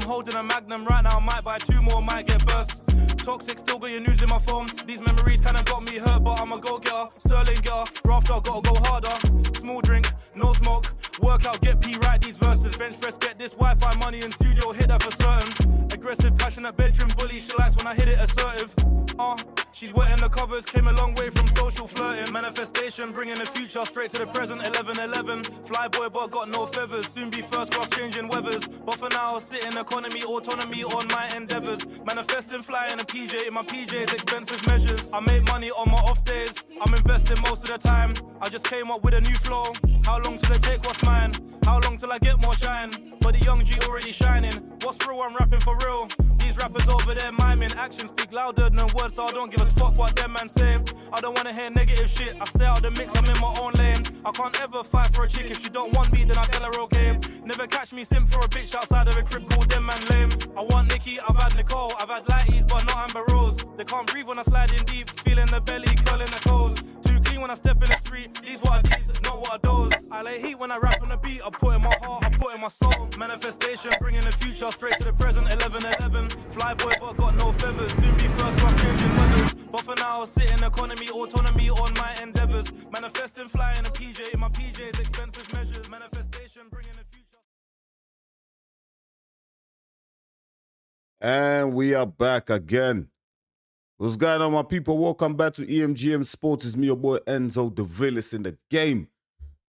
I'm holding a magnum right now, might buy 2 more, might get burst. Toxic, still got your news in my phone. These memories kinda got me hurt, but I'm a go-getter. Sterling getter, grafter, gotta go harder. Small drink, no smoke. Work out, get P, write these verses. Bench press, get this Wi-Fi money in studio, hit that for certain. Aggressive, passionate, bedroom bully. She likes when I hit it assertive. She's wet in the covers, came a long way from social flirting. Manifestation, bringing the future straight to the present. 11-11, fly boy but got no feathers. Soon be first class changing weathers. But for now, sitting economy, autonomy on my endeavors. Manifesting, flying a PJ in my PJs, expensive measures. I make money on my off days, I'm investing most of the time. I just came up with a new flow. How long till they take what's mine? How long till I get more shine? But the young G already shining. What's real? I'm rapping for real. These rappers over there miming. Actions speak louder than words, so I don't give a fuck what them man say. I don't wanna hear negative shit. I stay out of the mix, I'm in my own lane. I can't ever fight for a chick. If she don't want me, then I tell her okay. Never catch me simp for a bitch outside of a crib called them man lame. I want Nikki, I've had Nicole. I've had lighties, but not Amber Rose. They can't breathe when I slide in deep. Feeling the belly, curling the toes. Too clean when I step in the street. These what are these, not what are those. I lay heat when I rap on the beat. I put in my heart, I put in my soul. Manifestation, bringing the future straight to the present. 11-11, fly boy but got no feathers. Soon be first class changing weathers. But for now, sitting economy, autonomy on my endeavors. Manifesting, flying a PJ in my PJs, expensive measures. Manifestation, bringing the future. And we are back again. What's going on, my people? Welcome back to EMGM Sports. It's me, your boy Enzo, the realest in the game.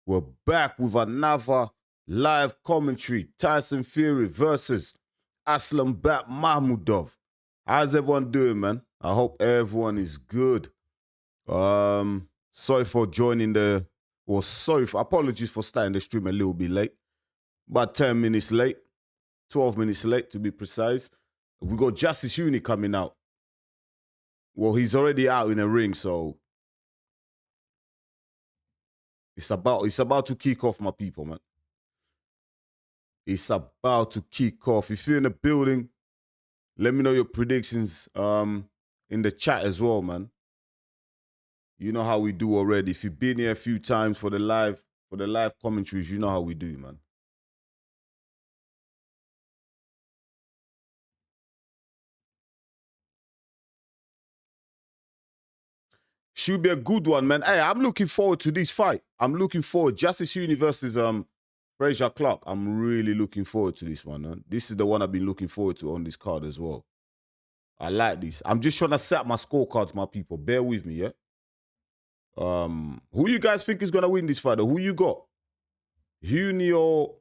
We're back with another live commentary. Tyson Fury versus Aslam Bat Mahmudov. How's everyone doing, man? I hope everyone is good. Sorry for joining apologies for starting the stream a little bit late. About 10 minutes late. 12 minutes late, to be precise. We got Justice Uni coming out. Well, he's already out in the ring, so it's about to kick off, my people, man. It's about to kick off. If you're in the building, let me know your predictions in the chat as well, man. You know how we do already. If you've been here a few times for the live commentaries, you know how we do, man. Should be a good one, man. Hey, I'm looking forward to this fight. I'm looking forward. Justice Uni versus Frazier Clark. I'm really looking forward to this one, man. This is the one I've been looking forward to on this card as well. I like this. I'm just trying to set up my scorecards, my people. Bear with me, yeah? Who you guys think is going to win this fight? Or who you got? Uni or...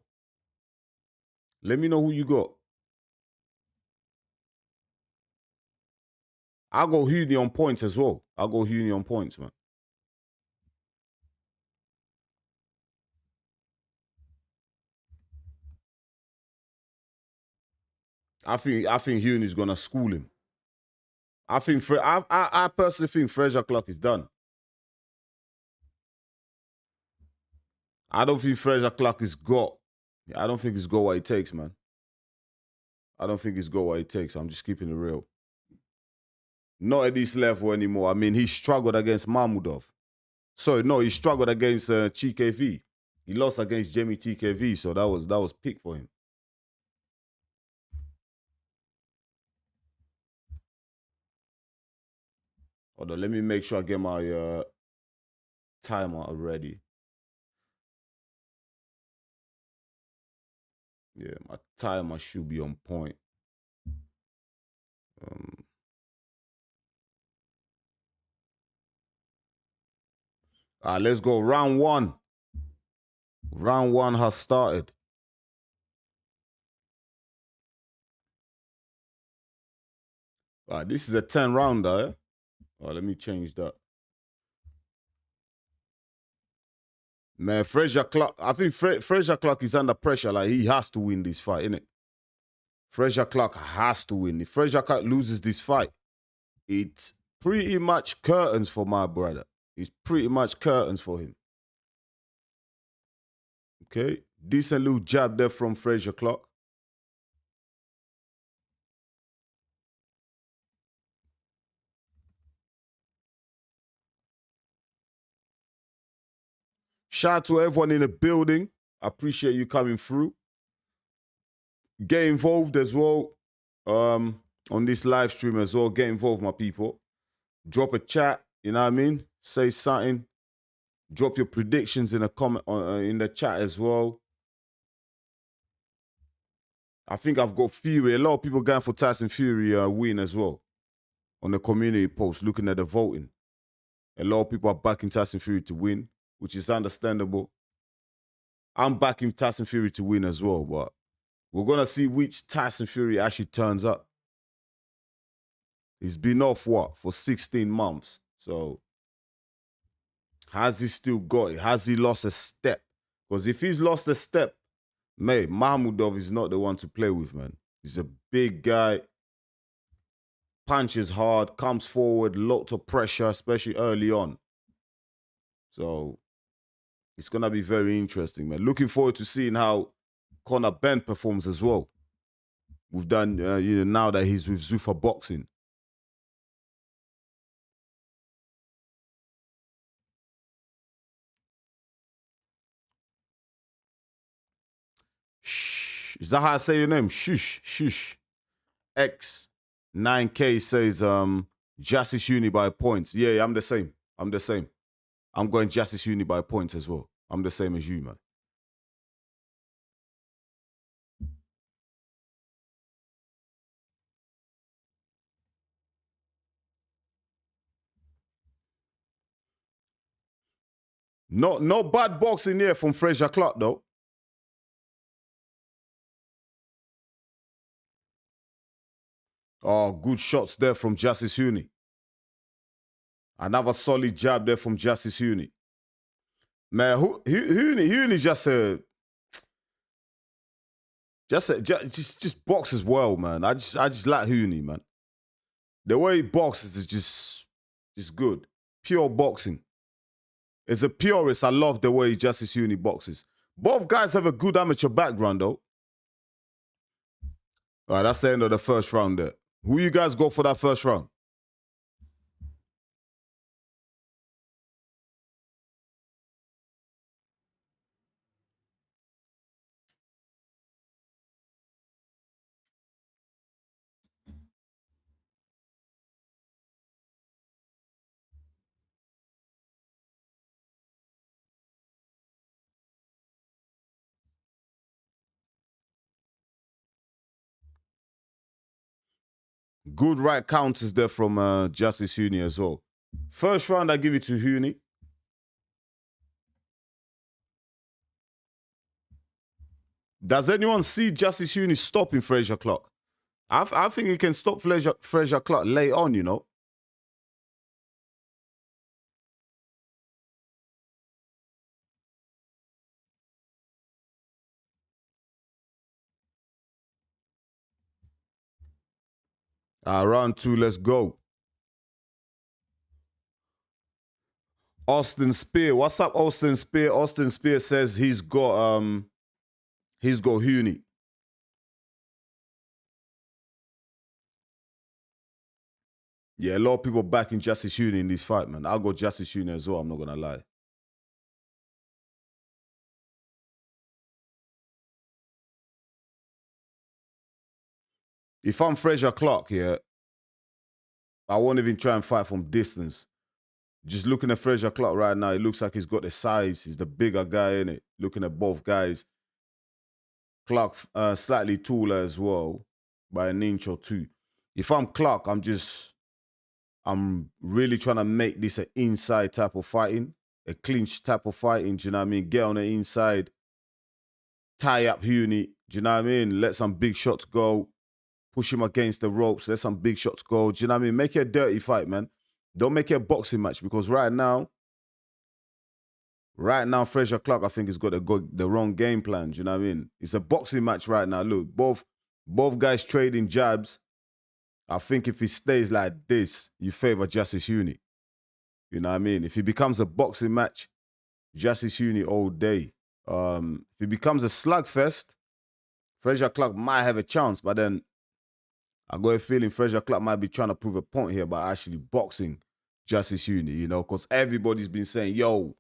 Let me know who you got. I'll go Huni on points as well. I'll go Huni on points, man. I think Huni's gonna school him. I personally think Frazier Clark is done. I don't think Frazier Clark is got. I don't think he's got what it takes, man. I don't think he's got what it takes. I'm just keeping it real. Not at this level anymore. I mean, he struggled against Mahmudov. Sorry, no, he struggled against Chikva. He lost against Jamie TKV, so that was pick for him. Hold on, let me make sure I get my timer ready. Yeah, my timer should be on point. Let's go. Round one. Round one has started. This is a 10 rounder. Eh? Let me change that. Man, Frazier Clark, I think Frazier Clark is under pressure. Like, he has to win this fight, innit? Frazier Clark has to win. If Frazier Clark loses this fight, it's pretty much curtains for my brother. It's pretty much curtains for him. Okay, decent little jab there from Frazier Clark. Shout out to everyone in the building. I appreciate you coming through. get involved as well on this live stream as well. Get involved, my people. Drop a chat, you know what I mean? Say something. Drop your predictions in a comment in the chat as well. I think I've got Fury. A lot of people going for Tyson Fury win as well on the community post, looking at the voting. A lot of people are backing Tyson Fury to win, which is understandable. I'm backing Tyson Fury to win as well, but we're going to see which Tyson Fury actually turns up. He's been off, what, for 16 months. So has he still got it? Has he lost a step? Because if he's lost a step, mate, Mahmudov is not the one to play with, man. He's a big guy, punches hard, comes forward, lot of pressure, especially early on. So it's going to be very interesting, man. Looking forward to seeing how Conor Ben performs as well. We've done, now that he's with Zuffa Boxing. Shh. Is that how I say your name? Shush, shush. X9K says, Justice Uni by points. Yeah, I'm the same. I'm the same. I'm going Justice Uni by points as well. I'm the same as you, man. No bad boxing here from Fraser Clark, though. Oh, good shots there from Justice Uni. Another solid jab there from Justice Uni. Man, Huni just boxes well, man. I just like Huni, man. The way he boxes is just good. Pure boxing. As a purist, I love the way Justice Uni boxes. Both guys have a good amateur background, though. All right, that's the end of the first round there. Who you guys got for that first round? Good right counters there from Justice Huni as well. First round, I give it to Huni. Does anyone see Justice Huni stopping Fraser Clark? I think he can stop Fraser Clark late on, you know. Round 2, let's go. Austin Spear. What's up, Austin Spear? Austin Spear says he's got Huni. Yeah, a lot of people backing Justice Huni in this fight, man. I'll go Justice Huni as well, I'm not gonna lie. If I'm Fraser Clark here, I won't even try and fight from distance. Just looking at Fraser Clark right now, it looks like he's got the size. He's the bigger guy, in it. Looking at both guys. Clark slightly taller as well, by an inch or two. If I'm Clark, I'm really trying to make this an inside type of fighting, a clinch type of fighting, do you know what I mean? Get on the inside, tie up Huni, do you know what I mean? Let some big shots go, push him against the ropes, let some big shots go, do you know what I mean? Make it a dirty fight, man. Don't make it a boxing match, because right now, Fraser Clark, I think, has got the wrong game plan, do you know what I mean? It's a boxing match right now. Look, both guys trading jabs. I think if he stays like this, you favor Justice Huni. You know what I mean? If it becomes a boxing match, Justice Huni all day. If it becomes a slugfest, Fraser Clark might have a chance, but then I got a feeling Fraser Clark might be trying to prove a point here by actually boxing Justice Huni, you know, because everybody's been saying, yo,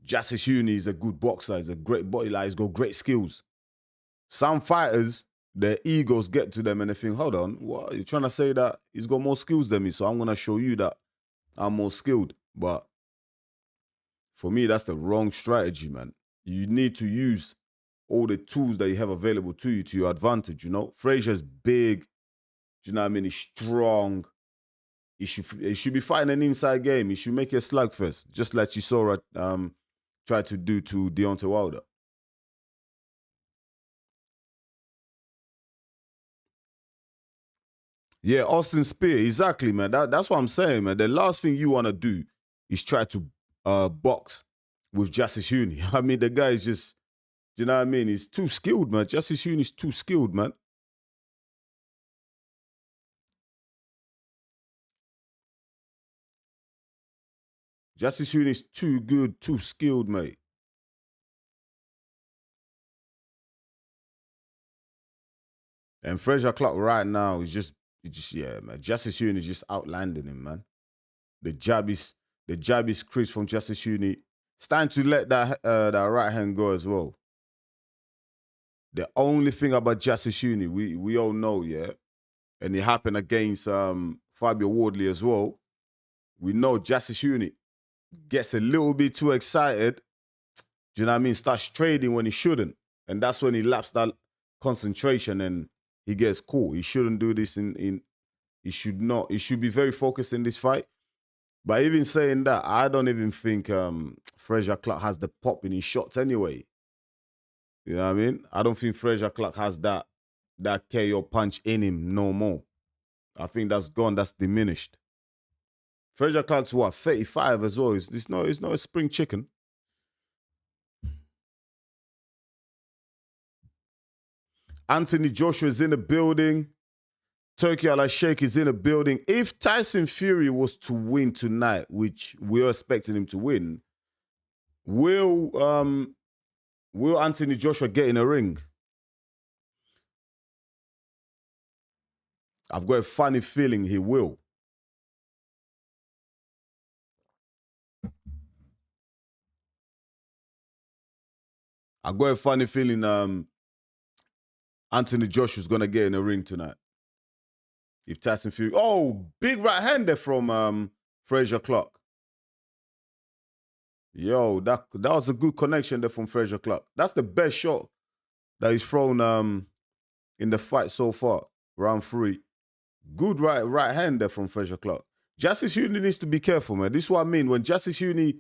Justice Huni is a good boxer, he's a great body, like, he's got great skills. Some fighters, their egos get to them and they think, hold on, what? You're trying to say that he's got more skills than me, so I'm going to show you that I'm more skilled. But for me, that's the wrong strategy, man. You need to use all the tools that you have available to you to your advantage, you know? Frazier's big, do you know what I mean? He's strong. He should be fighting an inside game. He should make it a slugfest, just like you saw try to do to Deontay Wilder. Yeah, Austin Spear, exactly, man. That's what I'm saying, man. The last thing you want to do is try to box with Justice Huni. I mean, the guy is just, you know what I mean? He's too skilled, man. Justice Huni is too skilled, man. Justice Huni is too good, too skilled, mate. And Frazier Clark right now is just yeah, man. Justice Huni is just outlanding him, man. The jab is crisp from Justice Huni. It's time to let that right hand go as well. The only thing about Justice Huni, we all know, yeah, and it happened against Fabio Wardley as well. We know Justice Huni gets a little bit too excited. Do you know what I mean? Starts trading when he shouldn't, and that's when he laps that concentration and he gets caught. He shouldn't do this he should not. He should be very focused in this fight. But even saying that, I don't even think Frazier Clark has the pop in his shots anyway. You know what I mean? I don't think Frazier Clark has that KO punch in him no more. I think that's gone. That's diminished. Frazier Clark's what, 35 as well. It's not a spring chicken. Anthony Joshua is in the building. Turkey Al-Sheikh is in the building. If Tyson Fury was to win tonight, which we're expecting him to win, will Anthony Joshua get in a ring? I've got a funny feeling he will. I've got a funny feeling Anthony Joshua's going to get in a ring tonight. If Tyson Fury... Oh, big right hand there from Frazier Clark. Yo, that was a good connection there from Frazier Clark. That's the best shot that he's thrown in the fight so far, round 3. Good right hand there from Frazier Clark. Justice Huni needs to be careful, man. This is what I mean. When Justice Huni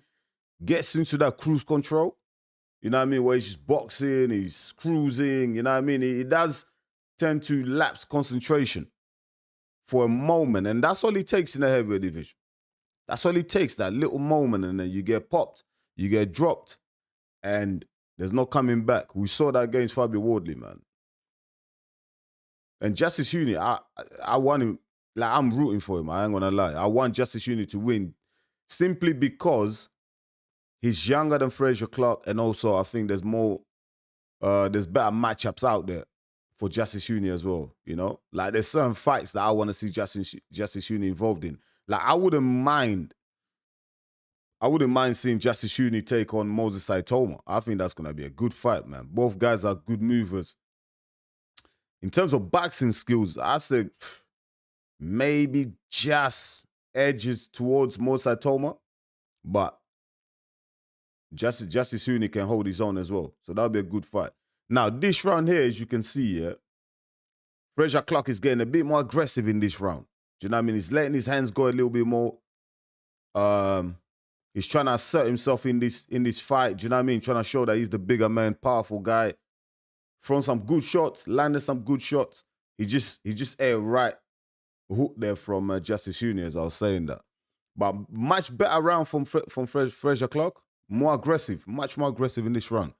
gets into that cruise control, you know what I mean, where he's just boxing, he's cruising, you know what I mean? He does tend to lapse concentration for a moment, and that's all it takes in the heavyweight division. That's all it takes, that little moment, and then you get popped, you get dropped, and there's no coming back. We saw that against Fabio Wardley, man. And Justice Huni, I want him, like, I'm rooting for him, I ain't gonna lie. I want Justice Huni to win simply because he's younger than Frazier Clark, and also I think there's better matchups out there for Justice Huni as well, you know? Like, there's certain fights that I want to see Justice Huni involved in. Like, I wouldn't mind seeing Justice Huni take on Moses Saitoma. I think that's going to be a good fight, man. Both guys are good movers. In terms of boxing skills, I say maybe just edges towards Moses Saitoma, but Justice Huni can hold his own as well. So that'll be a good fight. Now, this round here, as you can see, yeah, Frazier Clark is getting a bit more aggressive in this round. Do you know what I mean? He's letting his hands go a little bit more. He's trying to assert himself in this fight. Do you know what I mean? Trying to show that he's the bigger man, powerful guy. Throwing some good shots, landing some good shots. He just a right hook there from Justice Huni, as I was saying that. But much better round from Frazier Clark. More aggressive, much more aggressive in this round.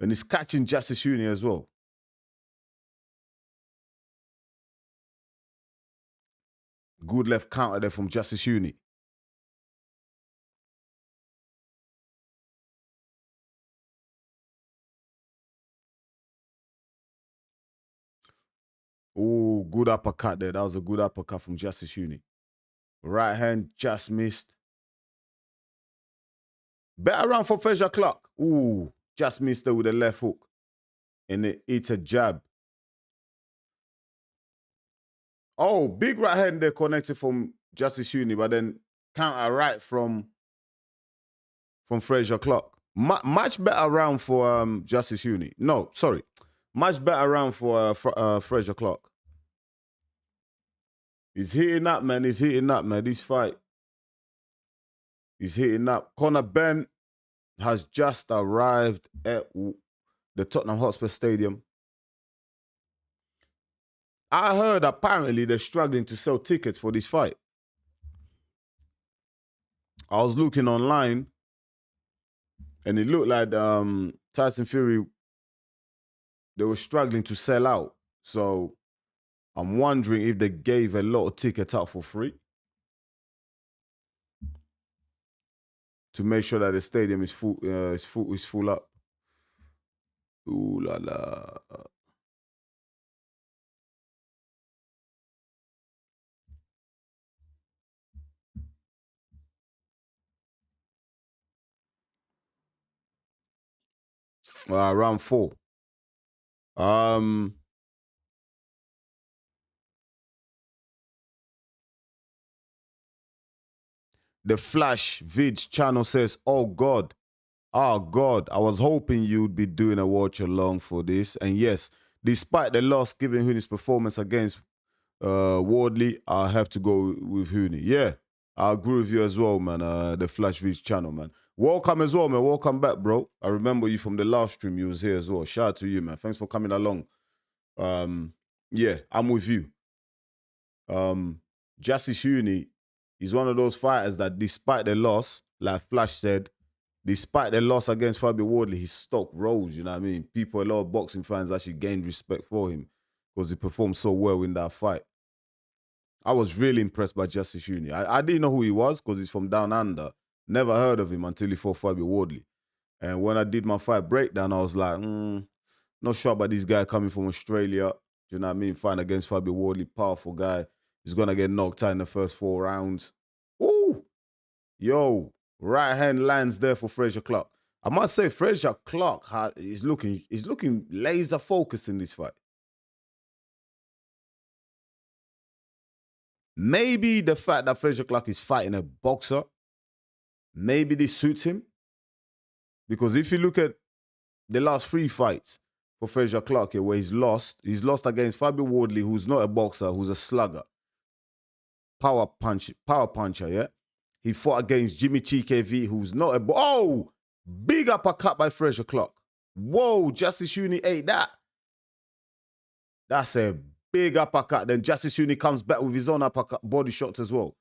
And he's catching Justice Huni as well. Good left counter there from Justice Huni. Oh, good uppercut there. That was a good uppercut from Justice Huni. Right hand just missed. Better round for Frazier Clark. Ooh, just missed there with a left hook. and it's a jab. Oh, big right hand there connected from Justice Uni, but then counter right from Fraser Clark. Much better round for Justice Uni. No, sorry. Much better round for Fraser Clark. He's hitting up, man. He's hitting up, man. This fight. He's hitting up. Conor Benn has just arrived at the Tottenham Hotspur Stadium. I heard apparently they're struggling to sell tickets for this fight. I was looking online and it looked like Tyson Fury, they were struggling to sell out. So I'm wondering if they gave a lot of tickets out for free to make sure that the stadium is full up. Ooh la la. Round 4. The Flash Vids channel says, oh God, I was hoping you'd be doing a watch along for this. And yes, despite the loss given Hooney's performance against Wardley, I have to go with Hooney. Yeah, I agree with you as well, man. The Flash Vids channel, man. Welcome as well, man. Welcome back, bro. I remember you from the last stream. You was here as well. Shout out to you, man. Thanks for coming along. Yeah, I'm with you. Justice Hooney, he's one of those fighters that despite the loss, like Flash said, despite the loss against Fabio Wardley, his stock rose, you know what I mean? A lot of boxing fans actually gained respect for him because he performed so well in that fight. I was really impressed by Justice Hooney. I didn't know who he was because he's from down under. Never heard of him until he fought Fabio Wardley. And when I did my fight breakdown, I was like, not sure about this guy coming from Australia. You know what I mean? Fighting against Fabio Wardley, powerful guy. He's going to get knocked out in the first 4 rounds. Ooh! Yo, right hand lands there for Fraser Clark. I must say, Fraser Clark is looking laser focused in this fight. Maybe the fact that Fraser Clark is fighting a boxer, maybe this suits him. Because if you look at the last 3 fights for Fraser Clark here, where he's lost against Fabio Wardley, who's not a boxer, who's a slugger. Power puncher, yeah? He fought against Jimmy TKV, who's not a... Big uppercut by Fraser Clark. Whoa, Justice Hooney ate that. That's a big uppercut. Then Justice Hooney comes back with his own uppercut, body shots as well.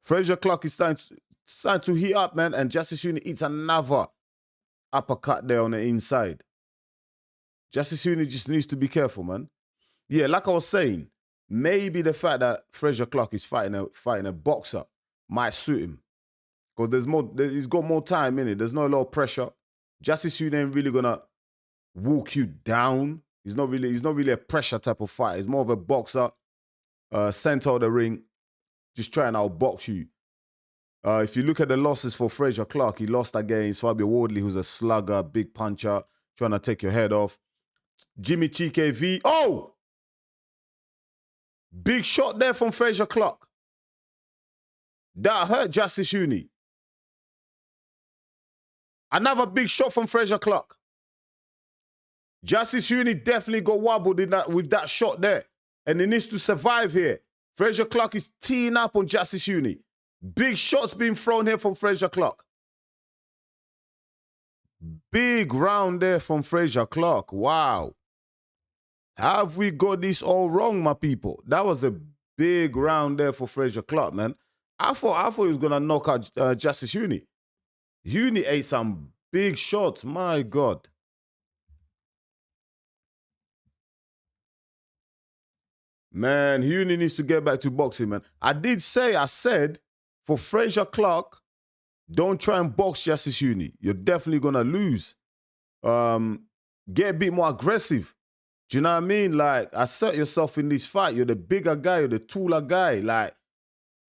Fraser Clark is starting to heat up, man, and Justice Hooney eats another uppercut there on the inside. Justice Hooney just needs to be careful, man. Yeah, like I was saying, maybe the fact that Fraser Clark is fighting a boxer might suit him. Because he's got more time in it. There's not a lot of pressure. Justice Hooney ain't really gonna walk you down. He's not really a pressure type of fighter. He's more of a boxer, center of the ring, just trying to outbox you. If you look at the losses for Fraser Clark, he lost against Fabio Wardley, who's a slugger, big puncher, trying to take your head off. Jimmy TKV. Oh! Big shot there from Fraser Clark. That hurt Justice Hooney. Another big shot from Fraser Clark. Justice Hooney definitely got wobbled with that shot there. And he needs to survive here. Fraser Clark is teeing up on Justice Hooney. Big shots being thrown here from Fraser Clark. Big round there from Fraser Clark. Wow. Have we got this all wrong, my people? That was a big round there for Fraser Clark, man. I thought he was going to knock out Justice Hooney. Hooney ate some big shots. My God. Man, Hooney needs to get back to boxing, man. I said, for Fraser Clark, don't try and box Justice Hooney. You're definitely going to lose. Get a bit more aggressive. Do you know what I mean? Like, assert yourself in this fight. You're the bigger guy. You're the taller guy. Like,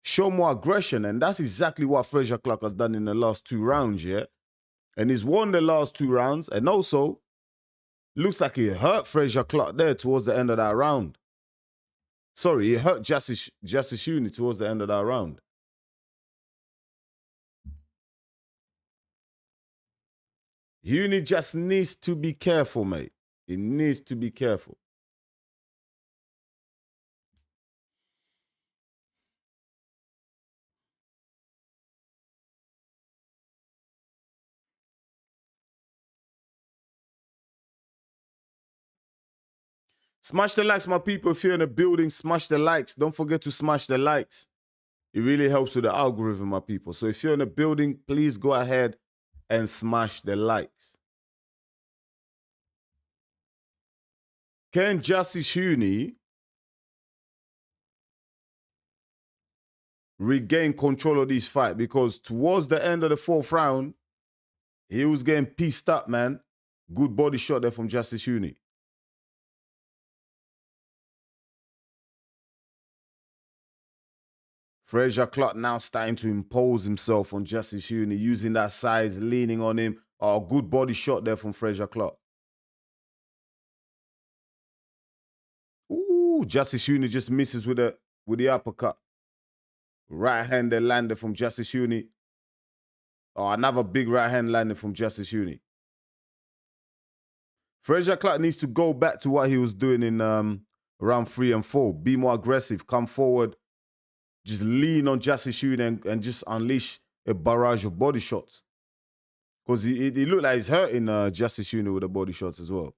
show more aggression. And that's exactly what Fraser Clark has done in the last 2 rounds, yeah? And he's won the last 2 rounds. And also, Looks like he hurt Frazier Clark there towards the end of that round. Sorry, he hurt Justice Uni towards the end of that round. Uni just needs to be careful, mate. He needs to be careful. Smash the likes, my people. If you're in the building, smash the likes. Don't forget to smash the likes. It really helps with the algorithm, my people. So if you're in the building, please go ahead and smash the likes. Can Justice Huni regain control of this fight? Because towards the end of the 4th round, he was getting pieced up, man. Good body shot there from Justice Huni. Frazier Clark now starting to impose himself on Justice Huni, using that size, leaning on him. Oh, good body shot there from Frazier Clark. Ooh, Justice Huni just misses with the uppercut. Right hand that landed from Justice Huni. Oh, another big right hand landed from Justice Huni. Frazier Clark needs to go back to what he was doing in round 3 and 4. Be more aggressive, come forward. Just lean on Justice Huni and just unleash a barrage of body shots. Because he looked like he's hurting Justice Huni with the body shots as well.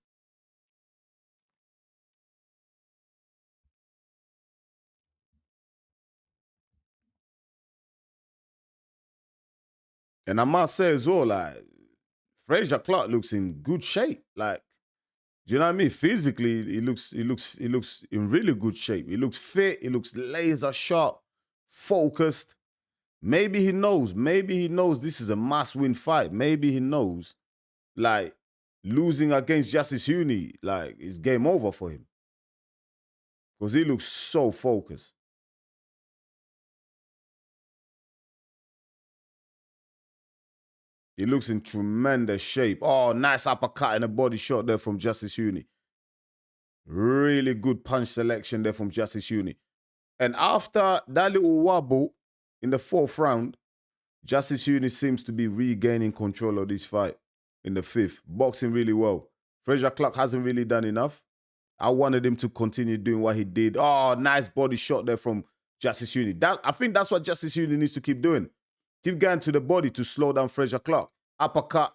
And I must say as well, like, Frazier Clark looks in good shape. Like, do you know what I mean? Physically, he looks in really good shape. He looks fit. He looks laser sharp, focused. Maybe he knows this is a must-win fight. Maybe he knows, like, losing against Justice Huni, like, it's game over for him. Because he looks so focused. He looks in tremendous shape. Oh, nice uppercut and a body shot there from Justice Huni. Really good punch selection there from Justice Huni. And after that little wobble in the 4th round, Justice Huni seems to be regaining control of this fight in the 5th. Boxing really well. Frazier Clark hasn't really done enough. I wanted him to continue doing what he did. Oh, nice body shot there from Justice Huni. I think that's what Justice Huni needs to keep doing. Keep going to the body to slow down Frazier Clark. Uppercut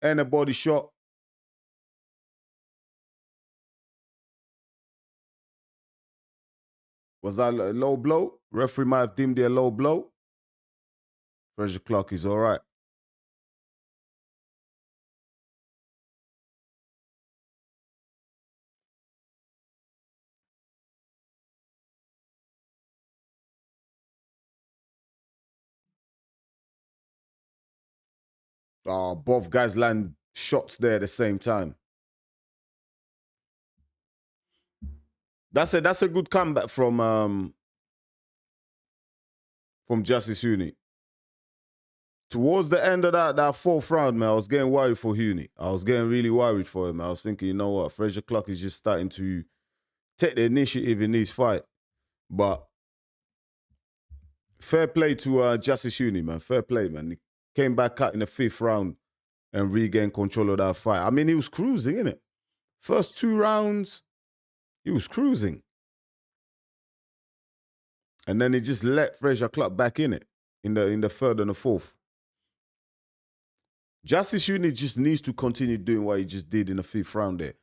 and a body shot. Was that a low blow? Referee might have deemed it a low blow. Frazier Clark is all right. Oh, both guys land shots there at the same time. That's a good comeback from Justice Huni. Towards the end of that 4th round, man, I was getting worried for Huni. I was getting really worried for him. I was thinking, you know what, Frazier Clark is just starting to take the initiative in this fight. But fair play to Justice Huni, man. Fair play, man. He came back out in the 5th round and regained control of that fight. I mean, he was cruising, innit? First 2 rounds, he was cruising. And then he just let Frazier Clark back in it in the 3rd and the 4th. Justice Huni just needs to continue doing what he just did in the 5th round there.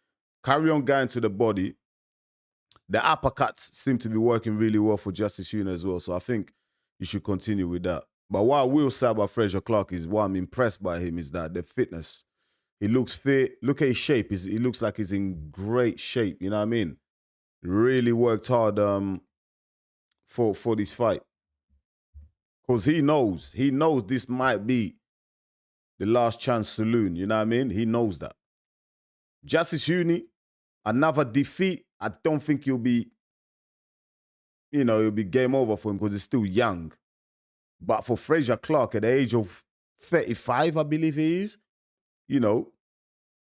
Carry on going to the body. The uppercuts seem to be working really well for Justice Huni as well. So I think you should continue with that. But what I will say about Frazier Clark is what I'm impressed by him is that the fitness. He looks fit. Look at his shape. He looks like he's in great shape. You know what I mean? Really worked hard for this fight. Because he knows this might be the last chance saloon. You know what I mean? He knows that. Justice Huni, another defeat. I don't think it'll be game over for him because he's still young. But for Frazier Clark at the age of 35, I believe he is,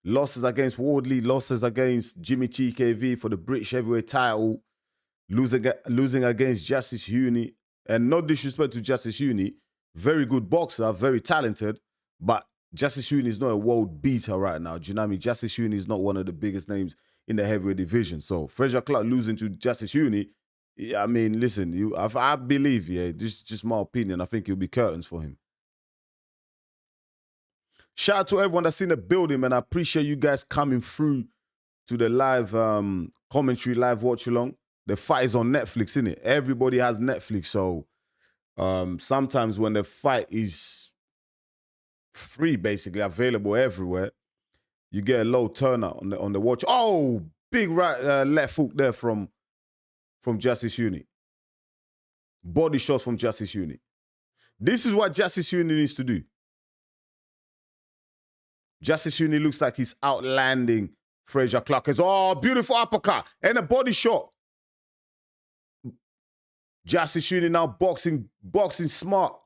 Losses against Wardley, losses against Jimmy TKV for the British heavyweight title, losing against Justice Huni. And no disrespect to Justice Huni, very good boxer, very talented, but Justice Huni is not a world beater right now. Do you know what I mean? Justice Huni is not one of the biggest names in the heavyweight division. So Fraser Clark losing to Justice Huni, I mean, listen, I believe, this is just my opinion. I think it'll be curtains for him. Shout out to everyone that's in the building, man. I appreciate you guys coming through to the live commentary, live watch along. The fight is on Netflix, innit? Everybody has Netflix, so sometimes when the fight is free, basically available everywhere, you get a low turnout on the watch. Oh, big right left hook there from Justice Huni. Body shots from Justice Huni. This is what Justice Huni needs to do. Justice Huni looks like he's outlanding Fraser Clark. Oh, beautiful uppercut and a body shot. Justice Huni now boxing smart.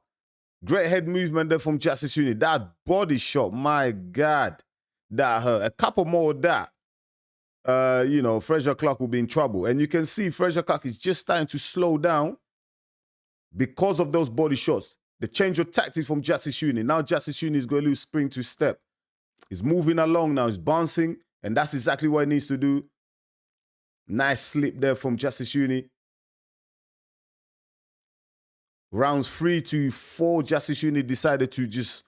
Great head movement there from Justice Huni. That body shot, my God, that hurt. A couple more of that, Fraser Clark will be in trouble. And you can see Fraser Clark is just starting to slow down because of those body shots. The change of tactics from Justice Huni. Now Justice Huni is going to lose spring to step. He's moving along now. He's bouncing, and that's exactly what he needs to do. Nice slip there from Justice Huni. Rounds 3 to 4, Justice Huni decided to just,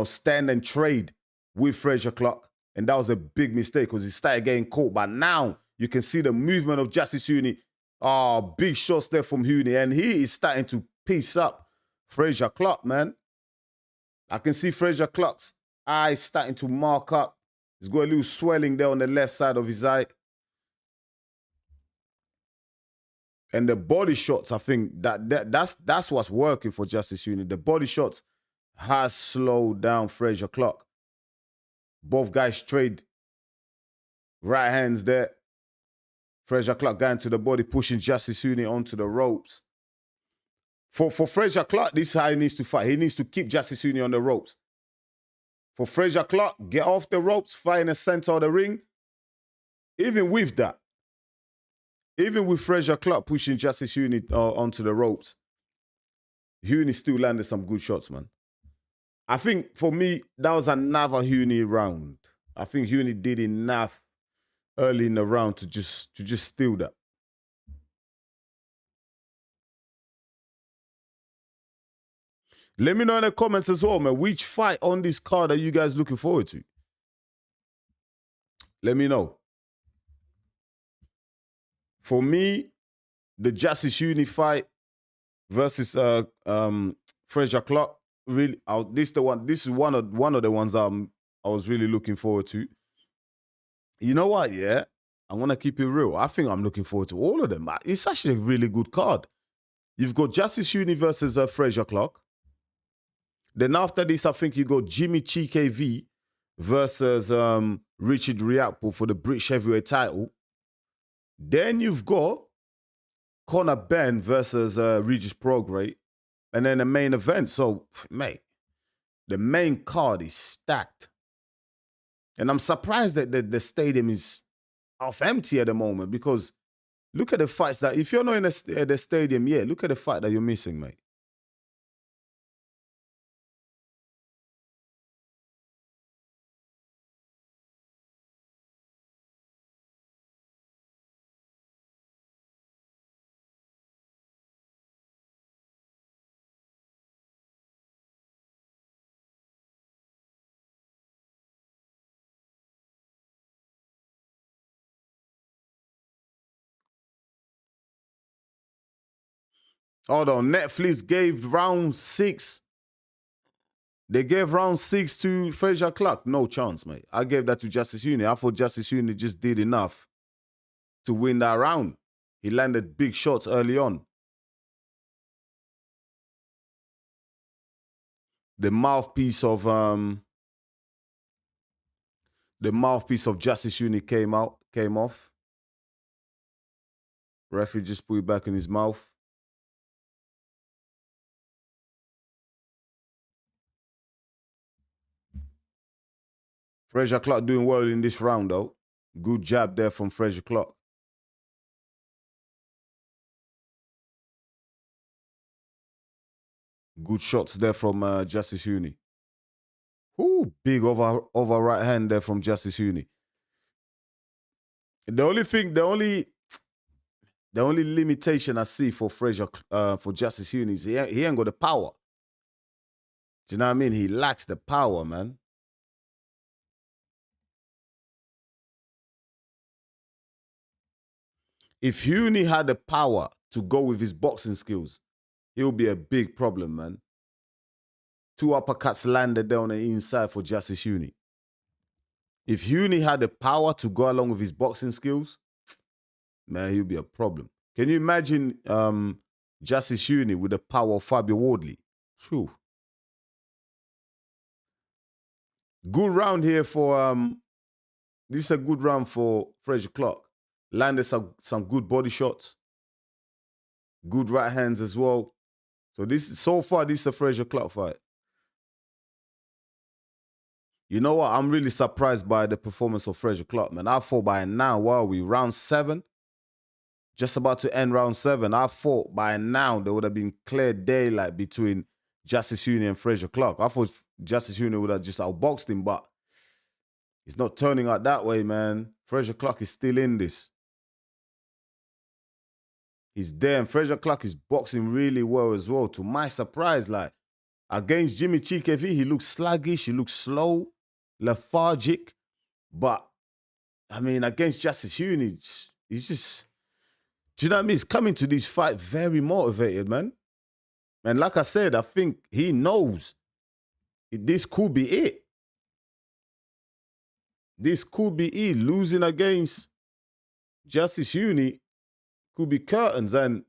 stand and trade with Fraser Clark. And that was a big mistake because he started getting caught. But now you can see the movement of Justice Huni. Oh, big shots there from Huni. And he is starting to piece up Fraser Clark, man. I can see Fraser Clark's eye starting to mark up. He's got a little swelling there on the left side of his eye. And the body shots, I think that's what's working for Justice Huni. The body shots has slowed down Fraser Clark. Both guys trade right hands there. Fraser Clark going to the body, pushing Justice Huni onto the ropes. For Fraser Clark, this is how he needs to fight. He needs to keep Justice Huni on the ropes. For Fraser Clark, get off the ropes, fight in the center of the ring. Even with that, even with Fraser Clark pushing Justice Huni onto the ropes, Huni still landed some good shots, man. I think, for me, that was another Huni round. I think Huni did enough early in the round to just steal that. Let me know in the comments as well, man. Which fight on this card are you guys looking forward to? Let me know. For me, the Justice Huni fight versus Fraser Clark, really, this is one of the ones I was really looking forward to. You know what? Yeah, I'm gonna keep it real. I think I'm looking forward to all of them. It's actually a really good card. You've got Justice Huni versus Fraser Clark. Then after this, I think you got Jimmy TKV versus Richard Rialo for the British heavyweight title. Then you've got Conor Ben versus Regis Progra. And then the main event. So, mate, the main card is stacked. And I'm surprised that the stadium is half empty at the moment, because look at the fights that, if you're not in the stadium, look at the fight that you're missing, mate. Hold on, Netflix gave round 6. They gave round 6 to Fraser Clark. No chance, mate. I gave that to Justice Huni. I thought Justice Huni just did enough to win that round. He landed big shots early on. The mouthpiece of Justice Huni came off. Referee just put it back in his mouth. Fraser Clark doing well in this round, though. Good jab there from Fraser Clark. Good shots there from Justice Huni. Ooh, big over right hand there from Justice Huni. The only limitation I see for for Justice Huni is he ain't got the power. Do you know what I mean? He lacks the power, man. If Huni had the power to go with his boxing skills, he'll be a big problem, man. 2 uppercuts landed there on the inside for Justice Huni. If Huni had the power to go along with his boxing skills, man, he'll be a problem. Can you imagine Justice Huni with the power of Fabio Wardley? Whew. Good round here for this is a good round for Fraser Clark. Landed some good body shots. Good right hands as well. So far this is a Fraser Clark fight. You know what? I'm really surprised by the performance of Fraser Clark, man. I thought by now, round 7? Just about to end round 7. I thought by now there would have been clear daylight between Justice Huni and Fraser Clark. I thought Justice Huni would have just outboxed him, but it's not turning out that way, man. Fraser Clark is still in this. He's there, and Fraser Clark is boxing really well as well. To my surprise, like, against Jimmy Chikva, he looks sluggish, he looks slow, lethargic. But, I mean, against Justice Huni, he's just... Do you know what I mean? He's coming to this fight very motivated, man. And like I said, I think he knows this could be it. This could be it. Losing against Justice Huni could be curtains. And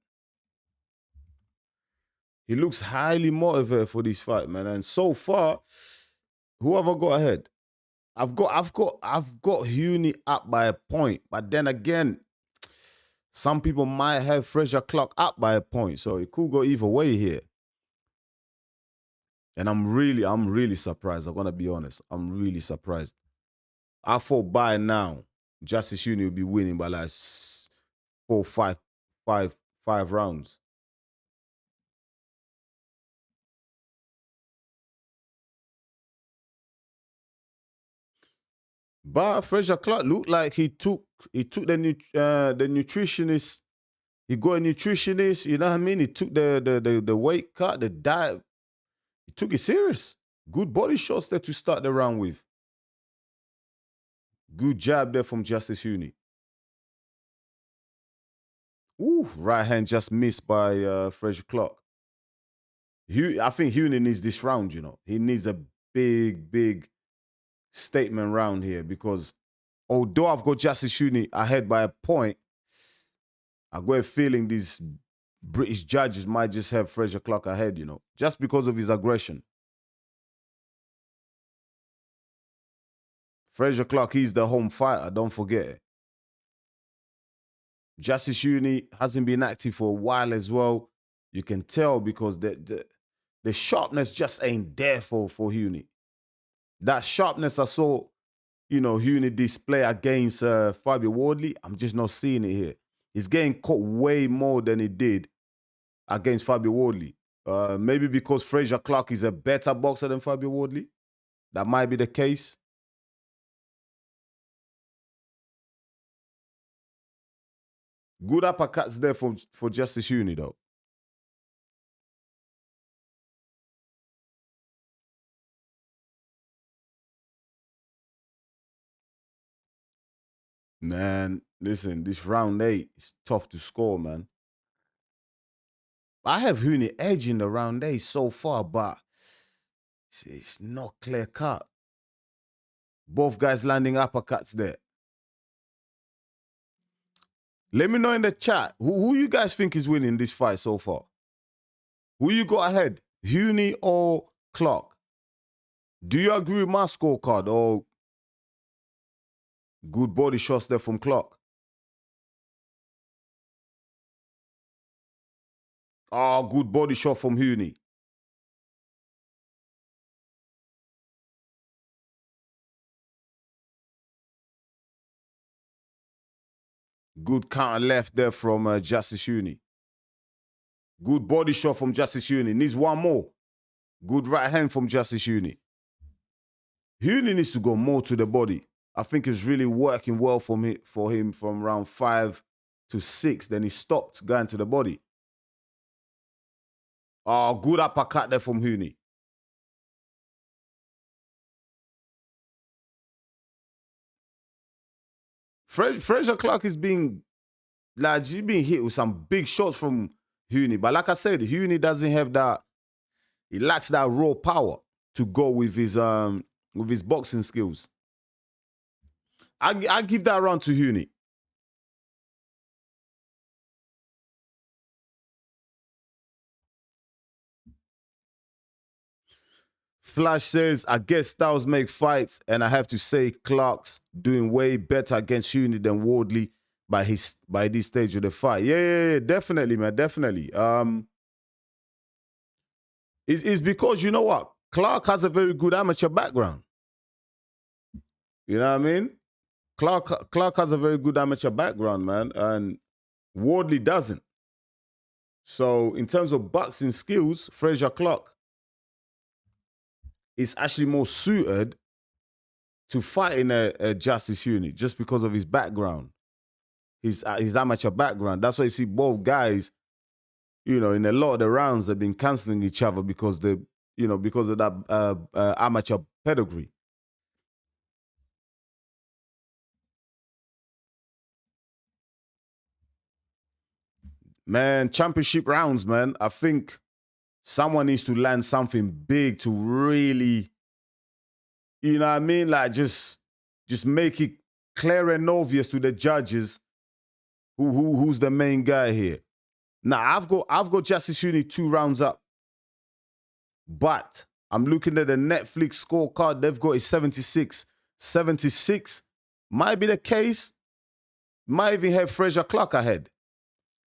he looks highly motivated for this fight, man. And so far, who have I got ahead? I've got Huni up by a point. But then again, some people might have Fraser Clark up by a point, so it could go either way here. And I'm really surprised. I'm gonna be honest. I'm really surprised. I thought by now Justice Huni will be winning by like 5 rounds. But Fraser Clark looked like he took the nutritionist. He got a nutritionist, you know what I mean? He took the weight cut, the diet. He took it serious. Good body shots there to start the round with. Good jab there from Justice Huni. Ooh, right hand just missed by Fraser Clark. I think Huni needs this round, you know. He needs a big statement round here because although I've got Justice Huni ahead by a point, I got a feeling these British judges might just have Fraser Clark ahead, you know, just because of his aggression. Fraser Clark, he's the home fighter, don't forget it. Justice Huni hasn't been active for a while as well. You can tell because the sharpness just ain't there for Huni. That sharpness I saw, you know, Huni display against Fabio Wardley, I'm just not seeing it here. He's getting caught way more than he did against Fabio Wardley. Maybe because Fraser Clark is a better boxer than Fabio Wardley. That might be the case. Good uppercuts there for Justice Huni, though. Man, listen, this round 8 is tough to score, man. I have Huni edge in the round 8 so far, but it's not clear cut. Both guys landing uppercuts there. Let me know in the chat, who you guys think is winning this fight so far? Who you got ahead, Huni or Clark? Do you agree with my scorecard or good body shots there from Clark? Oh, good body shot from Huni. Good counter left there from Justice Uni. Good body shot from Justice Uni. Needs one more. Good right hand from Justice Uni. Uni needs to go more to the body. I think it's really working well for him from round 5 to 6. Then he stopped going to the body. Oh, good uppercut there from Huni. Fraser Clark is being, like, he's being hit with some big shots from Huni. But like I said, Huni doesn't have that, he lacks that raw power to go with his boxing skills. I give that round to Huni. Flash says, I guess styles make fights, and I have to say Clark's doing way better against Huni than Wardley by this stage of the fight. Yeah, definitely, man, definitely. It's because, you know what? Clark has a very good amateur background. You know what I mean? Clark has a very good amateur background, man, and Wardley doesn't. So in terms of boxing skills, Fraser Clark is actually more suited to fighting a Justice Uni just because of his background, his amateur background. That's why you see both guys, you know, in a lot of the rounds they've been canceling each other because of that amateur pedigree. Man, championship rounds, man. I think someone needs to land something big to really, you know what I mean? Like just make it clear and obvious to the judges who's the main guy here. Now I've got Justice Uni 2 rounds up, but I'm looking at the Netflix scorecard. They've got a 76. 76 might be the case. Might even have Fraser Clark ahead.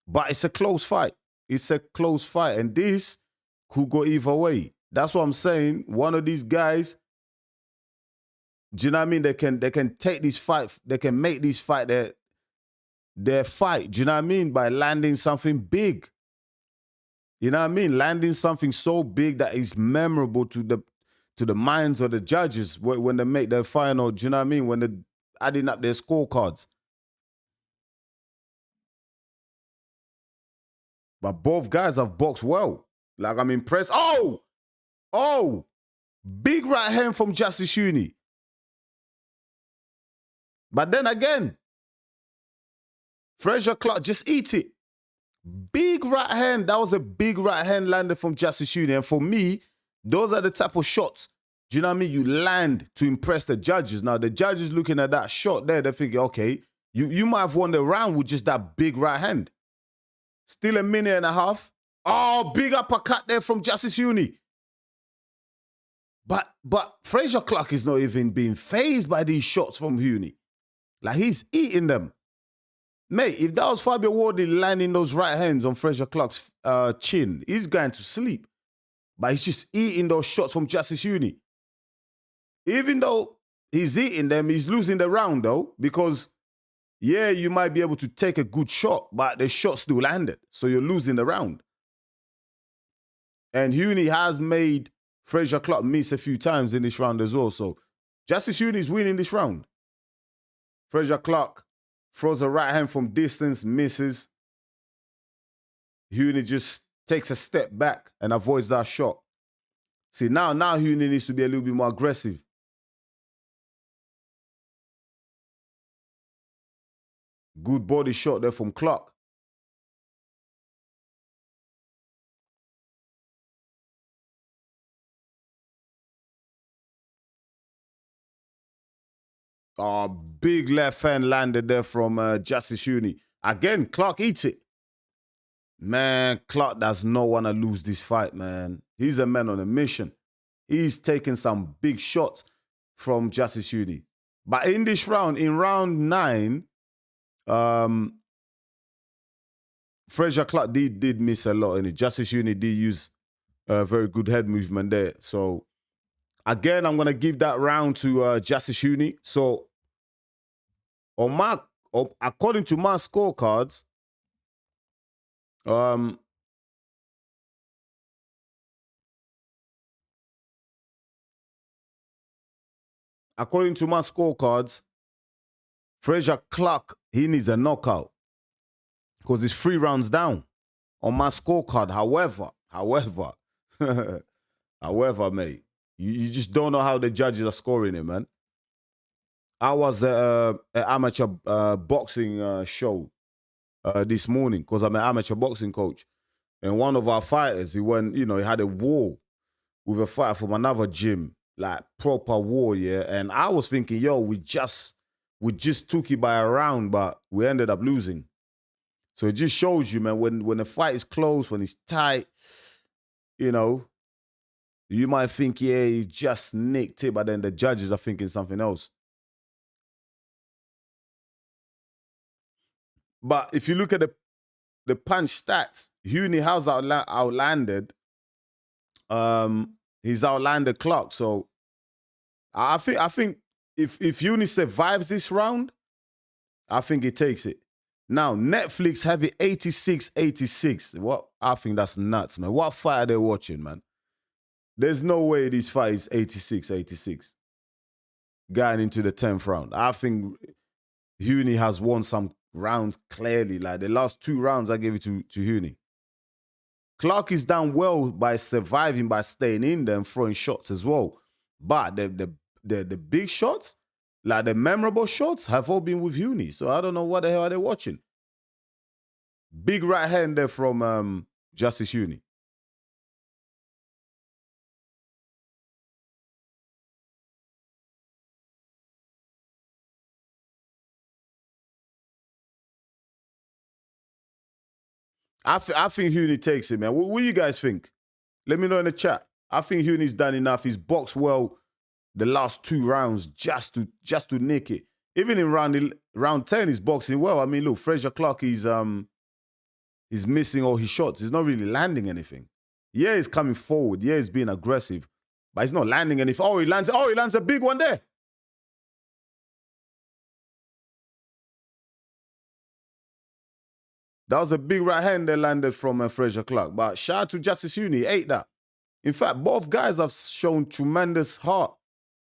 But it's a close fight. It's a close fight. And this could go either way. That's what I'm saying. One of these guys, do you know what I mean? They can take this fight, they can make this fight their fight. Do you know what I mean? By landing something big. You know what I mean? Landing something so big that is memorable to the minds of the judges when they make their final, do you know what I mean? When they're adding up their scorecards. But both guys have boxed well. Like, I'm impressed. Oh! Big right hand from Justice Uni. But then again, Fraser Clark, just eat it. Big right hand. That was a big right hand landed from Justice Uni. And for me, those are the type of shots, do you know what I mean? You land to impress the judges. Now, the judges looking at that shot there, they're thinking, okay, you might have won the round with just that big right hand. Still a minute and a half. Oh, big uppercut there from Justice Uni. But Fraser Clark is not even being fazed by these shots from Uni. Like, he's eating them. Mate, if that was Fabio Wardley landing those right hands on Fraser Clark's chin, he's going to sleep. But he's just eating those shots from Justice Uni. Even though he's eating them, he's losing the round, though, because yeah, you might be able to take a good shot, but the shot still landed. So you're losing the round. And Uni has made Fraser Clark miss a few times in this round as well. So Justice Uni is winning this round. Fraser Clark throws a right hand from distance, misses. Uni just takes a step back and avoids that shot. See, now Uni needs to be a little bit more aggressive. Good body shot there from Clark. Oh, big left hand landed there from Justice Uni. Again, Clark eats it. Man, Clark does not want to lose this fight, man. He's a man on a mission. He's taking some big shots from Justice Uni. But in this round, in round 9, Fraser Clark did miss a lot in it. Justice Uni did use a very good head movement there. So, again, I'm going to give that round to Justice Uni. So, on according to my scorecards, according to my scorecards, Frazier Clark, he needs a knockout because he's 3 rounds down on my scorecard. However, mate, you just don't know how the judges are scoring it, man. I was at an amateur boxing show this morning because I'm an amateur boxing coach. And one of our fighters, he went, he had a war with a fighter from another gym, like proper war, yeah. And I was thinking, yo, we just took it by a round, but we ended up losing. So it just shows you, man, when the fight is close, when it's tight, you might think, yeah, you just nicked it, but then the judges are thinking something else. But if you look at the punch stats, Huni has outlanded. He's outlanded Clark. So I think if Huni survives this round, I think he takes it. Now, Netflix have it 86-86. What? I think that's nuts, man. What fight are they watching, man? There's no way this fight is 86-86. Going into the 10th round. I think Huni has won some rounds clearly. Like the last 2 rounds, I gave it to Huni. Clark is done well by surviving, by staying in there and throwing shots as well. But the big shots, like the memorable shots, have all been with Huni. So I don't know what the hell are they watching. Big right hand there from Justice Huni. I think Huni takes it, man. What do you guys think? Let me know in the chat. I think Huni's done enough. He's boxed well the last 2 rounds just to nick it. Even in round 10, he's boxing well. I mean, look, Frazier Clark, he's missing all his shots. He's not really landing anything. Yeah, he's coming forward. Yeah, he's being aggressive, but he's not landing anything. Oh, he lands a big one there. That was a big right hand that landed from Frazier Clark. But shout out to Justice Huni, he ate that. In fact, both guys have shown tremendous heart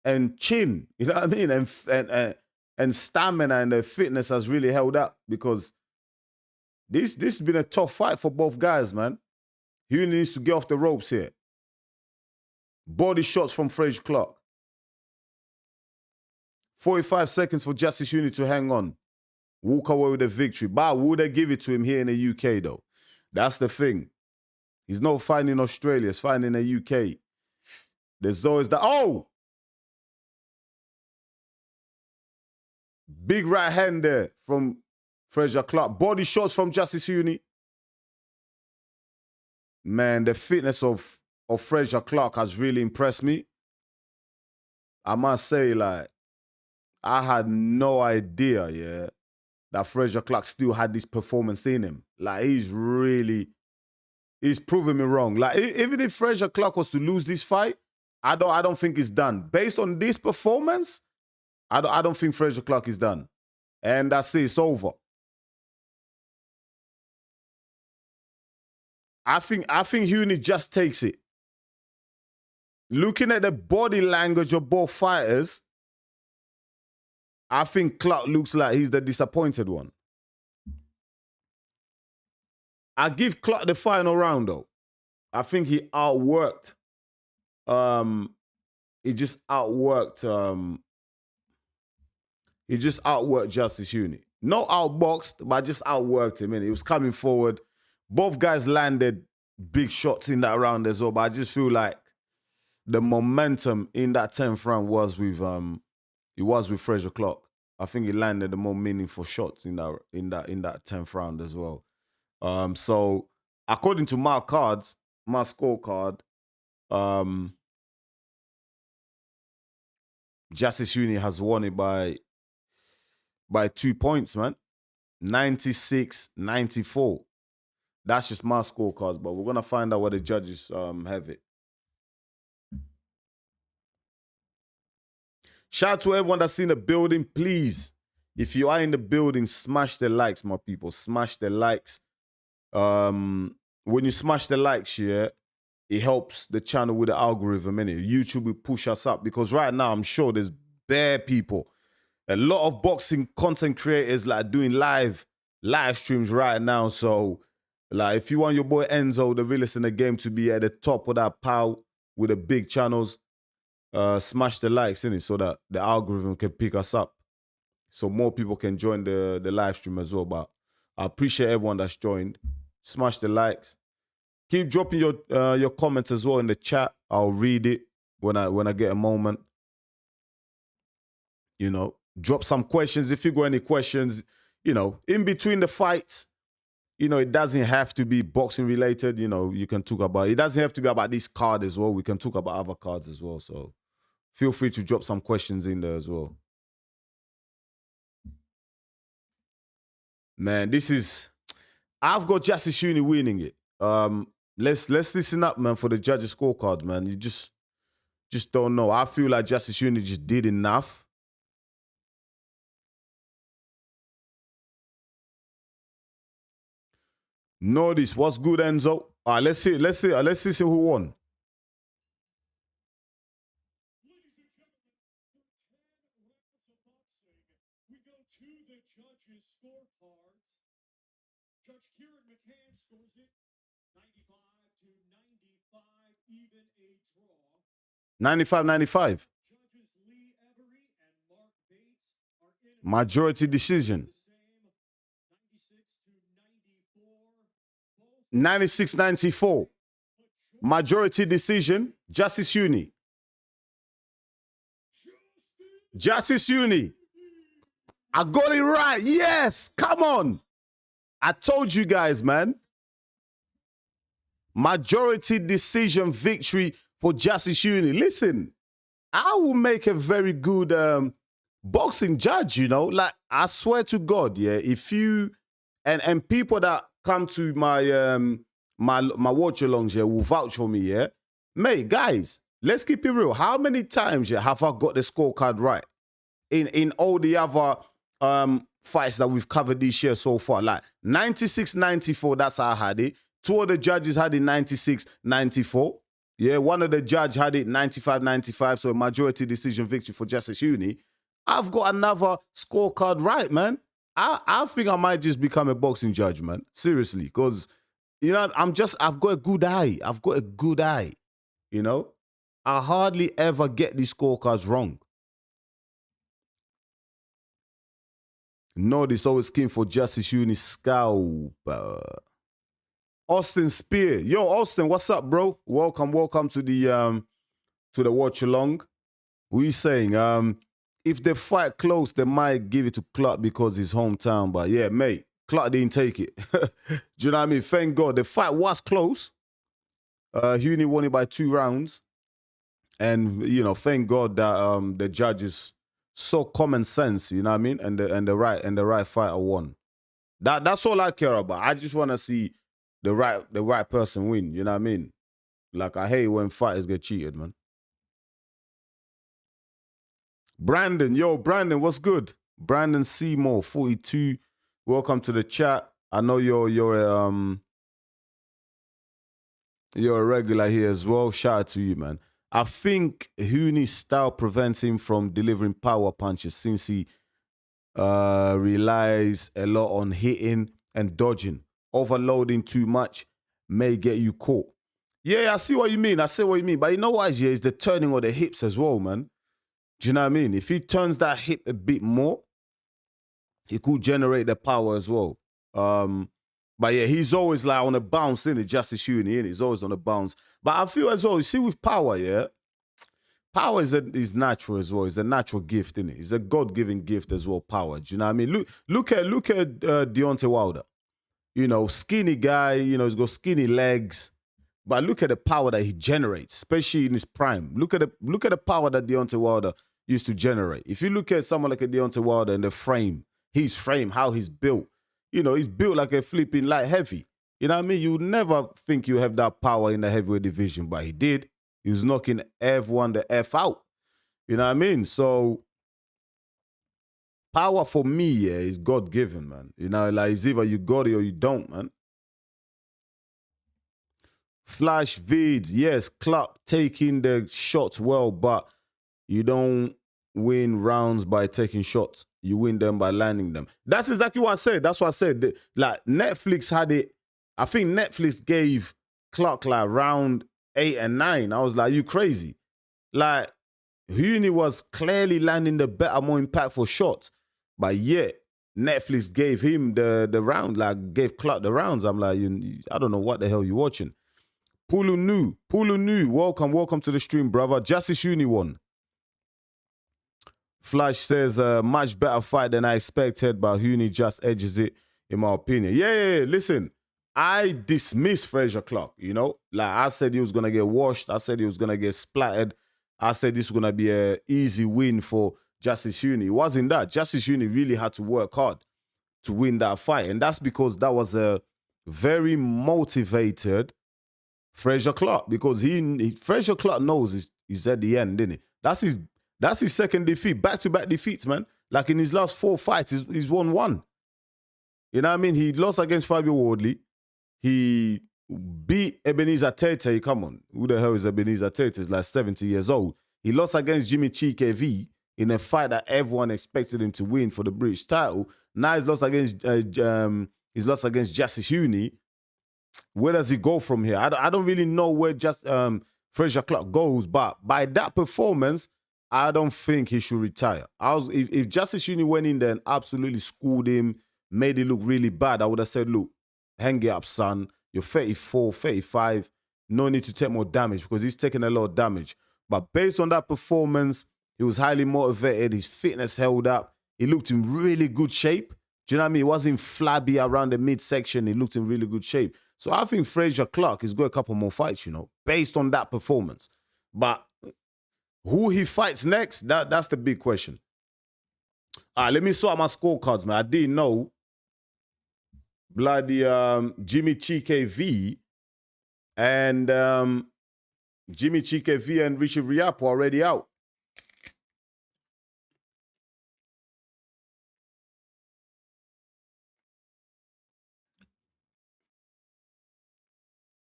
and chin, you know what I mean? And stamina, and their fitness has really held up, because this has been a tough fight for both guys, man. Huni needs to get off the ropes here. Body shots from Frazier Clark. 45 seconds for Justice Huni to hang on. Walk away with a victory. But would they give it to him here in the UK, though? That's the thing. He's not fighting in Australia. He's fighting in the UK. There's always the... Oh! Big right hand there from Frazier Clark. Body shots from Justice Huni. Man, the fitness of Frazier Clark has really impressed me. I must say, like, I had no idea, yeah, that Frazier Clark still had this performance in him. Like, he's proving me wrong. Like, even if Frazier Clark was to lose this fight, I don't think it's done. Based on this performance, I don't think Frazier Clark is done. And that's it, it's over. I think Huni just takes it. Looking at the body language of both fighters, I think Clark looks like he's the disappointed one. I give Clark the final round, though. I think he outworked. He just outworked Justice Huni. Not outboxed, but just outworked him. And he was coming forward. Both guys landed big shots in that round as well. But I just feel like the momentum in that 10th round was with Frazier Clark. I think he landed the more meaningful shots in that 10th round as well. So according to my scorecard, Justice Huni has won it by 2 points, man. 96-94. That's just my scorecards, but we're gonna find out where the judges have it. Shout out to everyone that's in the building. Please If you are in the building, smash the likes, my people. Smash the likes. When you smash the likes, yeah, it helps the channel with the algorithm, innit? YouTube will push us up because right now I'm sure there's bare people. A lot of boxing content creators like doing live streams right now. So, like, if you want your boy Enzo, the realest in the game, to be at the top of that pile with the big channels, smash the likes, innit? So that the algorithm can pick us up. So more people can join the live stream as well. But I appreciate everyone that's joined. Smash the likes. Keep dropping your comments as well in the chat. I'll read it when I get a moment. You know, drop some questions. If you got any questions, you know, in between the fights, you know, it doesn't have to be boxing related. You know, you can talk about, it doesn't have to be about this card as well. We can talk about other cards as well. So feel free to drop some questions in there as well. Man, I've got Justice Uni winning it. Let's listen up, man, for the judges' scorecard, man. You just don't know. I feel like Justice Uni just did enough. Notice what's good, Enzo. All right, let's see who won. Judge Kieran McCann scores it 95-95, even a draw. 95-95. Majority decision. 96-94. Majority decision. Justice Uni. Justice Uni. I got it right. Yes. Come on. I told you guys, man. Majority decision victory for Justice Uni. Listen, I will make a very good boxing judge, you know. Like, I swear to God, yeah, if you and people that come to my my watch-alongs, yeah, will vouch for me, yeah. Mate, guys, let's keep it real. How many times, yeah, have I got the scorecard right? In all the other fights that we've covered this year so far. Like 96-94, that's how I had it. Two of the judges had it 96-94. Yeah, one of the judges had it 95-95, so a majority decision victory for Justice Uni. I've got another scorecard right, man. I think I might just become a boxing judge, man. Seriously, because, you know, I've got a good eye. I've got a good eye, you know. I hardly ever get these scorecards wrong. No, this always came for Justice Uni scalp. Austin Spear. Yo, Austin, what's up, bro? Welcome to the watch along. We saying, if they fight close, they might give it to Clark because his hometown. But yeah, mate, Clark didn't take it. Do you know what I mean? Thank God. The fight was close. Uni won it by 2 rounds. And, you know, thank God that the judges so common sense, you know what I mean? And the right fighter won. That's all I care about. I just want to see the right person win, you know what I mean? Like, I hate when fighters get cheated, man. Brandon, yo, Brandon, what's good? Brandon Seymour, 42. Welcome to the chat. I know you're a regular here as well. Shout out to you, man. I think Huni's style prevents him from delivering power punches since he relies a lot on hitting and dodging. Overloading too much may get you caught. Yeah, I see what you mean. But you know what? Yeah, it's the turning of the hips as well, man. Do you know what I mean? If he turns that hip a bit more, he could generate the power as well. But yeah, he's always like on a bounce, in it, Justice Uni, innit? He's always on a bounce. But I feel as well, you see, with power, yeah, power is natural as well. It's a natural gift, innit? It's a God-given gift as well, power. Do you know what I mean? Look at Deontay Wilder. You know, skinny guy, you know, he's got skinny legs. But look at the power that he generates, especially in his prime. Look at the power that Deontay Wilder used to generate. If you look at someone like a Deontay Wilder and the frame, his frame, how he's built, you know, he's built like a flipping light heavy. You know what I mean? You never think you have that power in the heavyweight division, but he did. He was knocking everyone the F out. You know what I mean? So power for me, yeah, is God given, man. You know, like it's either you got it or you don't, man. Flash vids, yes, Clark taking the shots well, but you don't win rounds by taking shots. You win them by landing them. That's exactly what I said. That's what I said. Like Netflix had it. I think Netflix gave Clark like round 8 and 9. I was like, you crazy? Like Huni was clearly landing the better, more impactful shots, but yet Netflix gave him the round, like gave Clark the rounds. I'm like, I don't know what the hell you're watching. Pulu Nu, welcome to the stream, brother. Justice Uni won. Flash says, much better fight than I expected, but Huni just edges it, in my opinion. Yeah. Listen, I dismiss Fraser Clark, you know? Like, I said he was going to get washed. I said he was going to get splattered. I said this was going to be an easy win for Justice Huni. It wasn't that. Justice Huni really had to work hard to win that fight. And that's because that was a very motivated Fraser Clark, because Fraser Clark knows he's at the end, didn't he? That's his second defeat, back-to-back defeats, man. Like in his last 4 fights, he's won 1. You know what I mean? He lost against Fabio Wardley. He beat Ebenezer Tate. Come on, who the hell is Ebenezer Tate? He's like 70 years old. He lost against Jimmy Chikva in a fight that everyone expected him to win for the British title. Now he's lost against Justice Huni. Where does he go from here? I don't really know where Fraser Clark goes, but by that performance, I don't think he should retire. If Justice Huni went in there and absolutely schooled him, made it look really bad, I would have said, look, hang it up, son. You're 34, 35. No need to take more damage, because he's taking a lot of damage. But based on that performance, he was highly motivated. His fitness held up. He looked in really good shape. Do you know what I mean? He wasn't flabby around the midsection. He looked in really good shape. So I think Fraser Clark has got a couple more fights, you know, based on that performance. But who he fights next, that's the big question. All right, let me sort out my scorecards, man. I didn't know bloody Jimmy Chikva and Jimmy Chikva and Richard Riapo already out.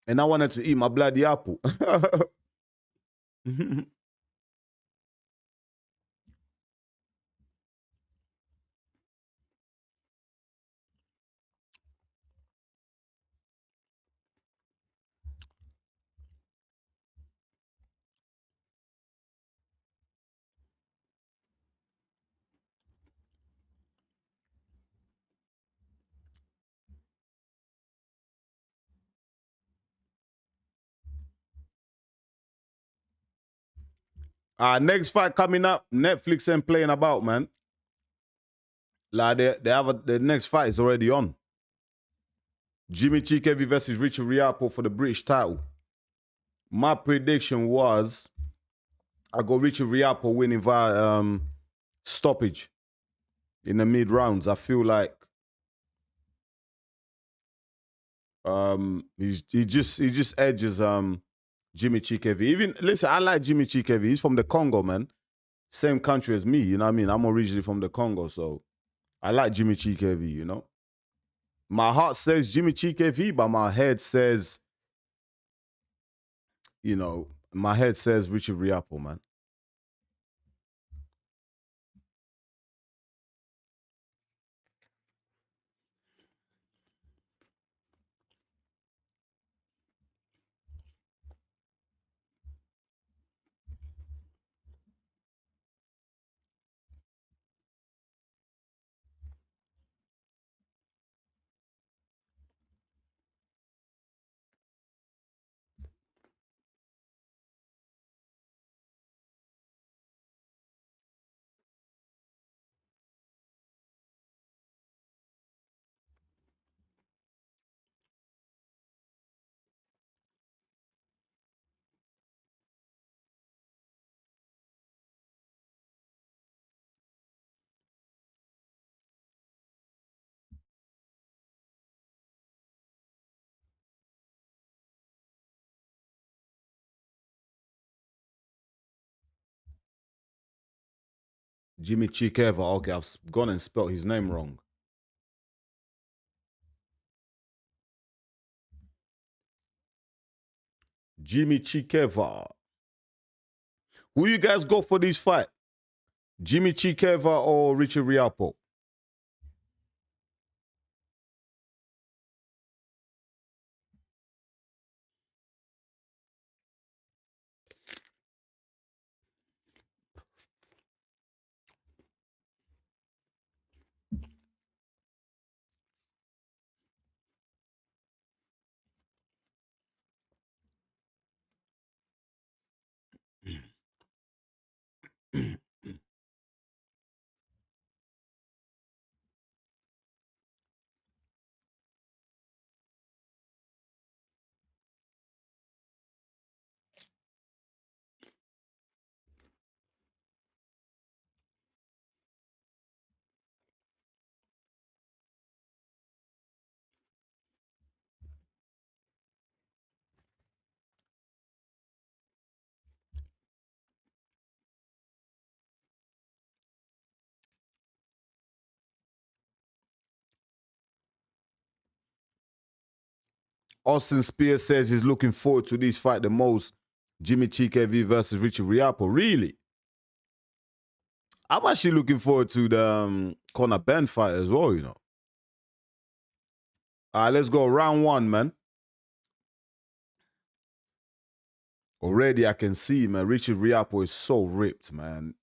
And I wanted to eat my bloody apple. Next fight coming up, Netflix ain't playing about, man. Like the next fight is already on. Jimmy Chikva versus Richard Riapo for the British title. My prediction was I got Richard Riapo winning via stoppage in the mid rounds. I feel like he just edges Jimmy Chikva. Even listen, I like Jimmy Chikva. He's from the Congo, man. Same country as me, you know what I mean? I'm originally from the Congo, so I like Jimmy Chikva, you know? My heart says Jimmy Chikva, but my head says, you know, my head says Richard Riapo, man. Jimmy Chikva. Okay, I've gone and spelled his name wrong. Jimmy Chikva. Who you guys go for this fight? Jimmy Chikva or Richard Rialo? Austin Spears says he's looking forward to this fight the most. Jimmy Chikva versus Richard Rialo. Really? I'm actually looking forward to the Conor Ben fight as well, you know. All right, let's go. Round one, man. Already I can see, man, Richard Rialo is so ripped, man.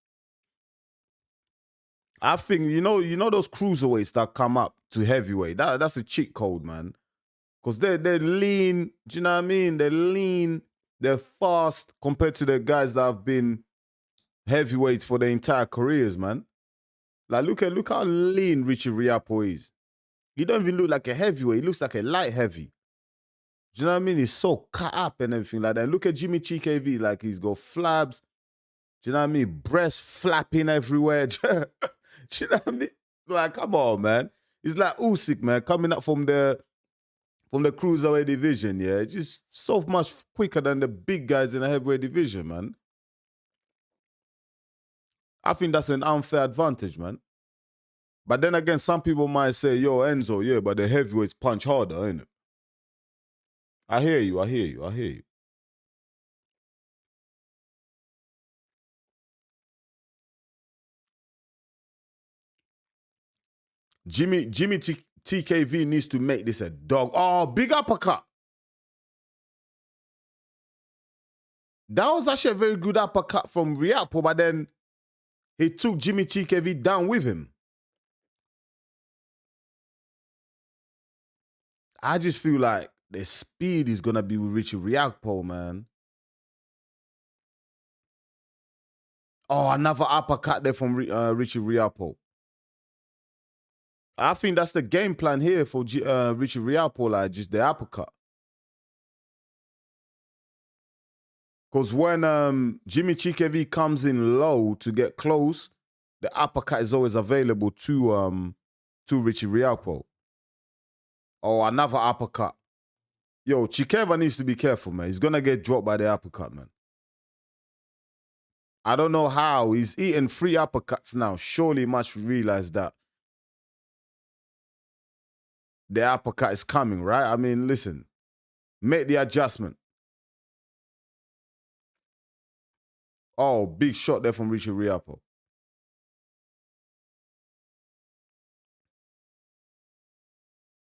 I think, you know those cruiserweights that come up to heavyweight, that's a cheat code, man. Because they're lean, do you know what I mean? They're lean, they're fast compared to the guys that have been heavyweights for their entire careers, man. Like, look how lean Richard Rialo is. He don't even look like a heavyweight. He looks like a light heavy. Do you know what I mean? He's so cut up and everything like that. And look at Jimmy Chikva, like he's got flabs. Do you know what I mean? Breast flapping everywhere. Do you know what I mean? Like, come on, man. He's like Usyk, man, coming up from the cruiserweight division, yeah. Just so much quicker than the big guys in the heavyweight division, man. I think that's an unfair advantage, man. But then again, some people might say, yo, Enzo, yeah, but the heavyweights punch harder, ain't it? I hear you. Jimmy TKV needs to make this a dog. Oh, big uppercut. That was actually a very good uppercut from Rialo, but then he took Jimmy TKV down with him. I just feel like the speed is going to be with Richard Rialo, man. Oh, another uppercut there from Richard Rialo. I think that's the game plan here for Richard Rialo, like just the uppercut. Because when Jimmy Chikva comes in low to get close, the uppercut is always available to Richard Rialo. Oh, another uppercut. Yo, Chikva needs to be careful, man. He's going to get dropped by the uppercut, man. I don't know how. He's eating 3 uppercuts now. Surely he must realize that the uppercut is coming, right? I mean, listen. Make the adjustment. Oh, big shot there from Richard Rialo.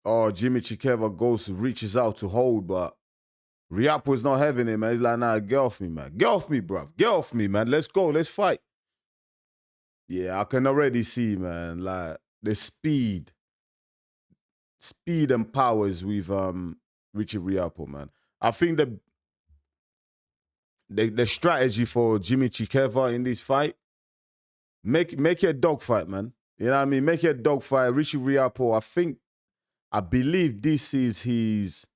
Oh, Jimmy Chikva reaches out to hold, but Rialo is not having it, man. He's like, nah, get off me, man. Get off me, bruv. Get off me, man. Let's go. Let's fight. Yeah, I can already see, man, like the speed and powers with Richard Rialo, man. I think the strategy for Jimmy Chikva in this fight, make it a dogfight, man. You know what I mean? Make it a dogfight. Richard Rialo, I believe this is his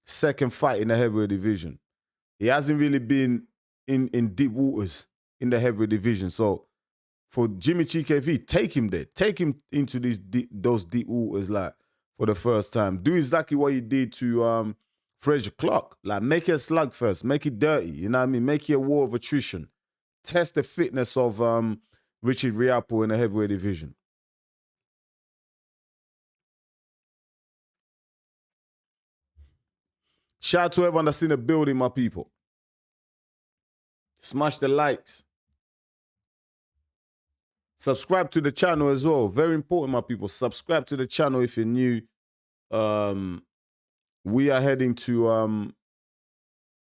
second fight in the heavyweight division. He hasn't really been in deep waters in the heavyweight division. So for Jimmy Chikva, take him there. Take him into those deep waters, like, for the first time. Do exactly what he did to Frazier Clark. Like, make it a slugfest. Make it dirty. You know what I mean? Make it a war of attrition. test the fitness of Richie Rialo in the heavyweight division. Shout out to everyone that's in the building, my people. Smash the likes. Subscribe to the channel as well. Very important, my people. Subscribe to the channel if you're new. We are heading to...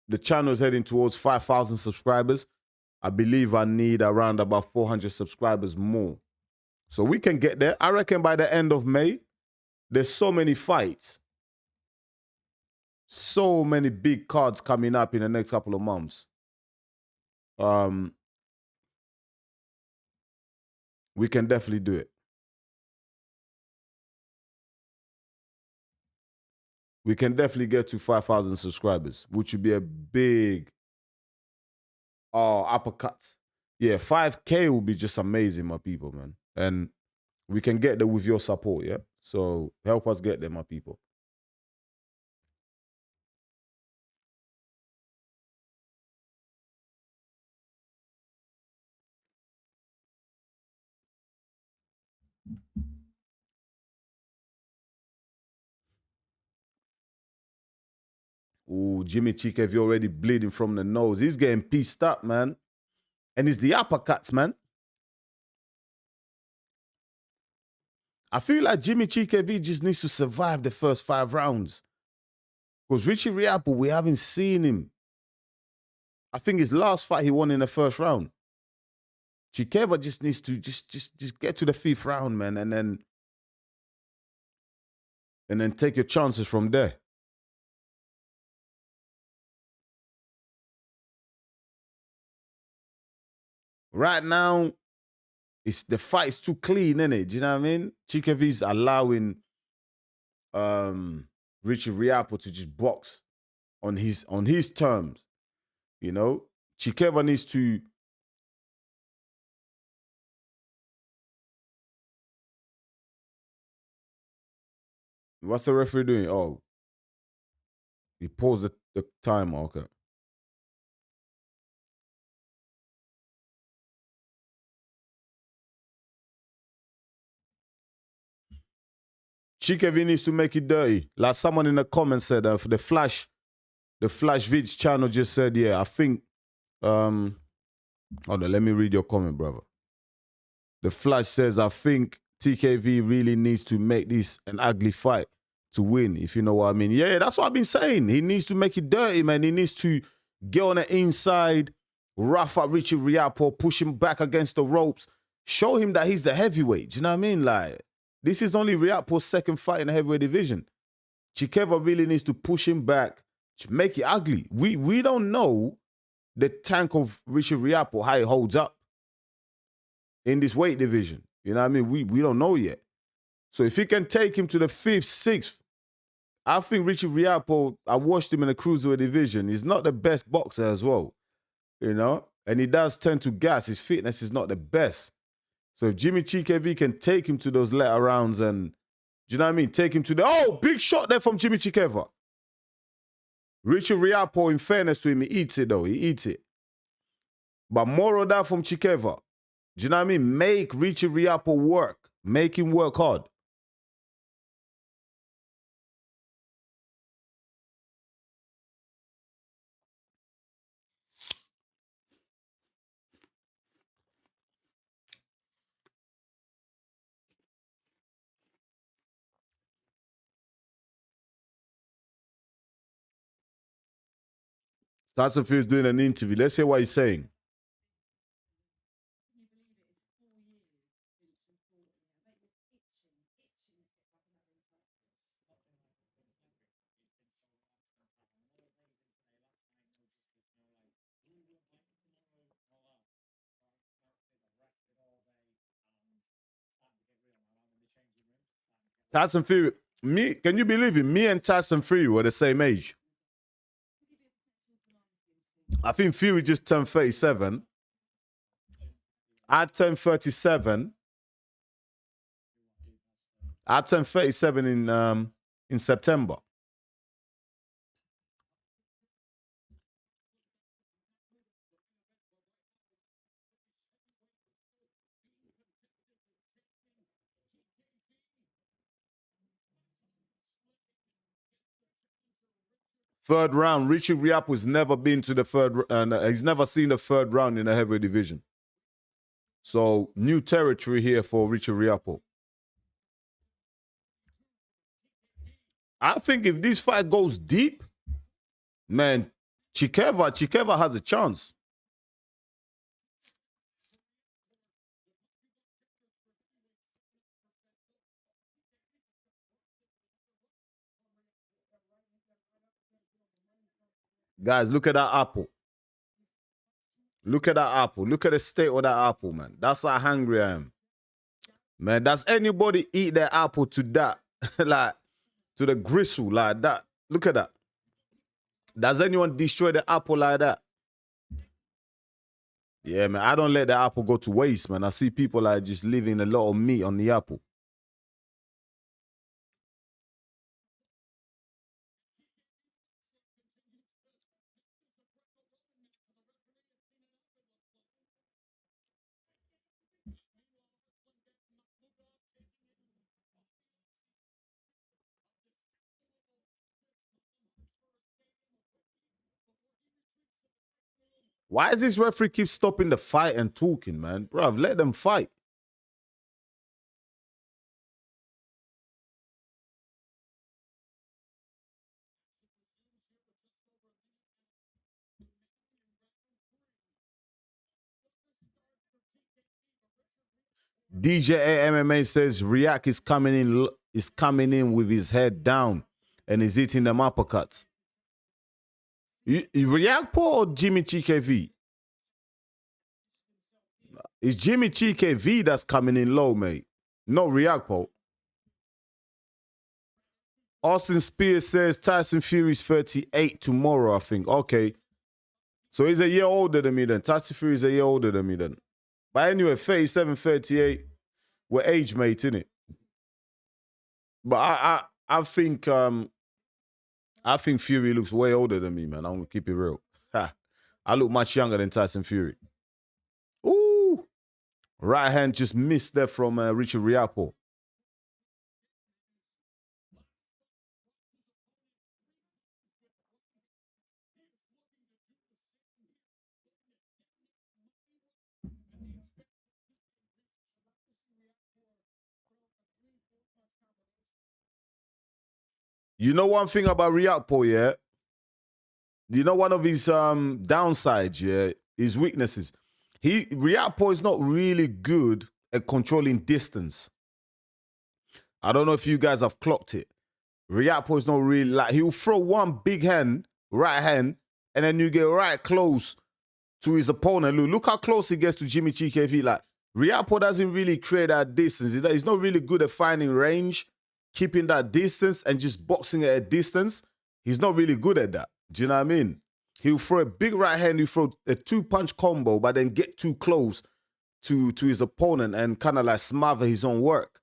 the channel is heading towards 5,000 subscribers. I believe I need around about 400 subscribers more. So we can get there. I reckon by the end of May, there's so many fights. So many big cards coming up in the next couple of months. We can definitely do it. We can definitely get to 5,000 subscribers, which would be a big uppercut. Yeah, 5K will be just amazing, my people, man. And we can get there with your support, yeah? So help us get there, my people. Ooh, Jimmy Chikva already bleeding from the nose. He's getting pieced up, man. And it's the uppercuts, man. I feel like Jimmy Chikva just needs to survive the first 5 rounds. Because Richie Rialo, we haven't seen him. I think his last fight he won in the first round. Chikva just needs to just get to the 5th round, man, and then take your chances from there. Right now, the fight's too clean, innit? Do you know what I mean? Chikva's allowing Richie Rialo to just box on his terms. You know? Chikva needs to what's the referee doing? Oh. He paused the timer, okay. Chikva needs to make it dirty. Like someone in the comments said, for the Flash Vids channel just said, yeah, I think, hold on, let me read your comment, brother. The Flash says, I think TKV really needs to make this an ugly fight to win, if you know what I mean. Yeah, that's what I've been saying. He needs to make it dirty, man. He needs to get on the inside, rough up Richie Rialo, push him back against the ropes, show him that he's the heavyweight. Do you know what I mean? Like, this is only Riapo's second fight in the heavyweight division. Chikva really needs to push him back, make it ugly. We don't know the tank of Richie Rialo, how he holds up in this weight division. You know what I mean? We don't know yet. So if he can take him to the 5th, 6th, I think Richie Rialo, I watched him in the cruiserweight division. He's not the best boxer as well, you know? And he does tend to gas. His fitness is not the best. So if Jimmy Chikva can take him to those later rounds and, do you know what I mean? Take him to the, oh, big shot there from Jimmy Chikva. Richie Rialo, in fairness to him, he eats it though. He eats it. But more of that from Chikva. Do you know what I mean? Make Richie Rialo work. Make him work hard. Tyson Fury's doing an interview. Let's hear what he's saying. Tyson Fury, can you believe it? Me and Tyson Fury were the same age. I think Fury just turned 37. I turned 37. I turned 37 in September. Third round. Richie Riapo's never been to the third, and he's never seen the third round in the heavyweight division. So new territory here for Richie Riapo. I think if this fight goes deep, man, Chikva has a chance. Guys, look at that apple. Look at that apple. Look at the state of that apple, man. That's how hungry I am. Man, does anybody eat their apple to that? Like, to the gristle like that? Look at that. Does anyone destroy the apple like that? Yeah, man, I don't let the apple go to waste, man. I see people like just leaving a lot of meat on the apple. Why does this referee keep stopping the fight and talking, man? Bruv, let them fight. DJ MMA says Riak is coming in with his head down and is hitting them uppercuts. Riak or Jimmy TKV? It's Jimmy TKV that's coming in low, mate. No Riak Paul. Austin Spears says Tyson Fury's 38 tomorrow, I think. Okay. So he's a year older than me then. Tyson Fury is a year older than me then. But anyway, 37, 38, we're age mate, innit? But I think Fury looks way older than me, man. I'm gonna keep it real. I look much younger than Tyson Fury. Ooh. Right hand just missed there from Richie Riapo. You know one thing about Riapo, yeah? You know one of his downsides, yeah? His weaknesses. Riapo is not really good at controlling distance. I don't know if you guys have clocked it. Riapo is not really like, he'll throw one big hand, right hand, and then you get right close to his opponent. Look how close he gets to Jimmy TKV. Like, Riapo doesn't really create that distance. He's not really good at finding range, keeping that distance, and just boxing at a distance. He's not really good at that. Do you know what I mean? He'll throw a big right hand, he'll throw a two-punch combo, but then get too close to his opponent and kind of like smother his own work.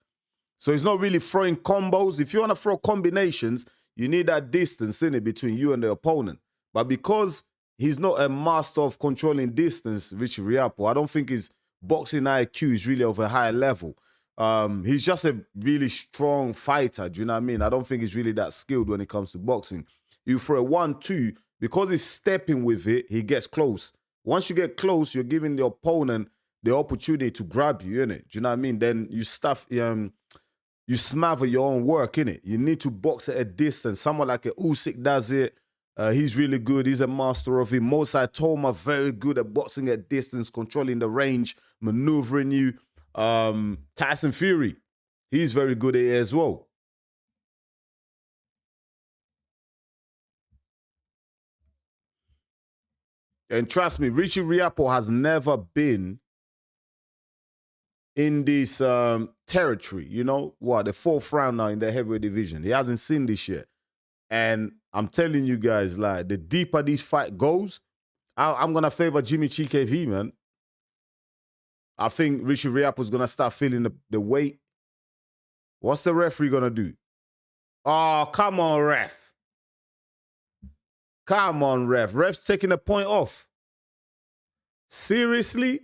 So he's not really throwing combos. If you want to throw combinations, you need that distance in it between you and the opponent. But because he's not a master of controlling distance, Richie Riapo, I don't think his boxing IQ is really of a high level. He's just a really strong fighter. Do you know what I mean? I don't think he's really that skilled when it comes to boxing. You throw a 1-2, because he's stepping with it, he gets close. Once you get close, you're giving the opponent the opportunity to grab you, innit? Do you know what I mean? Then you you smother your own work, innit? You need to box at a distance. Someone like a Usyk does it. He's really good. He's a master of it. Mo Saitoma, very good at boxing at distance, controlling the range, maneuvering you. Tyson Fury, he's very good at it as well. And trust me, Richie Riapo has never been in this territory, you know, the fourth round now in the heavyweight division. He hasn't seen this yet. And I'm telling you guys, like, the deeper this fight goes, I'm going to favor Jimmy TKV, man. I think Richie Riapo's going to start feeling the weight. What's the referee going to do? Oh, come on, ref. Come on, ref. Ref's taking a point off. Seriously?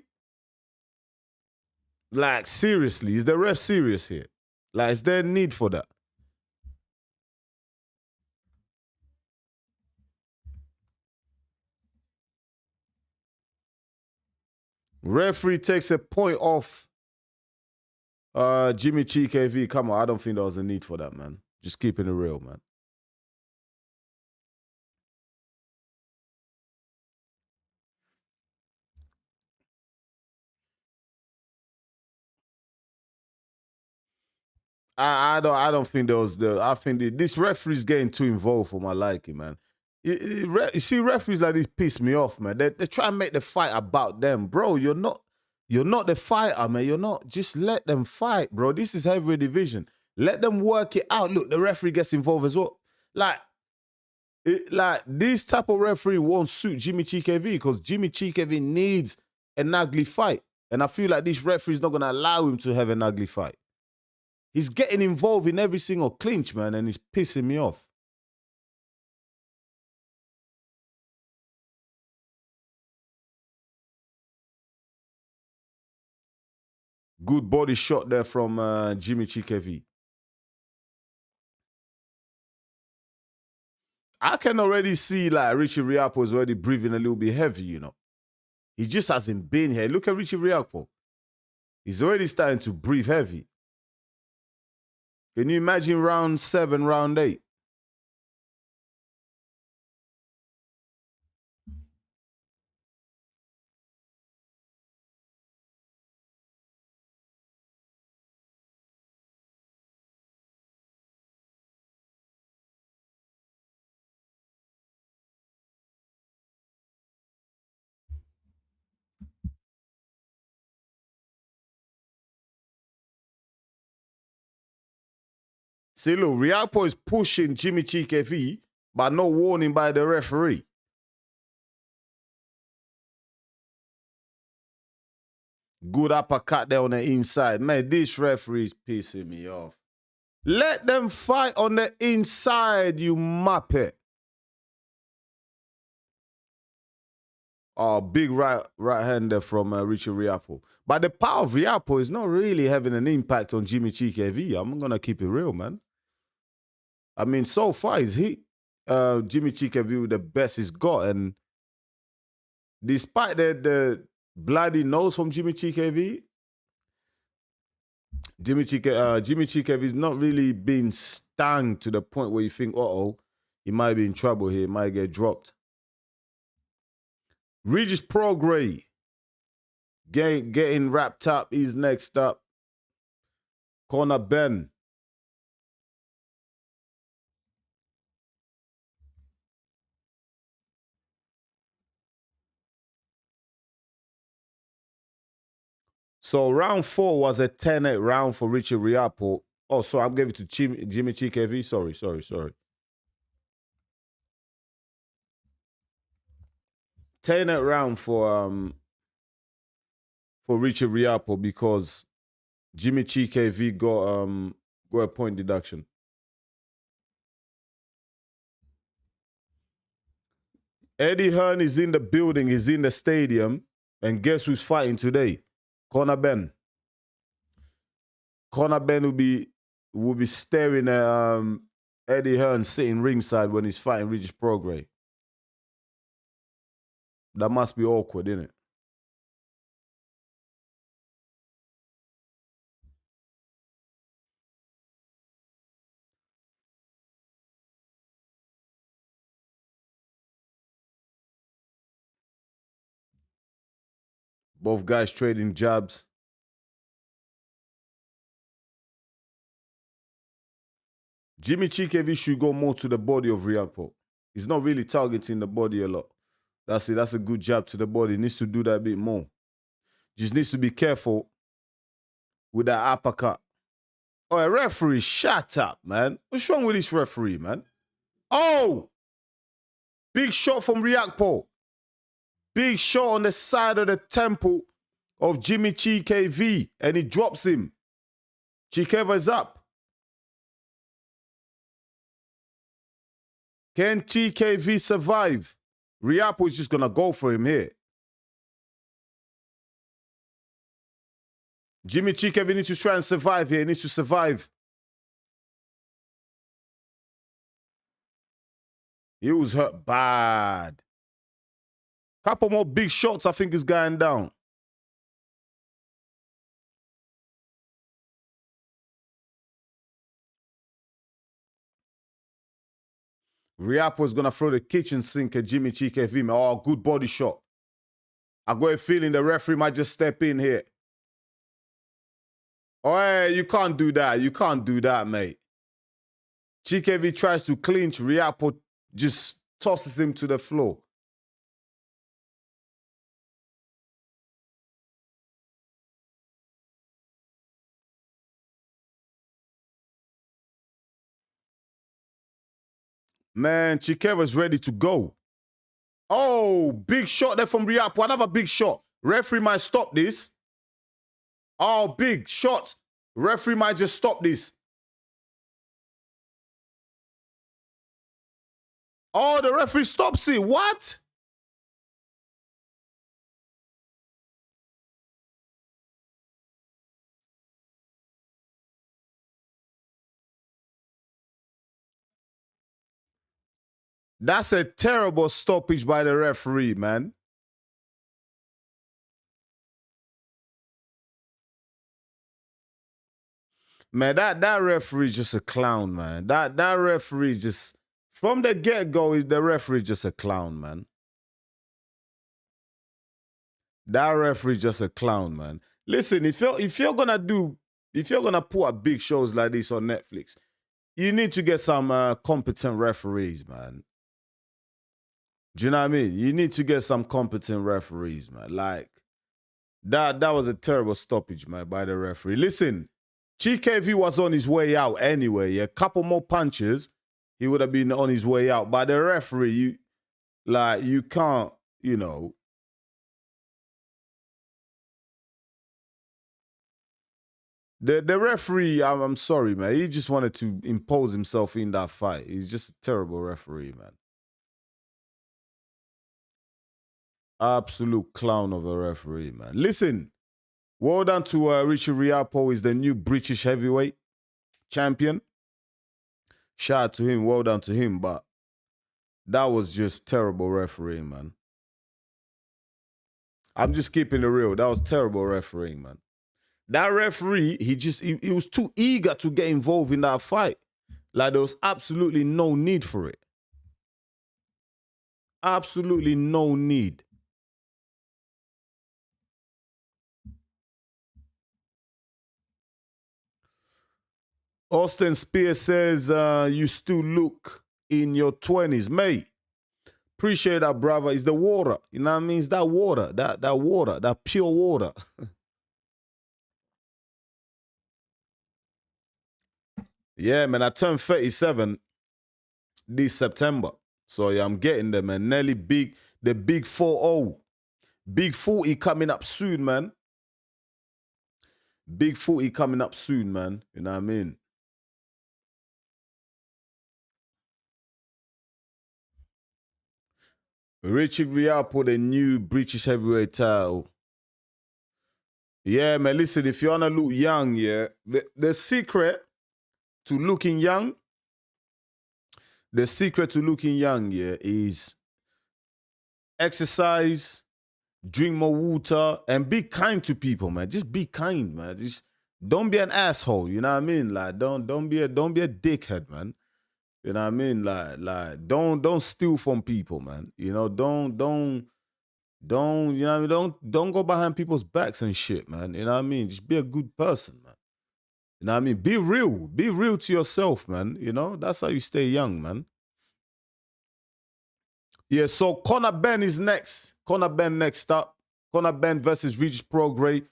Like, seriously? Is the ref serious here? Like, is there a need for that? Referee takes a point off Jimmy Chikva. Come on, I don't think there was a need for that, man. Just keeping it real, man. I don't think there was I think this referee's getting too involved for my liking, man. You see, referees like this piss me off, man. They try and make the fight about them, bro. You're not the fighter, man. You're not. Just let them fight, bro. This is heavyweight division. Let them work it out. Look, the referee gets involved as well. Like this type of referee won't suit Jimmy Chikva because Jimmy Chikva needs an ugly fight, and I feel like this referee is not gonna allow him to have an ugly fight. He's getting involved in every single clinch, man, and he's pissing me off. Good body shot there from Jimmy Chikva. I can already see like Richie Rialo is already breathing a little bit heavy, you know. He just hasn't been here. Look at Richie Rialo. He's already starting to breathe heavy. Can you imagine round 7, round 8? See, look, Rialo is pushing Jimmy Chikva, but no warning by the referee. Good uppercut there on the inside. Man, this referee is pissing me off. Let them fight on the inside, you muppet. Oh, big right hander from Richie Rialo. But the power of Rialo is not really having an impact on Jimmy Chikva. I'm going to keep it real, man. I mean, so far, Jimmy Chikva the best he's got. And despite the bloody nose from Jimmy Chikva, Jimmy Chikva is not really being stung to the point where you think, uh-oh, he might be in trouble here. He might get dropped. Regis Progra getting wrapped up. He's next up. Corner Ben. So round 4 was a 10-8 round for Richie Rialo. Oh, so I'm giving it to Jimmy Chikva. Sorry. 10-8 round for Richie Rialo because Jimmy Chikva got a point deduction. Eddie Hearn is in the building. He's in the stadium. And guess who's fighting today? Corner Ben. Corner Ben will be staring at Eddie Hearn sitting ringside when he's fighting Regis Progra. That must be awkward, isn't it? Both guys trading jabs. Jimmy Chikva should go more to the body of Rialo. He's not really targeting the body a lot. That's it. That's a good jab to the body. He needs to do that a bit more. Just needs to be careful with that uppercut. Oh, a referee, shut up, man. What's wrong with this referee, man? Oh! Big shot from Rialo. Big shot on the side of the temple of Jimmy Chikva, and he drops him. Chikva is up. Can Chikva survive? Rialo is just going to go for him here. Jimmy Chikva needs to try and survive here. He needs to survive. He was hurt bad. Couple more big shots, I think, is going down. Riapo's going to throw the kitchen sink at Jimmy Chikva. Man. Oh, good body shot. I got a feeling the referee might just step in here. Oh, hey, you can't do that. You can't do that, mate. Chikva tries to clinch. Rialo just tosses him to the floor. Man, Chikva's ready to go. Oh, big shot there from Rialo. Another big shot. Referee might stop this. Oh, big shot. Referee might just stop this. Oh, the referee stops it. What? That's a terrible stoppage by the referee, man. Man, that referee just a clown, man. That referee just, from the get-go, the referee just a clown, man. That referee just a clown, man. Listen, if you're gonna put up big shows like this on Netflix, you need to get some competent referees, man. Do you know what I mean? You need to get some competent referees, man. Like, that was a terrible stoppage, man, by the referee. Listen, Chikva was on his way out anyway. A couple more punches, he would have been on his way out. By the referee, you can't, you know. The referee, I'm sorry, man. He just wanted to impose himself in that fight. He's just a terrible referee, man. Absolute clown of a referee, man. Listen, well done to Richie Rialo. Is the new British heavyweight champion. Shout out to him. Well done to him. But that was just terrible refereeing, man. I'm just keeping it real. That was terrible refereeing, man. That referee, he was too eager to get involved in that fight. Like, there was absolutely no need for it. Absolutely no need. Austin Spears says, you still look in your 20s. Mate, appreciate that, brother. It's the water. You know what I mean? It's that water, that water, that pure water. Yeah, man, I turned 37 this September. So, yeah, I'm getting there, man. Nearly the big 4-0. Big 40 coming up soon, man. Big 40 coming up soon, man. You know what I mean? Richie Rialo put a new British heavyweight title. Yeah, man, listen, if you want to look young, yeah, the secret to looking young, yeah, is exercise, drink more water, and be kind to people, man. Just be kind, man. Just don't be an asshole, you know what I mean? Like, don't be a dickhead, man. You know what I mean? Like don't steal from people, man. You know, don't you know what I mean? Don't go behind people's backs and shit, man. You know what I mean? Just be a good person, man. You know what I mean? Be real. Be real to yourself, man. You know, that's how you stay young, man. Yeah, so Conor Benn is next. Conor Benn next up. Conor Benn versus Regis Prograis.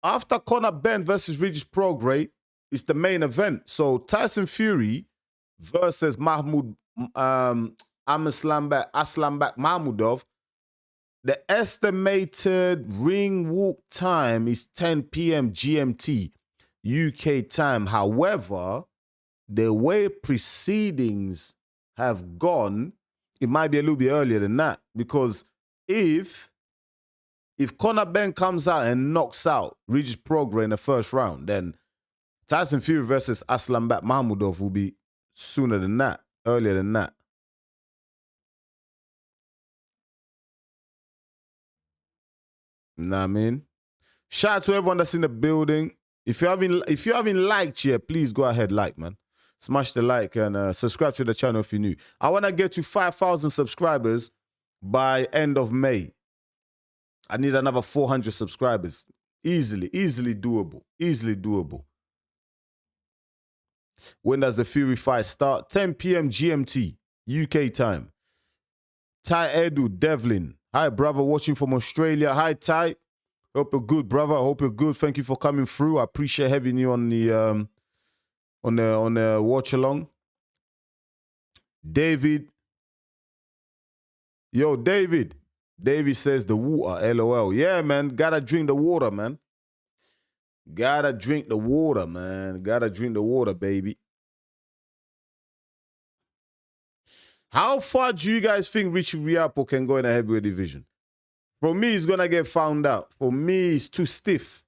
After Conor Benn versus Regis Prograis, it's the main event. So Tyson Fury versus Aslanbek Mahmudov. The estimated ring walk time is 10 p.m. GMT, UK time. However, the way proceedings have gone, it might be a little bit earlier than that. Because if Conor Benn comes out and knocks out Regis Prograis in the first round, then Tyson Fury versus Aslanbek Mahmudov will be sooner than that, earlier than that. You know what I mean? Shout out to everyone that's in the building. If you haven't liked yet, please go ahead, like, man. Smash the like and subscribe to the channel if you're new. I want to get to 5,000 subscribers by end of May. I need another 400 subscribers. Easily doable. Easily doable. When does the Fury fight start? 10 p.m. GMT, UK time. Ty Edu, Devlin. Hi, brother, watching from Australia. Hi, Ty. Hope you're good, brother. Hope you're good. Thank you for coming through. I appreciate having you on the watch along. David. Yo, David. David says the water, LOL. Yeah, man. Gotta drink the water, man. Gotta drink the water, man. Gotta drink the water, baby. How far do you guys think Richie Rialo can go in the heavyweight division? For me, he's going to get found out. For me, he's too stiff.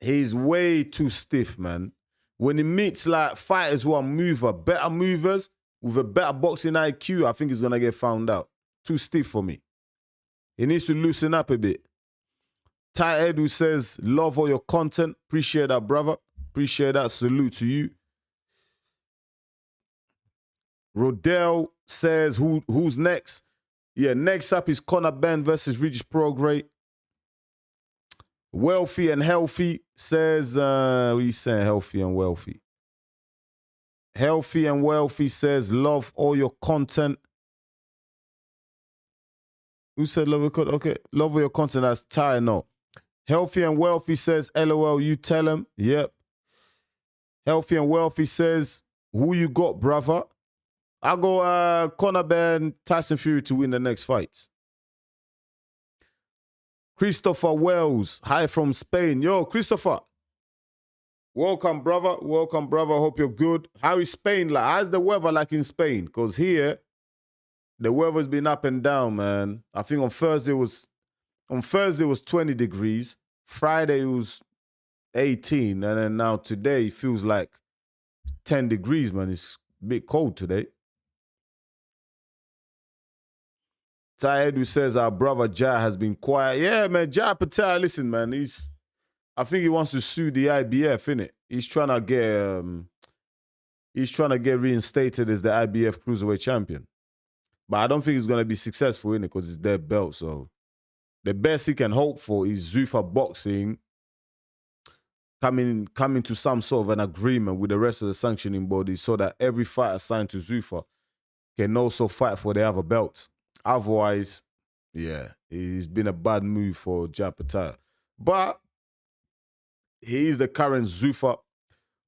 He's way too stiff, man. When he meets like fighters who are better movers, with a better boxing IQ, I think he's going to get found out. Too stiff for me. He needs to loosen up a bit. Ty Edu says, love all your content. Appreciate that, brother. Appreciate that. Salute to you. Rodell says, who's next? Yeah, next up is Conor Ben versus Regis Progra. Wealthy and Healthy says, what are you saying, Healthy and Wealthy? Healthy and Wealthy says, love all your content. Who said love your content? Okay, love all your content. That's Ty, no. Healthy and Wealthy says, LOL, you tell him. Yep. Healthy and Wealthy says, who you got, brother? I'll go Conor Ben, Tyson Fury to win the next fight. Christopher Wells, hi from Spain. Yo, Christopher. Welcome, brother. Welcome, brother. Hope you're good. How is Spain like? How's the weather like in Spain? Because here, the weather's been up and down, man. I think on Thursday was 20 degrees. Friday it was 18. And then now today it feels like 10 degrees, man. It's a bit cold today. Ty Edu says our brother Ja has been quiet. Yeah, man, Ja Patel, listen, man, I think he wants to sue the IBF, innit? He's trying to get reinstated as the IBF Cruiserweight champion. But I don't think he's gonna be successful, innit, because it's their belt. So the best he can hope for is Zuffa Boxing coming to some sort of an agreement with the rest of the sanctioning body so that every fighter assigned to Zuffa can also fight for the other belt. Otherwise, yeah, it's been a bad move for Ja Patel. But he is the current Zuffa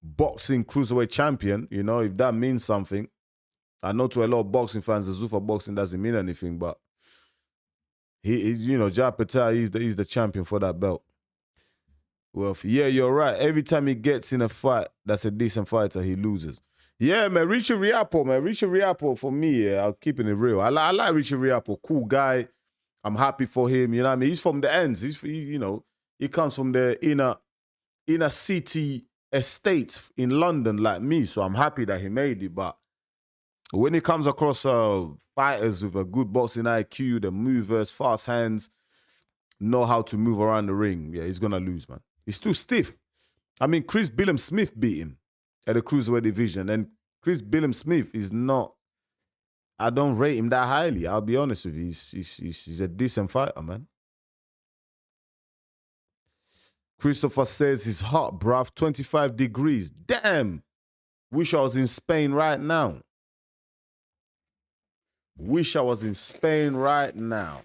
Boxing Cruiserweight champion. You know, if that means something. I know to a lot of boxing fans, the Zuffa Boxing doesn't mean anything, but Ja Patel, he's the champion for that belt. Well, yeah, you're right. Every time he gets in a fight, that's a decent fighter, he loses. Yeah, man, Richie Rialo, man. Richie Rialo, for me, yeah, I'm keeping it real. I like Richie Rialo, cool guy. I'm happy for him, you know what I mean? He's from the ends. He comes from the inner city estate in London like me, so I'm happy that he made it. But when he comes across fighters with a good boxing IQ, the movers, fast hands, know how to move around the ring, yeah, he's going to lose, man. He's too stiff. I mean, Chris Billum-Smith beat him at the Cruiserweight division. And Chris Billum-Smith is not, I don't rate him that highly. I'll be honest with you. He's a decent fighter, man. Christopher says he's hot, bruv. 25 degrees. Damn. Wish I was in Spain right now. Wish I was in Spain right now.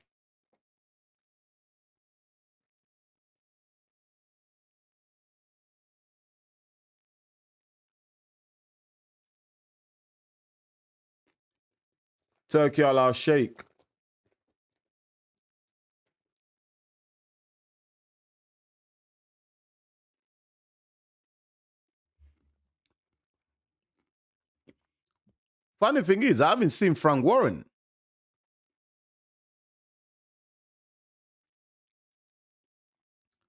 Turkey al Sheikh. Funny thing is, I haven't seen Frank Warren.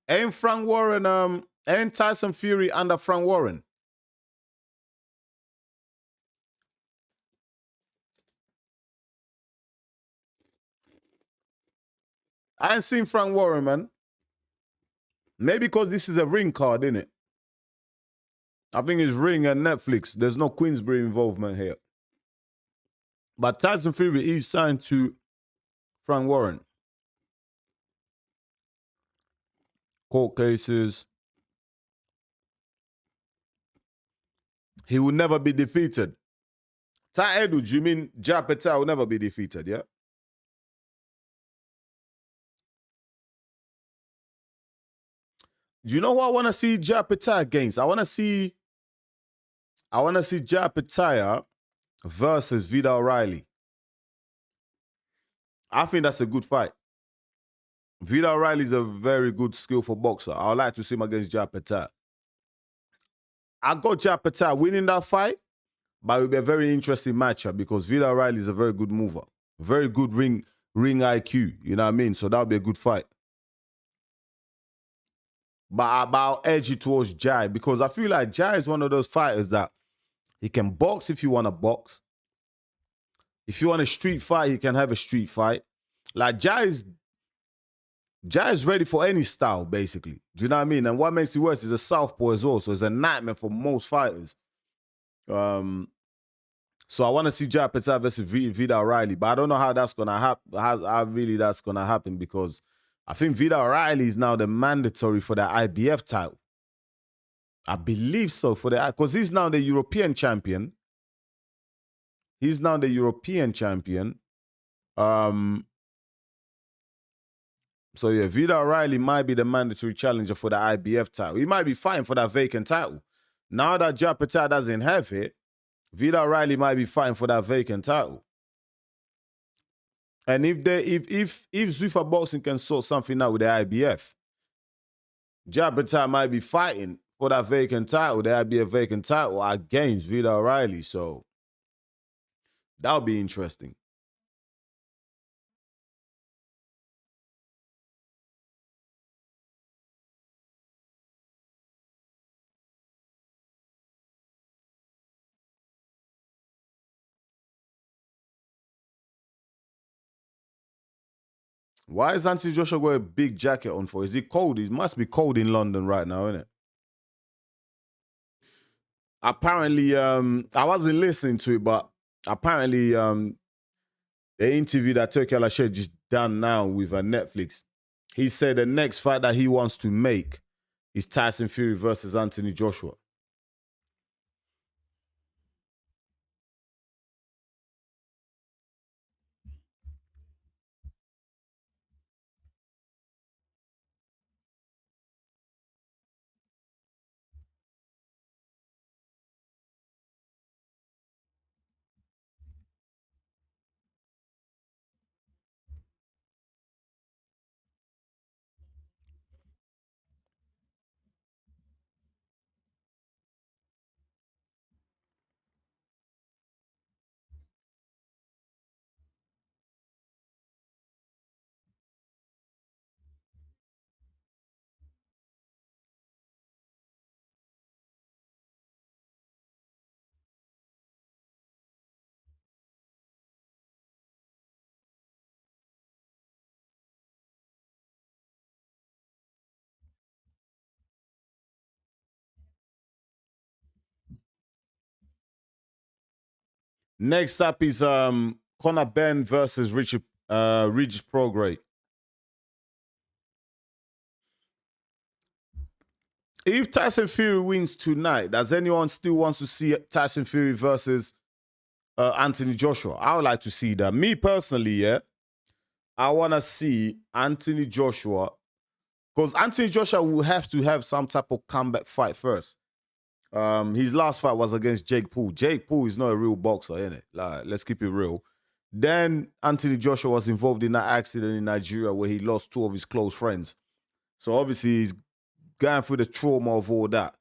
Ain't Frank Warren, ain't Tyson Fury under Frank Warren? I ain't seen Frank Warren, man. Maybe because this is a ring card, innit? I think it's Ring and Netflix. There's no Queensberry involvement here. But Tyson Fury is signed to Frank Warren. Court cases. He will never be defeated. Tai Edwards, you mean Ja Patel will never be defeated, yeah? Do you know what I want to see Ja Patel against? I want to see Ja Patel versus Vida O'Reilly. I think that's a good fight. Vida O'Reilly is a very good, skillful boxer. I would like to see him against Ja Patel. I got Ja Patel winning that fight, but it will be a very interesting matchup because Vida O'Reilly is a very good mover. Very good ring IQ, you know what I mean? So that would be a good fight. But I'll edge it towards Jai because I feel like Jai is one of those fighters that he can box if you want to box. If you want a street fight, he can have a street fight. Like Jai is ready for any style, basically. Do you know what I mean? And what makes it worse is a southpaw as well, so it's a nightmare for most fighters. So I want to see Jai Patel versus Vida O'Reilly, but I don't know how that's gonna happen. How really that's gonna happen because I think Vida O'Reilly is now the mandatory for the IBF title. I believe so because he's now the European champion. He's now the European champion. So yeah, Vida O'Reilly might be the mandatory challenger for the IBF title. He might be fighting for that vacant title. Now that Jai Patel doesn't have it, Vida O'Reilly might be fighting for that vacant title. And if Zuffa Boxing can sort something out with the IBF, Jai Patel might be fighting for that vacant title, the IBF vacant title against Vida O'Reilly. So that would be interesting. Why is Anthony Joshua got a big jacket on for? Is it cold? It must be cold in London right now, isn't it? Apparently, I wasn't listening to it, but apparently the interview that Turki Alashe just done now with Netflix, he said the next fight that he wants to make is Tyson Fury versus Anthony Joshua. Next up is Conor Benn versus Regis Progra. If Tyson Fury wins tonight, does anyone still wants to see Tyson Fury versus Anthony Joshua? I would like to see that. Me personally, yeah, I want to see Anthony Joshua because Anthony Joshua will have to have some type of comeback fight first. His last fight was against Jake Paul. Jake Paul is not a real boxer, innit? Like, let's keep it real. Then Anthony Joshua was involved in that accident in Nigeria where he lost two of his close friends. So obviously he's going through the trauma of all that.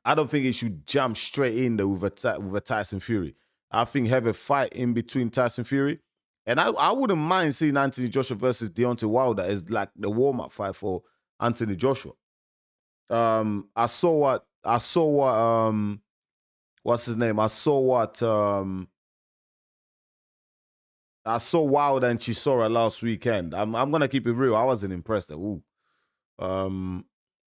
I don't think he should jump straight in there with a Tyson Fury. I think have a fight in between Tyson Fury. And I wouldn't mind seeing Anthony Joshua versus Deontay Wilder as like the warm-up fight for Anthony Joshua. I saw what what's his name? I saw Wilder and Chisora last weekend. I'm gonna keep it real. I wasn't impressed at all.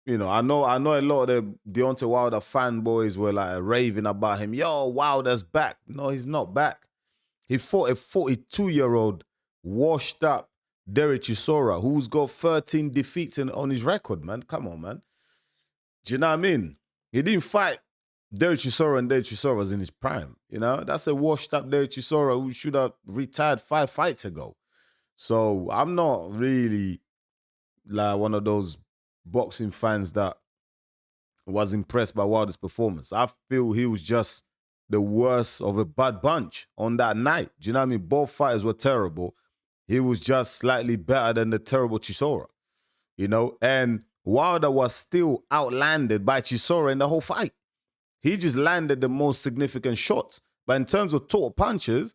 You know, I know a lot of the Deontay Wilder fanboys were like raving about him. Yo, Wilder's back. No, he's not back. He fought a 42-year-old washed up Derek Chisora who's got 13 defeats on his record, man. Come on, man. Do you know what I mean? He didn't fight Derek Chisora and Derek Chisora was in his prime. You know, that's a washed up Derek Chisora who should have retired 5 fights ago. So I'm not really like one of those boxing fans that was impressed by Wilder's performance. I feel he was just the worst of a bad bunch on that night. Do you know what I mean? Both fighters were terrible. He was just slightly better than the terrible Chisora, you know? And Wilder was still outlanded by Chisora in the whole fight. He just landed the most significant shots. But in terms of total punches,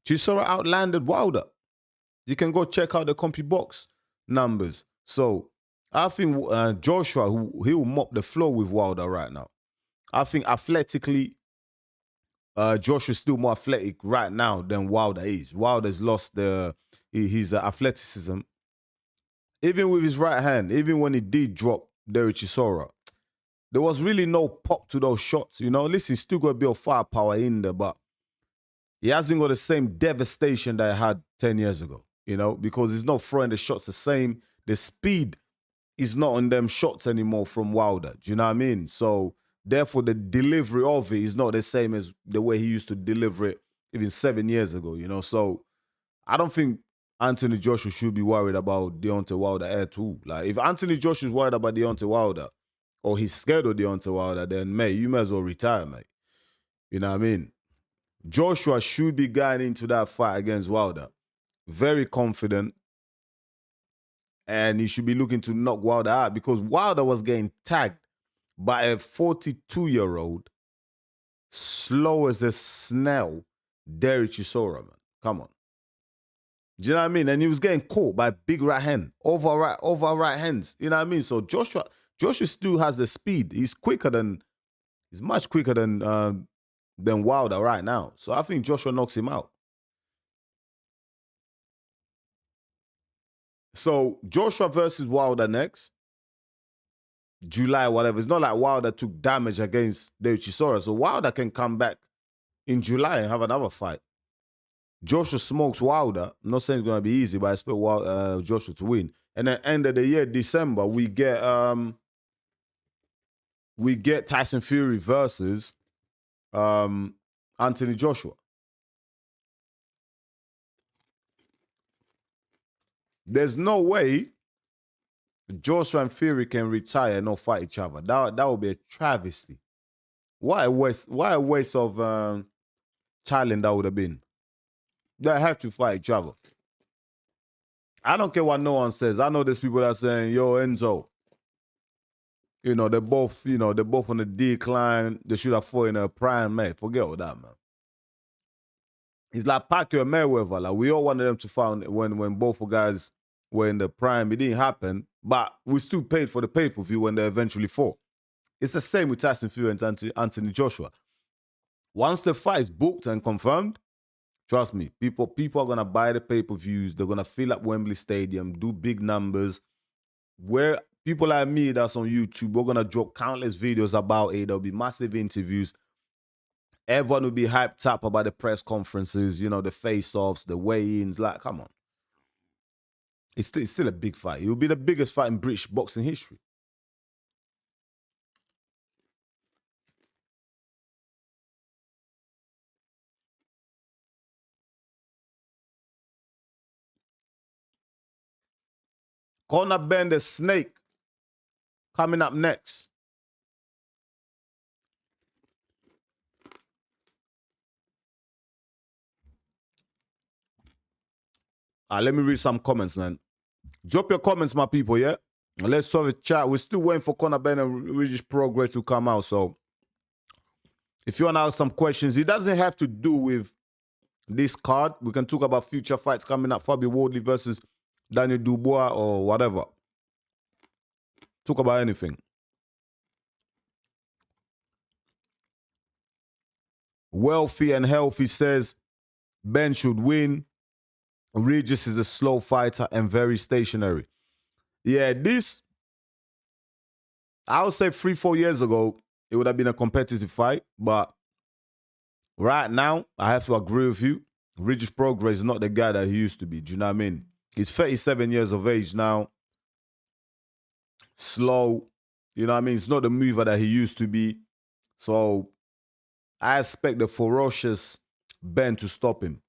Chisora outlanded Wilder. You can go check out the CompuBox numbers. So I think Joshua, he will mop the floor with Wilder right now. I think athletically, Joshua's still more athletic right now than Wilder is. Wilder's lost his athleticism. Even with his right hand, even when he did drop Derek Chisora, there was really no pop to those shots. You know, listen, still got a bit of firepower in there, but he hasn't got the same devastation that he had 10 years ago, you know, because he's not throwing the shots the same. The speed is not on them shots anymore from Wilder. Do you know what I mean? So therefore, the delivery of it is not the same as the way he used to deliver it even 7 years ago, you know? So I don't think Anthony Joshua should be worried about Deontay Wilder at all. Like, if Anthony Joshua is worried about Deontay Wilder or he's scared of Deontay Wilder, then, mate, you might as well retire, mate. You know what I mean? Joshua should be going into that fight against Wilder very confident, and he should be looking to knock Wilder out because Wilder was getting tagged by a 42-year-old, slow as a snail, Derek Chisora, man. Come on. Do you know what I mean? And he was getting caught by big right hand, over right hands. You know what I mean? So Joshua still has the speed. He's much quicker than Wilder right now. So I think Joshua knocks him out. So Joshua versus Wilder next. July, whatever. It's not like Wilder took damage against Derek Chisora. So Wilder can come back in July and have another fight. Joshua smokes Wilder. I'm not saying it's going to be easy, but I expect Joshua to win. And at the end of the year, December, we get Tyson Fury versus Anthony Joshua. There's no way Joshua and Fury can retire and not fight each other. That would be a travesty. What a waste of talent that would have been. They have to fight each other. I don't care what no one says. I know there's people that are saying, yo, Enzo, they're both on the decline. They should have fought in a prime, mate. Forget all that, man. It's like Pacquiao and Mayweather. Like, we all wanted them to fight when both guys were in the prime. It didn't happen, but we still paid for the pay-per-view when they eventually fought. It's the same with Tyson Fury and Anthony Joshua. Once the fight is booked and confirmed, trust me, people are going to buy the pay-per-views. They're going to fill up Wembley Stadium, do big numbers. Where people like me that's on YouTube, we're going to drop countless videos about it. There'll be massive interviews. Everyone will be hyped up about the press conferences, the face-offs, the weigh-ins. Like, come on. It's still a big fight. It will be the biggest fight in British boxing history. Conor Ben the Snake coming up next. Let me read some comments, man. Drop your comments, my people, yeah? Let's have a chat. We're still waiting for Conor Ben and Regis Progra to come out, so if you want to ask some questions, it doesn't have to do with this card. We can talk about future fights coming up. Fabi Wardley versus Daniel Dubois or whatever. Talk about anything. Wealthy and Healthy says Ben should win. Regis is a slow fighter and very stationary. Yeah, this I would say 3-4 years ago, it would have been a competitive fight. But right now, I have to agree with you. Regis Progra is not the guy that he used to be. Do you know what I mean? He's 37 years of age now. Slow. You know what I mean? He's not the mover that he used to be. So I expect the ferocious Ben to stop him.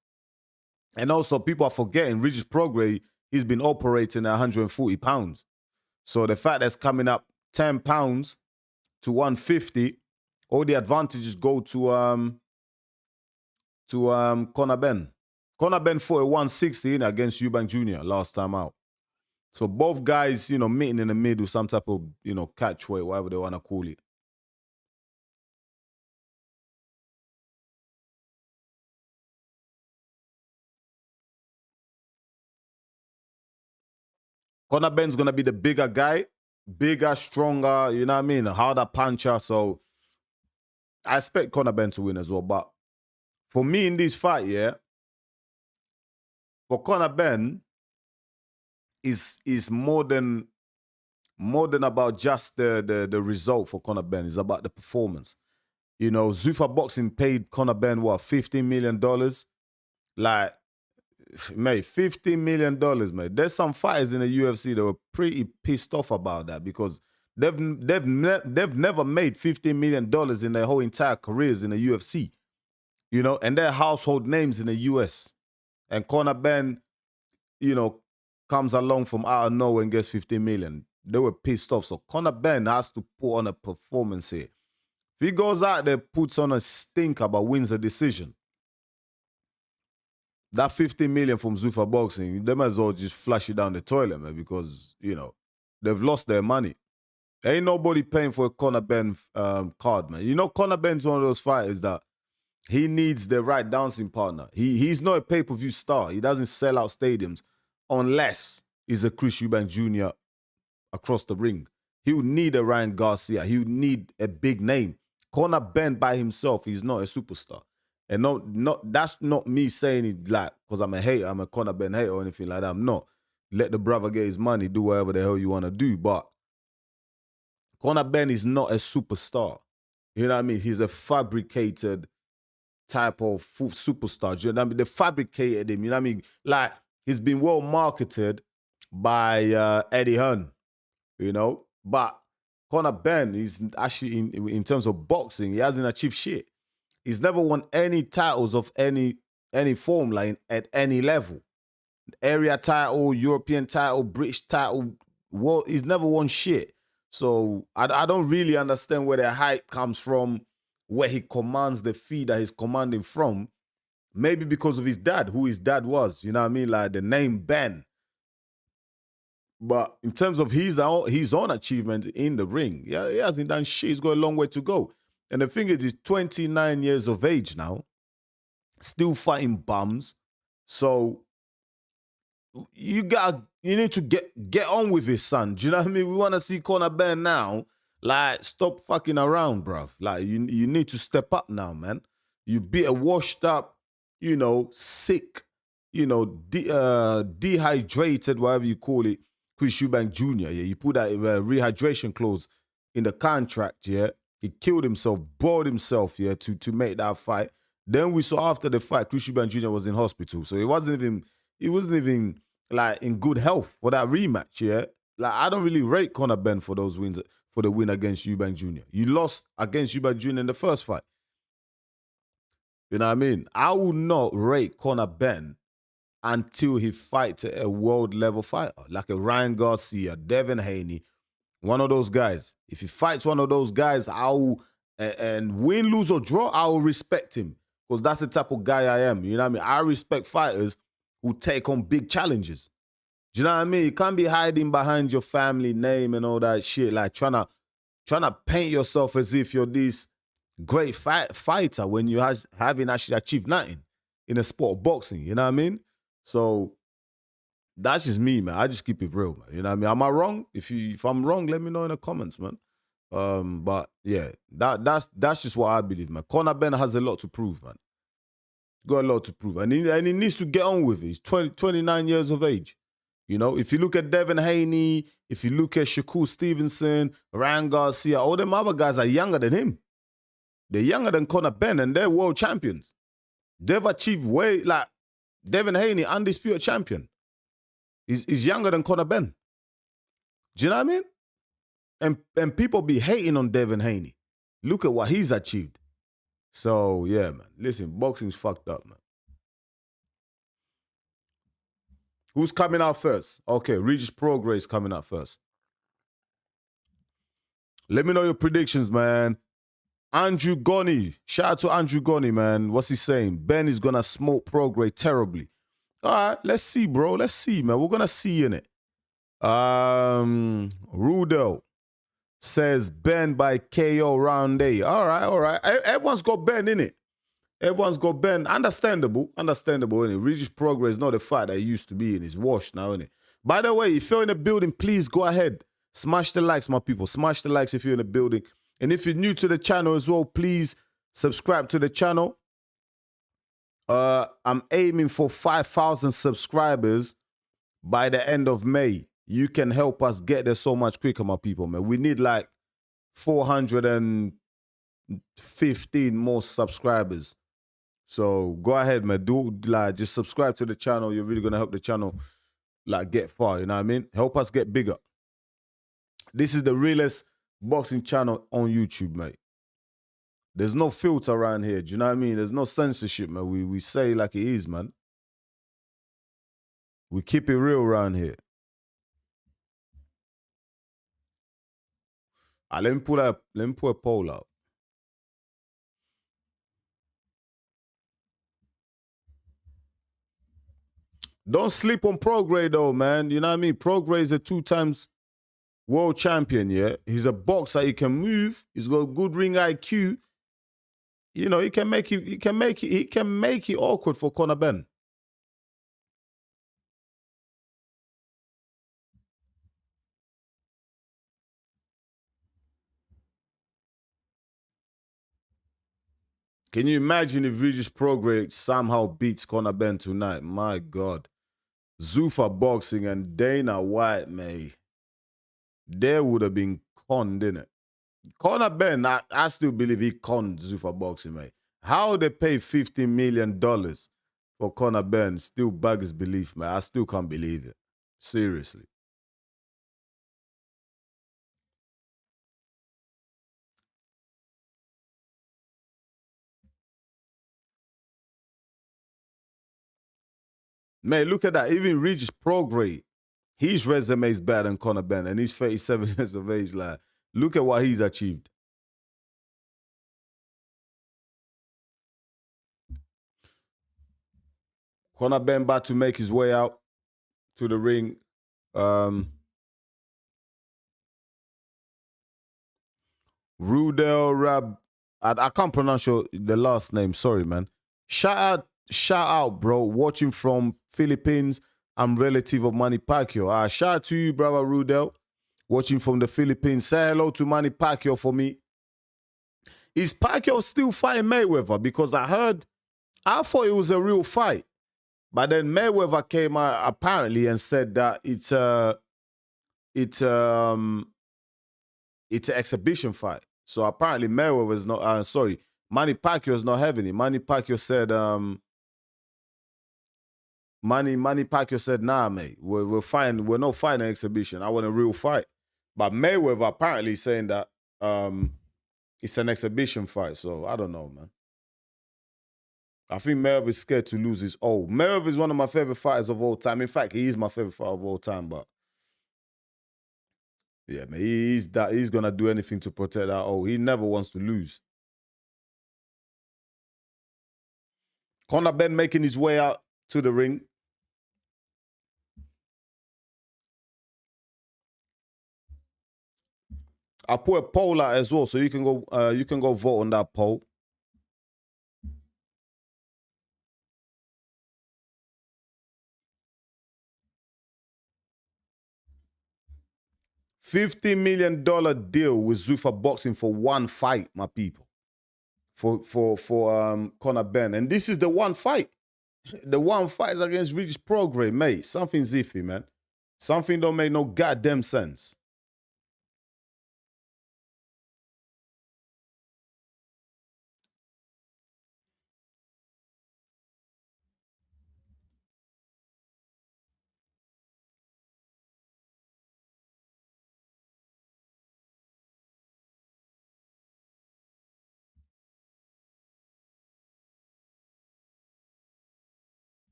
And also, people are forgetting Regis Progra, he's been operating at 140 pounds. So the fact that's coming up 10 pounds to 150, all the advantages go to Conor Ben. Conor Ben fought at 160 against Eubank Jr. last time out. So both guys, meeting in the middle, some type of, catch weight, whatever they want to call it. Conor Ben's going to be the bigger guy, bigger, stronger, you know what I mean, a harder puncher. So I expect Conor Ben to win as well. But for me in this fight, for Conor Ben, is more than about just the result for Conor Ben. It's about the performance. Zuffa Boxing paid Conor Ben, what, $15 million? Like, mate, $15 million, mate. There's some fighters in the UFC that were pretty pissed off about that because they've never made $15 million in their whole entire careers in the UFC. And they're household names in the US. And Conor Ben, comes along from out of nowhere and gets 15 million. They were pissed off. So Conor Ben has to put on a performance here. If he goes out there, puts on a stinker but wins a decision, that 15 million from Zuffa Boxing, they might as well just flush it down the toilet, man, because, they've lost their money. Ain't nobody paying for a Conor Ben card, man. Conor Ben's one of those fighters that he needs the right dancing partner. He's not a pay-per-view star. He doesn't sell out stadiums unless he's a Chris Eubank Jr. across the ring. He would need a Ryan Garcia. He would need a big name. Conor Ben by himself, he's not a superstar. And that's not me saying it like, because I'm a hater, I'm a Conor Ben hater or anything like that. I'm not. Let the brother get his money, do whatever the hell you want to do. But Conor Ben is not a superstar. You know what I mean? He's a fabricated type of superstar. You know what I mean? They fabricated him. You know what I mean? Like, he's been well marketed by Eddie Hearn, But Conor Ben is actually, in terms of boxing, he hasn't achieved shit. He's never won any titles of any form, like at any level. Area title, European title, British title, he's never won shit. So I don't really understand where the hype comes from, where he commands the fee that he's commanding from. Maybe because of his dad, who his dad was, you know what I mean? Like the name Ben. But in terms of his own achievement in the ring, he hasn't done shit. He's got a long way to go. And the thing is, he's 29 years of age now, still fighting bums. So you need to get on with his son. Do you know what I mean? We want to see Conor Ben now. Like, stop fucking around, bruv. Like, you need to step up now, man. You beat a washed up, sick, dehydrated, whatever you call it, Chris Eubank Jr., You put that rehydration clause in the contract, He killed himself, bored himself, to make that fight. Then we saw after the fight, Chris Eubank Jr. was in hospital. So he wasn't even like in good health for that rematch, Like, I don't really rate Conor Ben for those wins, for the win against Eubank Jr. You lost against Eubank Jr. in the first fight. You know what I mean? I will not rate Conor Ben until he fights a world-level fighter, like a Ryan Garcia, Devin Haney, one of those guys. If he fights one of those guys, and win, lose, or draw, I will respect him, because that's the type of guy I am. You know what I mean? I respect fighters who take on big challenges. Do you know what I mean? You can't be hiding behind your family name and all that shit, like trying to paint yourself as if you're this great fighter when you haven't actually achieved nothing in the sport of boxing. You know what I mean? So that's just me, man. I just keep it real, man. You know what I mean? Am I wrong? If I'm wrong, let me know in the comments, man. But yeah, that's just what I believe, man. Conor Ben has a lot to prove, man. Got a lot to prove, and he needs to get on with it. He's 29 years of age. You know, if you look at Devin Haney, if you look at Shakur Stevenson, Ryan Garcia, all them other guys are younger than him. They're younger than Conor Benn, and they're world champions. They've achieved way, like, Devin Haney, undisputed champion. He's younger than Conor Benn. Do you know what I mean? And people be hating on Devin Haney. Look at what he's achieved. So, yeah, man. Listen, boxing's fucked up, man. Who's coming out first? Okay, Regis Progra is coming out first. Let me know your predictions, man. Andrew Goni. Shout out to Andrew Goni, man. What's he saying? Ben is going to smoke Progra terribly. All right, let's see, bro. Let's see, man. We're going to see in it. Rudel says Ben by KO round A. All right, all right. Everyone's got Ben in it. Everyone's got Ben. Understandable, innit? Regis Progra is not the fight that he used to be in. He's washed now, innit? By the way, if you're in the building, please go ahead. Smash the likes, my people. Smash the likes if you're in the building. And if you're new to the channel as well, please subscribe to the channel. I'm aiming for 5,000 subscribers by the end of May. You can help us get there so much quicker, my people, man. We need like 415 more subscribers. So go ahead, man. Just subscribe to the channel. You're really gonna help the channel like get far. You know what I mean? Help us get bigger. This is the realest boxing channel on YouTube, mate. There's no filter around here. Do you know what I mean? There's no censorship, man. We say like it is, man. We keep it real around here. Let me pull a poll out. Don't sleep on Progra though, man. You know what I mean? Progra is a 2 times world champion, yeah? He's a boxer, he can move, he's got good ring IQ. You know, he can make it awkward for Conor Benn. Can you imagine if Regis Progra somehow beats Conor Benn tonight? My God. Zuffa Boxing and Dana White, man. They would have been conned, didn't it? Conor Benn, I still believe he conned Zuffa Boxing, man. How they pay $50 million for Conor Benn still bugs belief, man. I still can't believe it. Seriously. Man, look at that. Even Regis Progra, his resume is better than Conor Benn, and he's 37 years of age. Like, look at what he's achieved. Conor Benn about to make his way out to the ring. Rudel Rab, I can't pronounce the last name. Sorry, man. Shout out, bro. Watching from Philippines. I'm relative of Manny Pacquiao. Shout out to you, brother Rudel. Watching from the Philippines. Say hello to Manny Pacquiao for me. Is Pacquiao still fighting Mayweather? Because I thought it was a real fight. But then Mayweather came out apparently and said that it's an exhibition fight. So apparently Mayweather's not, Manny Pacquiao's not having it. Manny Pacquiao said, Manny Pacquiao said, nah, mate, we're not fighting an exhibition. I want a real fight. But Mayweather apparently saying that it's an exhibition fight. So I don't know, man. I think Mayweather is scared to lose his O. Mayweather is one of my favorite fighters of all time. In fact, he is my favorite fighter of all time. But yeah, man, he's gonna do anything to protect that O. He never wants to lose. Conor Benn making his way out to the ring. I put a poll out as well, so you can go vote on that poll. $50 million deal with Zuffa Boxing for one fight, my people. For Conor Benn. And this is the one fight. The one fight is against Regis Progra, mate. Something's iffy, man. Something don't make no goddamn sense.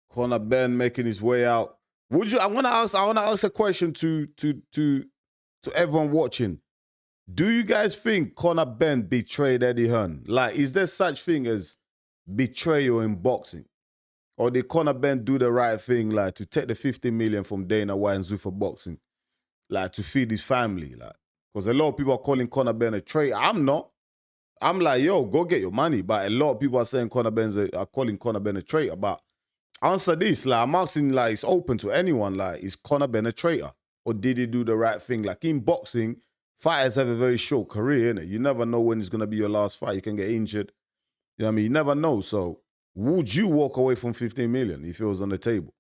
Corner Ben making his way out. Would you? I want to ask a question to everyone watching. Do you guys think Conor Ben betrayed Eddie Hearn? Like, is there such thing as betrayal in boxing? Or did Conor Ben do the right thing, like to take the 50 million from Dana White and Zuffa Boxing, like to feed his family? Like, because a lot of people are calling Conor Ben a traitor. I'm not. I'm like, yo, go get your money. But a lot of people are saying are calling Conor Ben a traitor. But answer this, like, I'm asking, like, it's open to anyone. Like, is Conor Ben a traitor? Or did he do the right thing? Like, in boxing, fighters have a very short career, innit? You never know when it's going to be your last fight. You can get injured. You know what I mean? You never know. So, would you walk away from 15 million if it was on the table?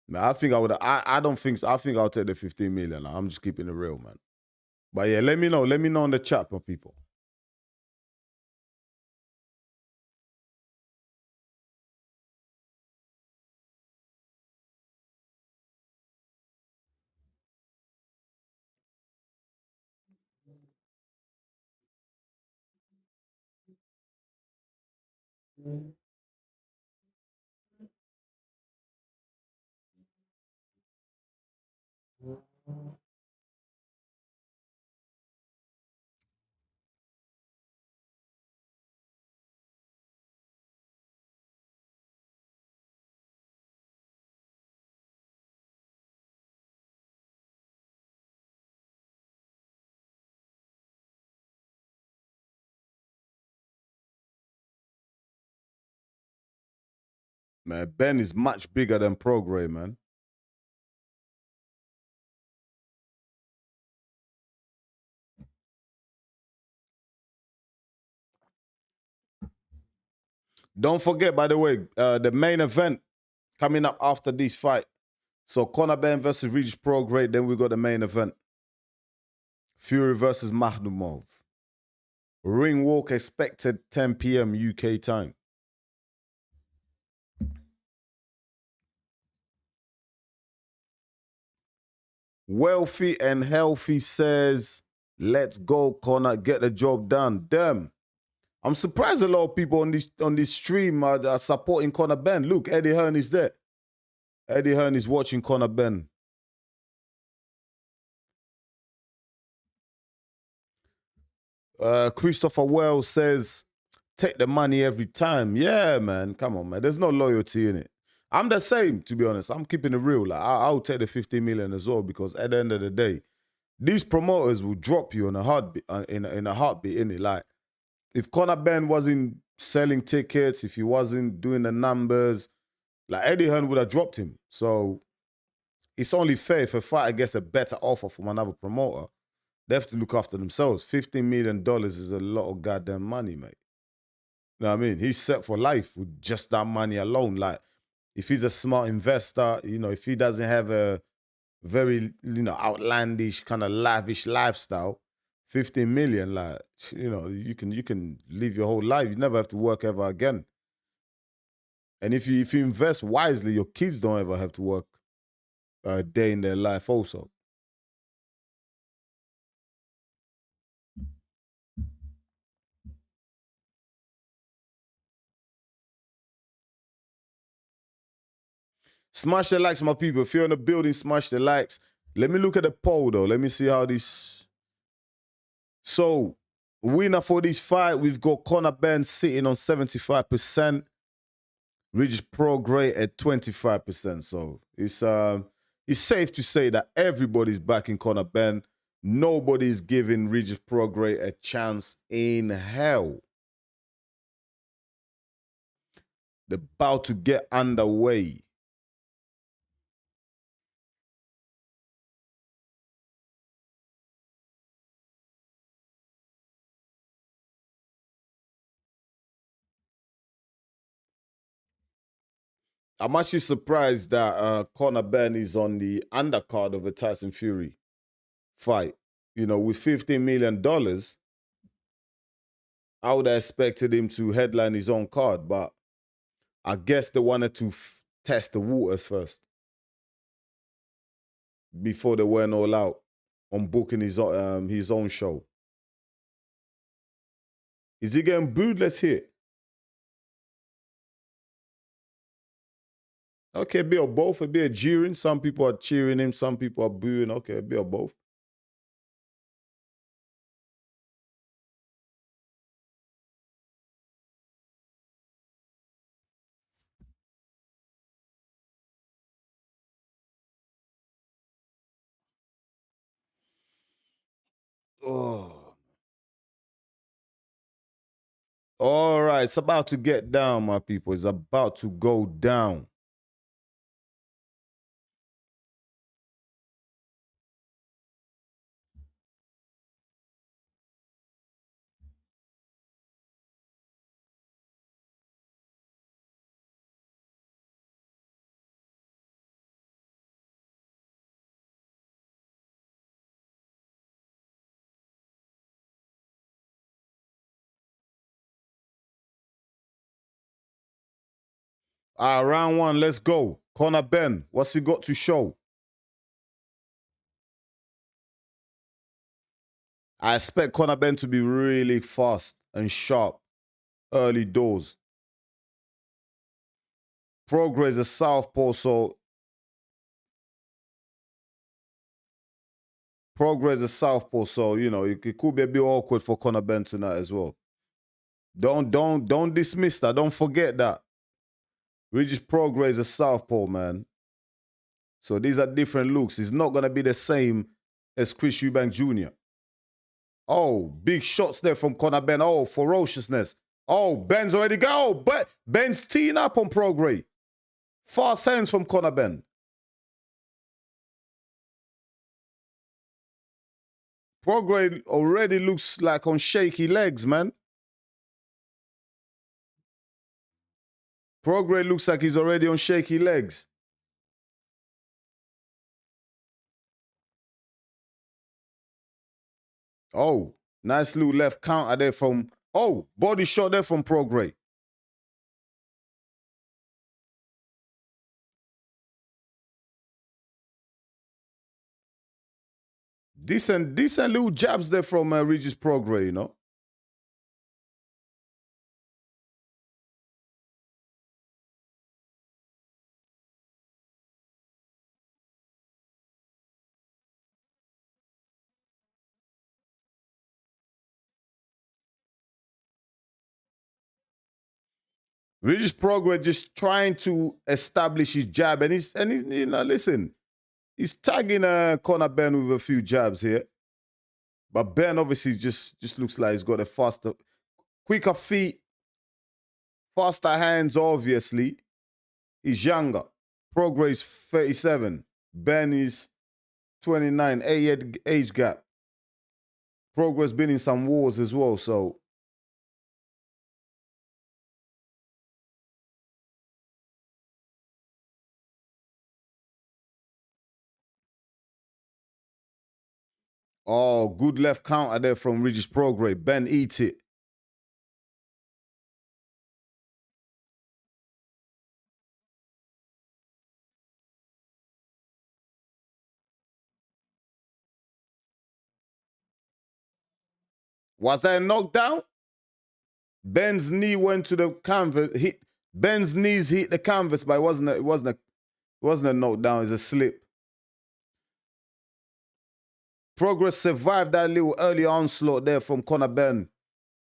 Man, I think I would. I don't think so. I think I'll take the 15 million. I'm just keeping it real, man. But yeah, let me know. Let me know in the chat, my people. Man, Ben is much bigger than Progra, man. Don't forget, by the way, the main event coming up after this fight. So Conor Ben versus Regis Progra. Then we got the main event. Fury versus Makhmudov. Ring walk expected 10 p.m. UK time. Wealthy and Healthy says, let's go, Conor, get the job done. Damn. I'm surprised a lot of people on this stream are supporting Conor Ben. Look, Eddie Hearn is there. Eddie Hearn is watching Conor Ben. Christopher Wells says, take the money every time. Yeah, man. Come on, man. There's no loyalty in it. I'm the same, to be honest. I'm keeping it real. Like, I'll take the 50 million as well, because at the end of the day, these promoters will drop you in a heartbeat, innit? Like, if Conor Ben wasn't selling tickets, if he wasn't doing the numbers, like, Eddie Hearn would have dropped him. So it's only fair if a fighter gets a better offer from another promoter. They have to look after themselves. $15 million is a lot of goddamn money, mate. You know what I mean? He's set for life with just that money alone. Like, if he's a smart investor, you know, if he doesn't have a very, you know, outlandish, kind of lavish lifestyle, 15 million, like, you know, you can live your whole life. You never have to work ever again. And if you invest wisely, your kids don't ever have to work a day in their life also. Smash the likes, my people. If you're in the building, smash the likes. Let me look at the poll, though. Let me see how this... So, winner for this fight, we've got Conor Ben sitting on 75%. Regis Progra at 25%. So it's safe to say that everybody's backing Conor Ben. Nobody's giving Regis Progra a chance in hell. They're about to get underway. I'm actually surprised that Conor Ben is on the undercard of a Tyson Fury fight. You know, with $15 million, I would have expected him to headline his own card, but I guess they wanted to test the waters first before they went all out on booking his own show. Is he getting booed? Let's hear it. Okay, a bit of both, a bit of jeering. Some people are cheering him, some people are booing. Okay, a bit of both. Oh. All right, it's about to get down, my people. It's about to go down. All right, round one, let's go. Conor Ben, what's he got to show? I expect Conor Ben to be really fast and sharp early doors. Progra is a southpaw, so you know it could be a bit awkward for Conor Ben tonight as well. Don't dismiss that. Don't forget that. Regis Progra is a southpaw, man. So these are different looks. It's not gonna be the same as Chris Eubank Jr. Oh, big shots there from Conor Ben. Oh, ferociousness. Oh, Ben's already go. Oh, but Ben's teeing up on Progra. Fast hands from Conor Ben. Progra already looks like on shaky legs, man. Progra looks like he's already on shaky legs. Oh, nice little left counter there from, oh, body shot there from Progra. Decent little jabs there from Regis Progra, you know. Regis Progra just trying to establish his jab, and he's you know, listen, he's tagging Conor Ben with a few jabs here, but Ben obviously just looks like he's got a faster, quicker feet, faster hands. Obviously, he's younger. Progra is 37. Ben is 29. Age gap. Progra's been in some wars as well, so. Oh, good left counter there from Regis Progra. Ben eats it. Was that a knockdown? Ben's knee went to the canvas. Ben's knees hit the canvas, but it wasn't a knockdown. It's a slip. Progra survived that little early onslaught there from Conor Ben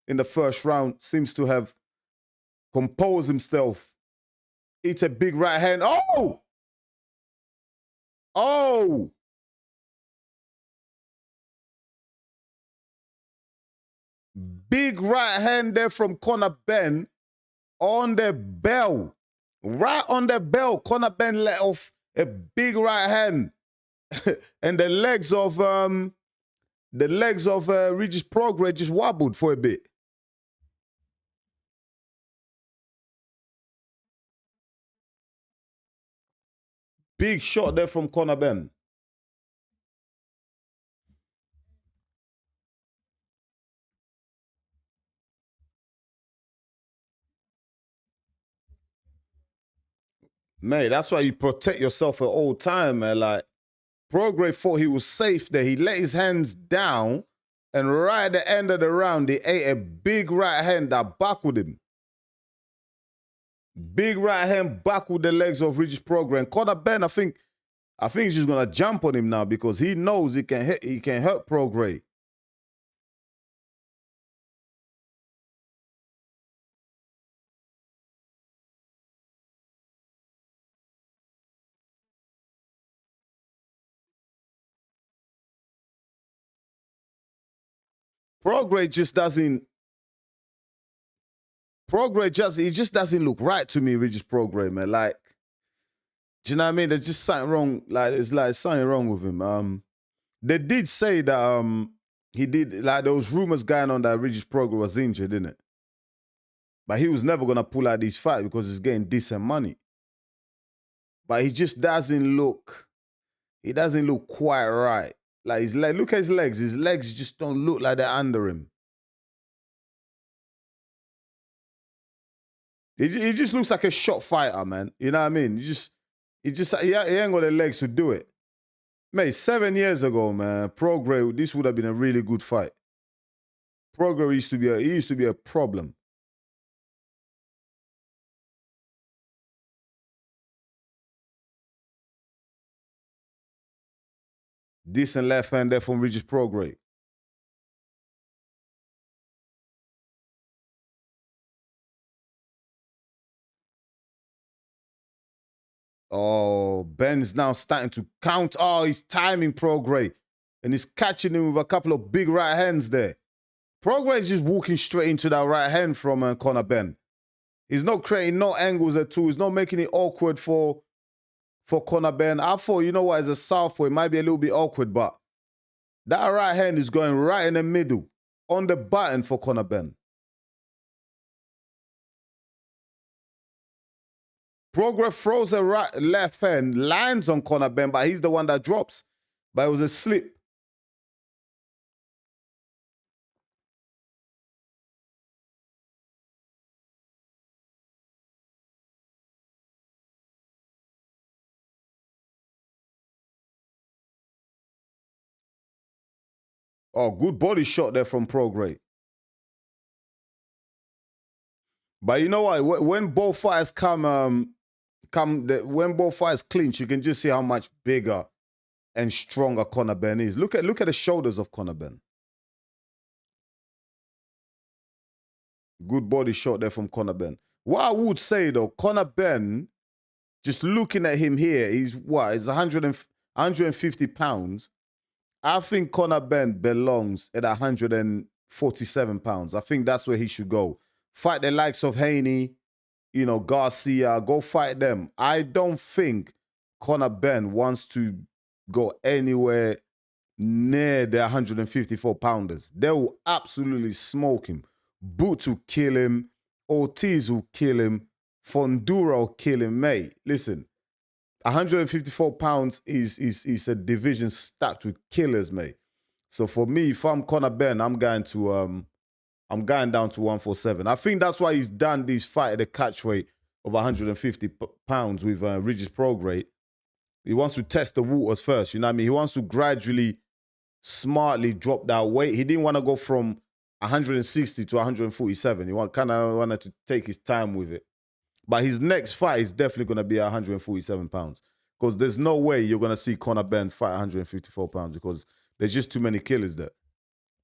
in the first round. Seems to have composed himself It's a big right hand. Oh! Oh! Big right hand there from Conor Ben on the bell. Right on the bell. Conor Ben let off a big right hand. And the legs of Regis Progra just wobbled for a bit. Big shot there from Conor Ben. Mate, that's why you protect yourself at all time, man. Like, Progra thought he was safe there. He let his hands down, and right at the end of the round, he ate a big right hand that backward him. Big right hand back with the legs of Regis Progra. And Conor Ben, I think he's just gonna jump on him now because he knows he can hurt Progra. Progra just doesn't. He just doesn't look right to me, Regis Progra, man. Like, do you know what I mean? There's just something wrong. Like, there's like something wrong with him. They did say that he did, like, there was rumors going on that Regis Progra was injured, didn't it? But he was never gonna pull out this fight because he's getting decent money. But he just doesn't look. He doesn't look quite right. Like, his leg, look at his legs. His legs just don't look like they're under him. He just looks like a shot fighter, man. You know what I mean? He ain't got the legs to do it. Mate, 7 years ago, man, Progra, this would have been a really good fight. Progra used to be a problem. Decent left hand there from Regis Progra. Oh, Ben's now starting to count. Oh, he's timing Progra. And he's catching him with a couple of big right hands there. Progra is just walking straight into that right hand from Conor Ben. He's not creating no angles at all. He's not making it awkward for Conor Ben. I thought, you know what, as a southpaw, it might be a little bit awkward, but that right hand is going right in the middle, on the button for Conor Ben. Progra throws a left hand, lands on Conor Ben, but he's the one that drops. But it was a slip. Oh, good body shot there from Progra. But you know what? When both fighters when both fighters clinch, you can just see how much bigger and stronger Conor Ben is. Look at the shoulders of Conor Ben. Good body shot there from Conor Ben. What I would say though, Conor Ben, just looking at him here, he's 150 pounds. I think Conor Ben belongs at 147 pounds. I think that's where he should go. Fight the likes of Haney, you know, Garcia, go fight them. I don't think Conor Ben wants to go anywhere near the 154 pounders. They will absolutely smoke him. Boot will kill him. Ortiz will kill him. Fondura will kill him. Mate, listen, 154 pounds is a division stacked with killers, mate. So for me, if I'm Conor Ben, I'm going down to 147. I think that's why he's done this fight at the catch weight of 150 pounds with Regis Progra. He wants to test the waters first, you know what I mean? He wants to gradually, smartly drop that weight. He didn't want to go from 160 to 147. He kind of wanted to take his time with it. But his next fight is definitely going to be 147 pounds because there's no way you're going to see Conor Ben fight 154 pounds because there's just too many killers there.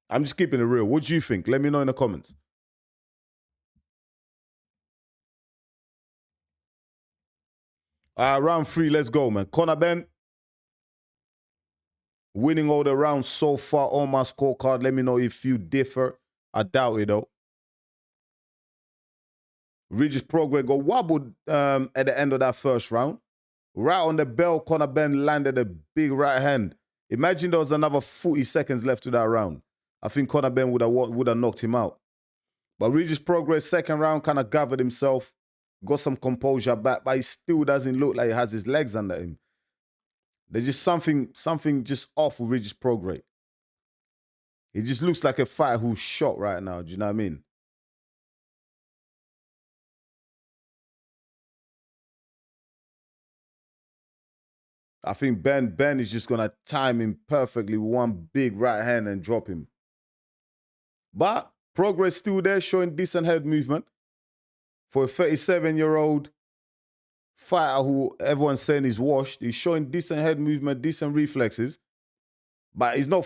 I'm just keeping it real. What do you think? Let me know in the comments. Round 3, let's go, man. Conor Ben winning all the rounds so far on my scorecard. Let me know if you differ. I doubt it, though. Regis Progra got wobbled at the end of that first round. Right on the bell, Conor Ben landed a big right hand. Imagine there was another 40 seconds left to that round. I think Conor Ben would have knocked him out. But Regis Progra, second round, kind of gathered himself, got some composure back, but he still doesn't look like he has his legs under him. There's just something just off with Regis Progra. He just looks like a fighter who's shot right now. Do you know what I mean? I think Ben is just going to time him perfectly with one big right hand and drop him. But Progra is still there, showing decent head movement. For a 37-year-old fighter who everyone's saying is washed, he's showing decent head movement, decent reflexes. But he's not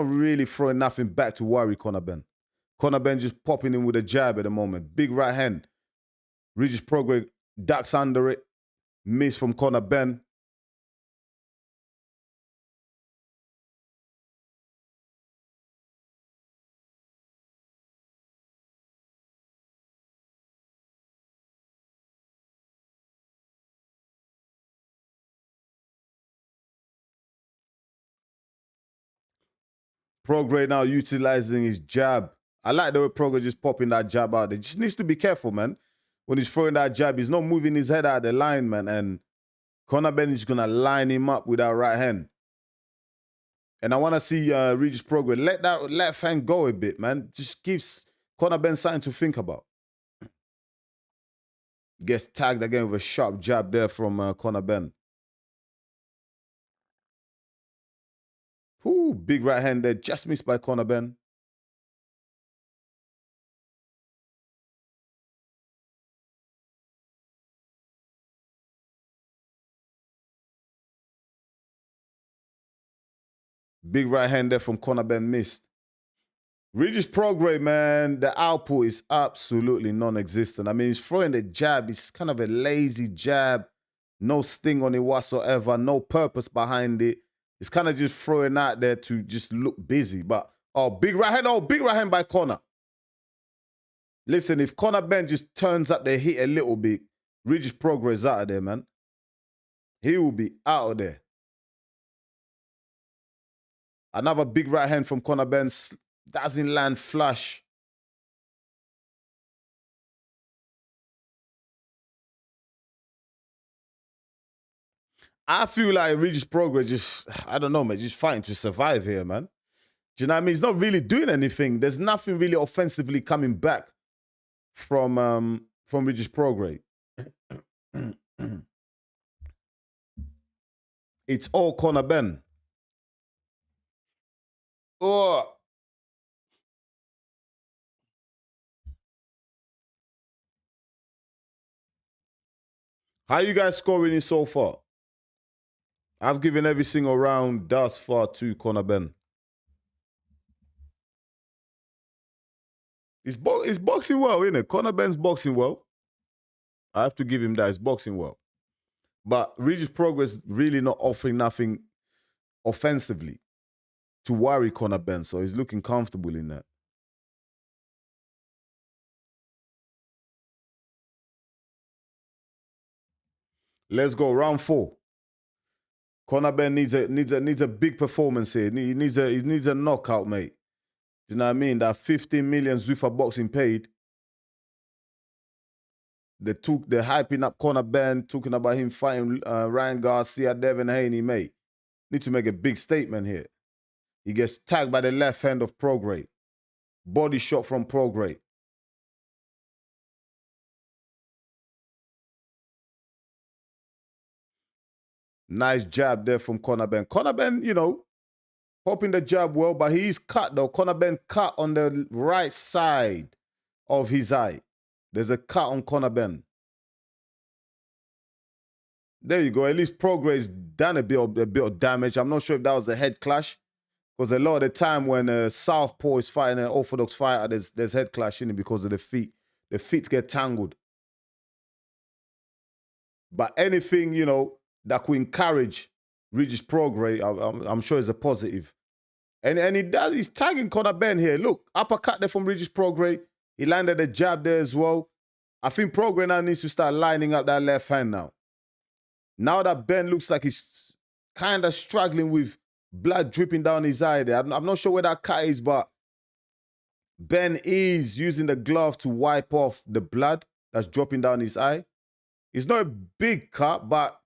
really throwing nothing back to worry Conor Ben. Conor Ben just popping in with a jab at the moment. Big right hand. Regis Progra ducks under it. Miss from Conor Ben. Progra now utilizing his jab. I like the way Progra just popping that jab out there. Just needs to be careful, man. When he's throwing that jab, he's not moving his head out of the line, man. And Conor Ben is going to line him up with that right hand. And I want to see Regis Progra let that left hand go a bit, man. Just gives Conor Ben something to think about. Gets tagged again with a sharp jab there from Conor Ben. Ooh, big right hand there. Just missed by Conor Ben. Big right hand there from Conor Ben missed. Regis Progra, man, the output is absolutely non-existent. I mean, he's throwing the jab. It's kind of a lazy jab. No sting on it whatsoever. No purpose behind it. It's kind of just throwing out there to just look busy. But, big right hand. Oh, big right hand by Conor. Listen, if Conor Ben just turns up the heat a little bit, Regis Progra is out of there, man. He will be out of there. Another big right hand from Conor Ben. Doesn't land flush. I feel like Regis Progra just, I don't know, man, just fighting to survive here, man. Do you know what I mean? He's not really doing anything. There's nothing really offensively coming back from Regis Progra. It's all Conor Ben. Oh. How you guys scoring it so far? I've given every single round thus far to Conor Ben. He's boxing well, isn't it? Conor Ben's boxing well. I have to give him that. He's boxing well. But Regis Progra is really not offering nothing offensively to worry Conor Ben, so he's looking comfortable in that. Let's go, round 4. Conor Ben needs a big performance here. He needs a knockout, mate. Do you know what I mean? That 15 million Zuffa Boxing paid. They're hyping up Conor Ben, talking about him fighting Ryan Garcia, Devin Haney, mate. Need to make a big statement here. He gets tagged by the left hand of Progra. Body shot from Progra. Nice jab there from Conor Ben. Conor Ben, you know, popping the jab well, but he's cut though. Conor Ben cut on the right side of his eye. There's a cut on Conor Ben. There you go. At least Progra has done a bit of damage. I'm not sure if that was a head clash. Because a lot of the time when a southpaw is fighting an orthodox fighter, there's head clash in it because of the feet. The feet get tangled. But anything, you know, that could encourage Regis Progra, I'm sure is a positive. And he does, he's tagging Conor Benn here. Look, uppercut there from Regis Progra. He landed a jab there as well. I think Progra now needs to start lining up that left hand now. Now that Ben looks like he's kind of struggling with blood dripping down his eye there. I'm not sure where that cut is, but Ben is using the glove to wipe off the blood that's dropping down his eye. It's not a big cut, but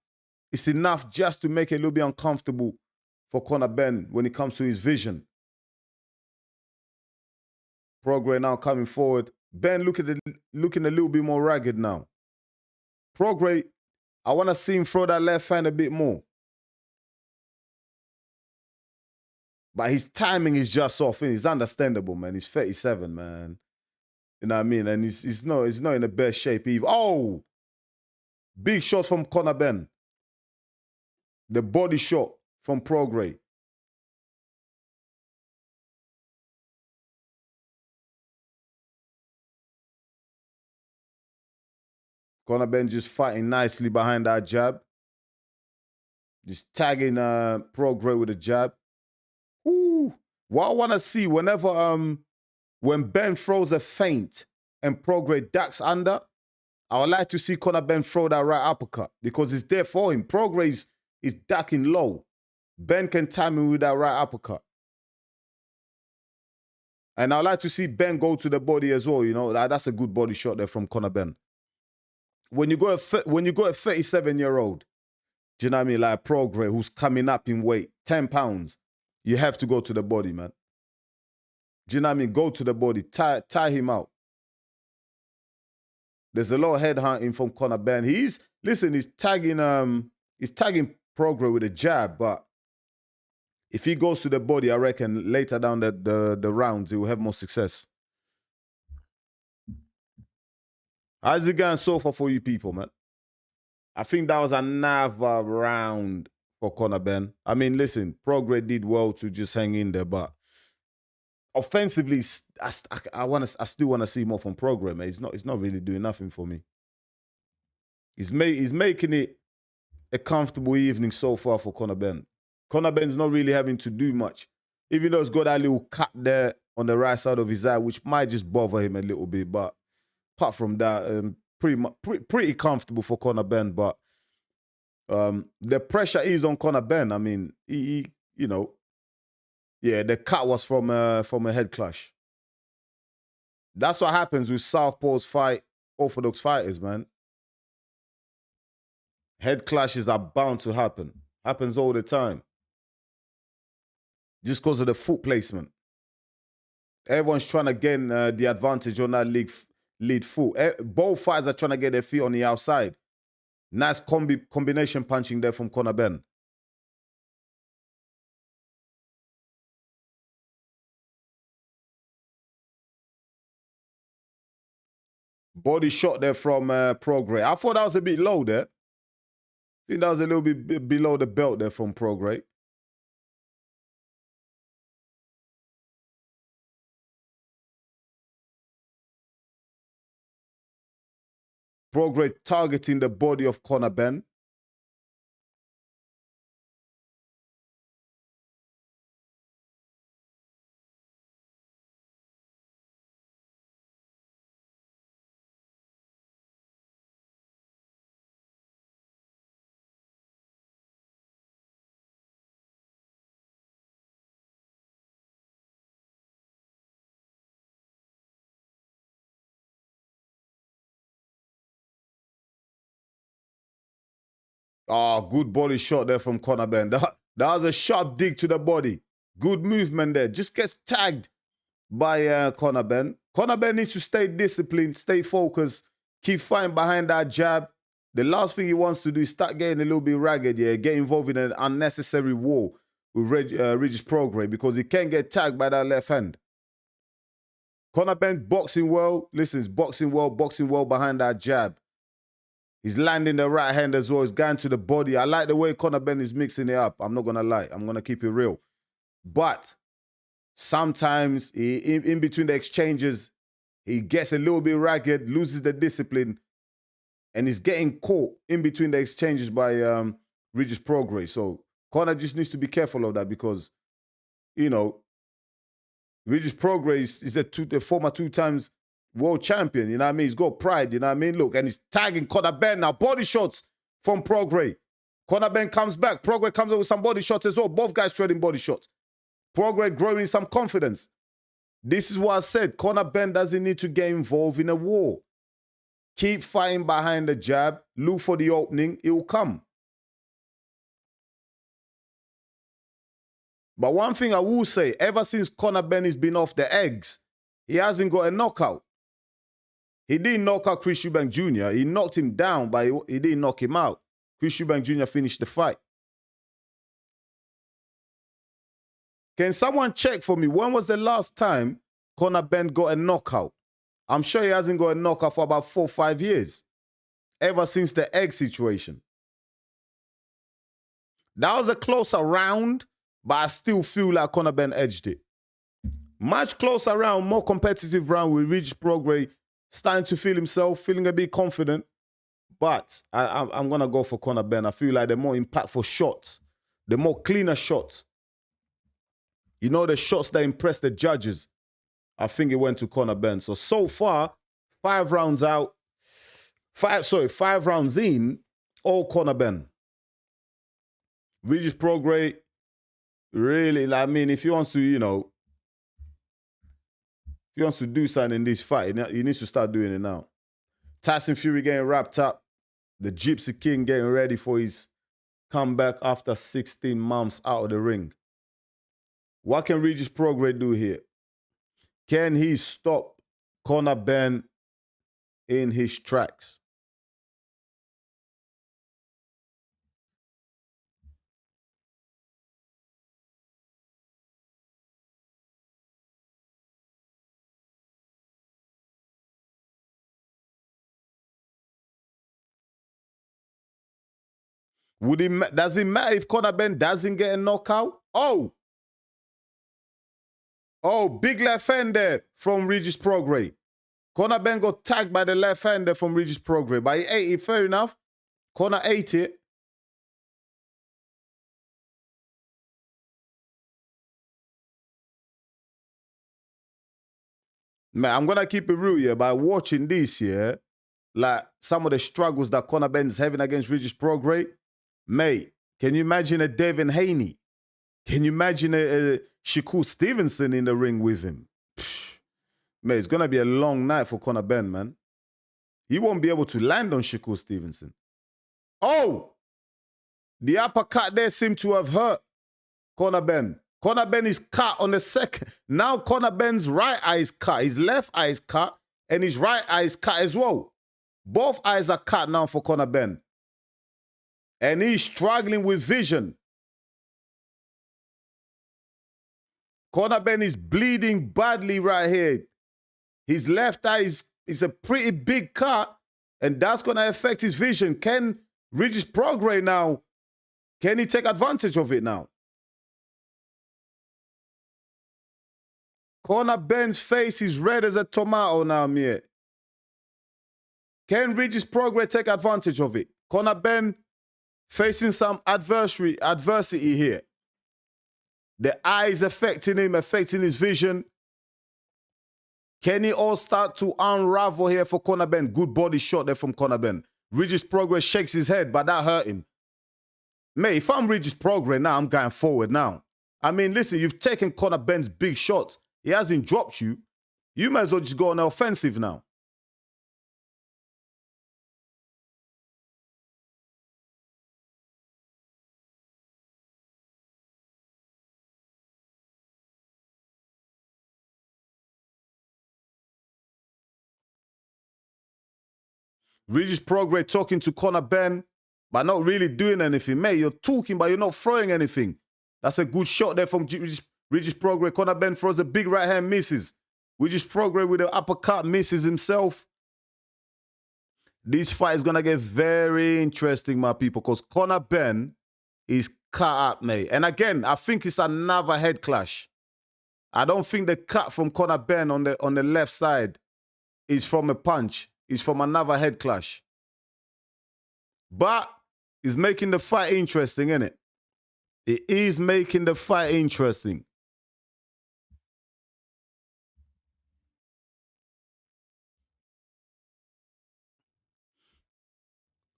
it's enough just to make it a little bit uncomfortable for Conor Benn when it comes to his vision. Progra now coming forward. Ben looking a little bit more ragged now. Progra, I want to see him throw that left hand a bit more. But his timing is just off. It's understandable, man. He's 37, man. You know what I mean? And he's not in the best shape either. Oh! Big shot from Conor Benn. The body shot from Progra. Conor Benn just fighting nicely behind that jab. Just tagging Progra with a jab. Ooh. What I want to see whenever when Ben throws a feint and Progra ducks under, I would like to see Conor Benn throw that right uppercut because it's there for him. Progra is ducking low. Ben can time him with that right uppercut. And I'd like to see Ben go to the body as well. You know, that's a good body shot there from Conor Benn. When you got a 37-year-old, do you know what I mean, like Progra, who's coming up in weight, 10 pounds, you have to go to the body, man. Do you know what I mean? Go to the body, tie him out. There's a lot of head hunting from Conor Benn. He's tagging Progra with a jab, but if he goes to the body, I reckon later down the rounds, he will have more success. How's it going so far for you people, man? I think that was another round for Conor Benn. I mean, listen, Progra did well to just hang in there, but offensively, I still want to see more from Progra, man. It's not really doing nothing for me. He's making it a comfortable evening so far for Conor Benn. Conor Benn's not really having to do much, even though he's got that little cut there on the right side of his eye, which might just bother him a little bit. But apart from that, pretty comfortable for Conor Benn. But the pressure is on Conor Benn. I mean, he you know, yeah, the cut was from a head clash. That's what happens with southpaws fight orthodox fighters, man. Head clashes are bound to happen. Happens all the time. Just because of the foot placement. Everyone's trying to gain the advantage on that lead foot. Both fighters are trying to get their feet on the outside. Nice combination punching there from Conor Benn. Body shot there from Progra. I thought that was a bit low there. I think that was a little bit below the belt there from Progra. Progra targeting the body of Conor Benn. Oh, good body shot there from Conor Benn. That was a sharp dig to the body. Good movement there. Just gets tagged by Conor Benn. Conor Benn needs to stay disciplined, stay focused, keep fighting behind that jab. The last thing he wants to do is start getting a little bit ragged, get involved in an unnecessary war with Regis Progra because he can't get tagged by that left hand. Conor Benn boxing well. Listen, he's boxing well behind that jab. He's landing the right hand as well. He's going to the body. I like the way Conor Benn is mixing it up. I'm not going to lie. I'm going to keep it real. But sometimes in between the exchanges, he gets a little bit ragged, loses the discipline, and he's getting caught in between the exchanges by Regis Progra. So Conor just needs to be careful of that because, you know, Regis Progra is a former 2 times world champion, you know what I mean? He's got pride, you know what I mean? Look, and he's tagging Conor Ben now. Body shots from Progra. Conor Ben comes back. Progra comes up with some body shots as well. Both guys trading body shots. Progra growing some confidence. This is what I said. Conor Ben doesn't need to get involved in a war. Keep fighting behind the jab. Look for the opening. It will come. But one thing I will say, ever since Conor Ben has been off the eggs, he hasn't got a knockout. He didn't knock out Chris Eubank Jr. He knocked him down, but he didn't knock him out. Chris Eubank Jr. finished the fight. Can someone check for me, when was the last time Conor Ben got a knockout? I'm sure he hasn't got a knockout for about 4 or 5 years. Ever since the egg situation. That was a closer round, but I still feel like Conor Ben edged it. Much closer round, more competitive round with Regis Progra starting to feel himself, feeling a bit confident. But I'm going to go for Conor Ben. I feel like the more impactful shots, the more cleaner shots. You know, the shots that impress the judges. I think it went to Conor Ben. So far, 5 rounds out. 5 rounds in, all Conor Ben. Regis Progra, really, I mean, if he wants to, you know, if he wants to do something in this fight, he needs to start doing it now. Tyson Fury getting wrapped up. The Gypsy King getting ready for his comeback after 16 months out of the ring. What can Regis Progra do here? Can he stop Conor Ben in his tracks? Does it matter if Conor Ben doesn't get a knockout? Oh, big left hand there from Regis Progra. Conor Ben got tagged by the left hander from Regis Progra, but he ate it, fair enough. Conor ate it. Man, I'm going to keep it real here by watching this here, like some of the struggles that Conor Ben's having against Regis Progra. Mate, can you imagine a Devin Haney? Can you imagine a Shakur Stevenson in the ring with him? Psh, man, it's going to be a long night for Conor Ben, man. He won't be able to land on Shakur Stevenson. Oh! The uppercut there seemed to have hurt Conor Ben. Conor Ben is cut on the second. Now Conor Ben's right eye is cut. His left eye is cut. And his right eye is cut as well. Both eyes are cut now for Conor Ben. And he's struggling with vision. Conor Ben is bleeding badly right here. His left eye is a pretty big cut, and that's going to affect his vision. Can Regis Progra now, can he take advantage of it now? Conor Ben's face is red as a tomato now, mate. Can Regis Progra take advantage of it? Conor Ben facing some adversity here. The eyes affecting him, affecting his vision. Can it all start to unravel here for Conor Ben? Good body shot there from Conor Ben. Regis Progra shakes his head, but that hurt him. Mate, if I'm Regis Progra now, I'm going forward now. I mean, listen, you've taken Conor Ben's big shots. He hasn't dropped you. You might as well just go on the offensive now. Regis Progra talking to Conor Ben, but not really doing anything. Mate, you're talking, but you're not throwing anything. That's a good shot there from Regis Progra. Conor Ben throws a big right hand, misses. Regis Progra with the uppercut, misses himself. This fight is going to get very interesting, my people, because Conor Ben is cut up, mate. And again, I think it's another head clash. I don't think the cut from Conor Ben on the left side is from a punch. It's from another head clash. But it's making the fight interesting, isn't it? It is making the fight interesting.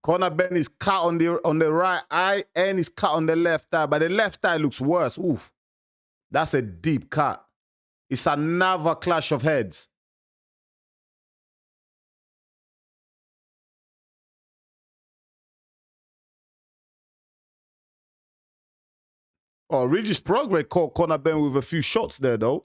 Conor Ben is cut on the right eye and he's cut on the left eye, but the left eye looks worse. Oof. That's a deep cut. It's another clash of heads. Oh, Regis Progress caught Conor Ben with a few shots there, though.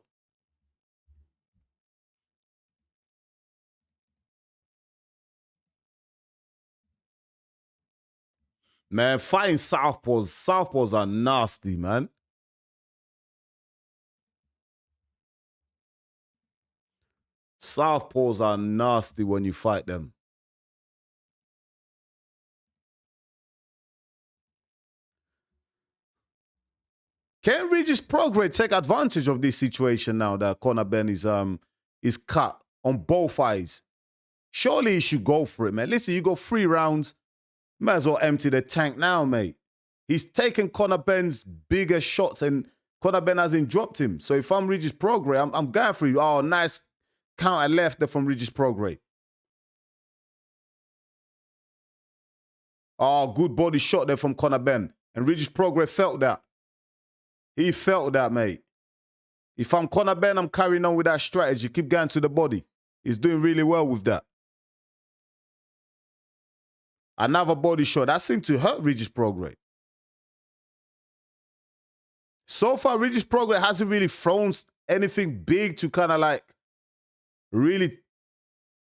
Man, fighting southpaws are nasty, man. Southpaws are nasty when you fight them. Can Regis Progress take advantage of this situation now that Conor Ben is cut on both eyes? Surely he should go for it, man. Listen, you go 3 rounds, might as well empty the tank now, mate. He's taken Conor Ben's bigger shots and Conor Ben hasn't dropped him. So if I'm Regis Progress, I'm going for you. Oh, nice counter left there from Regis Progress. Oh, good body shot there from Conor Ben. And Regis Progress felt that. He felt that, mate. If I'm Conor Ben, I'm carrying on with that strategy. Keep going to the body. He's doing really well with that. Another body shot. That seemed to hurt Regis Progress. So far, Regis Progress hasn't really thrown anything big to kind of like really,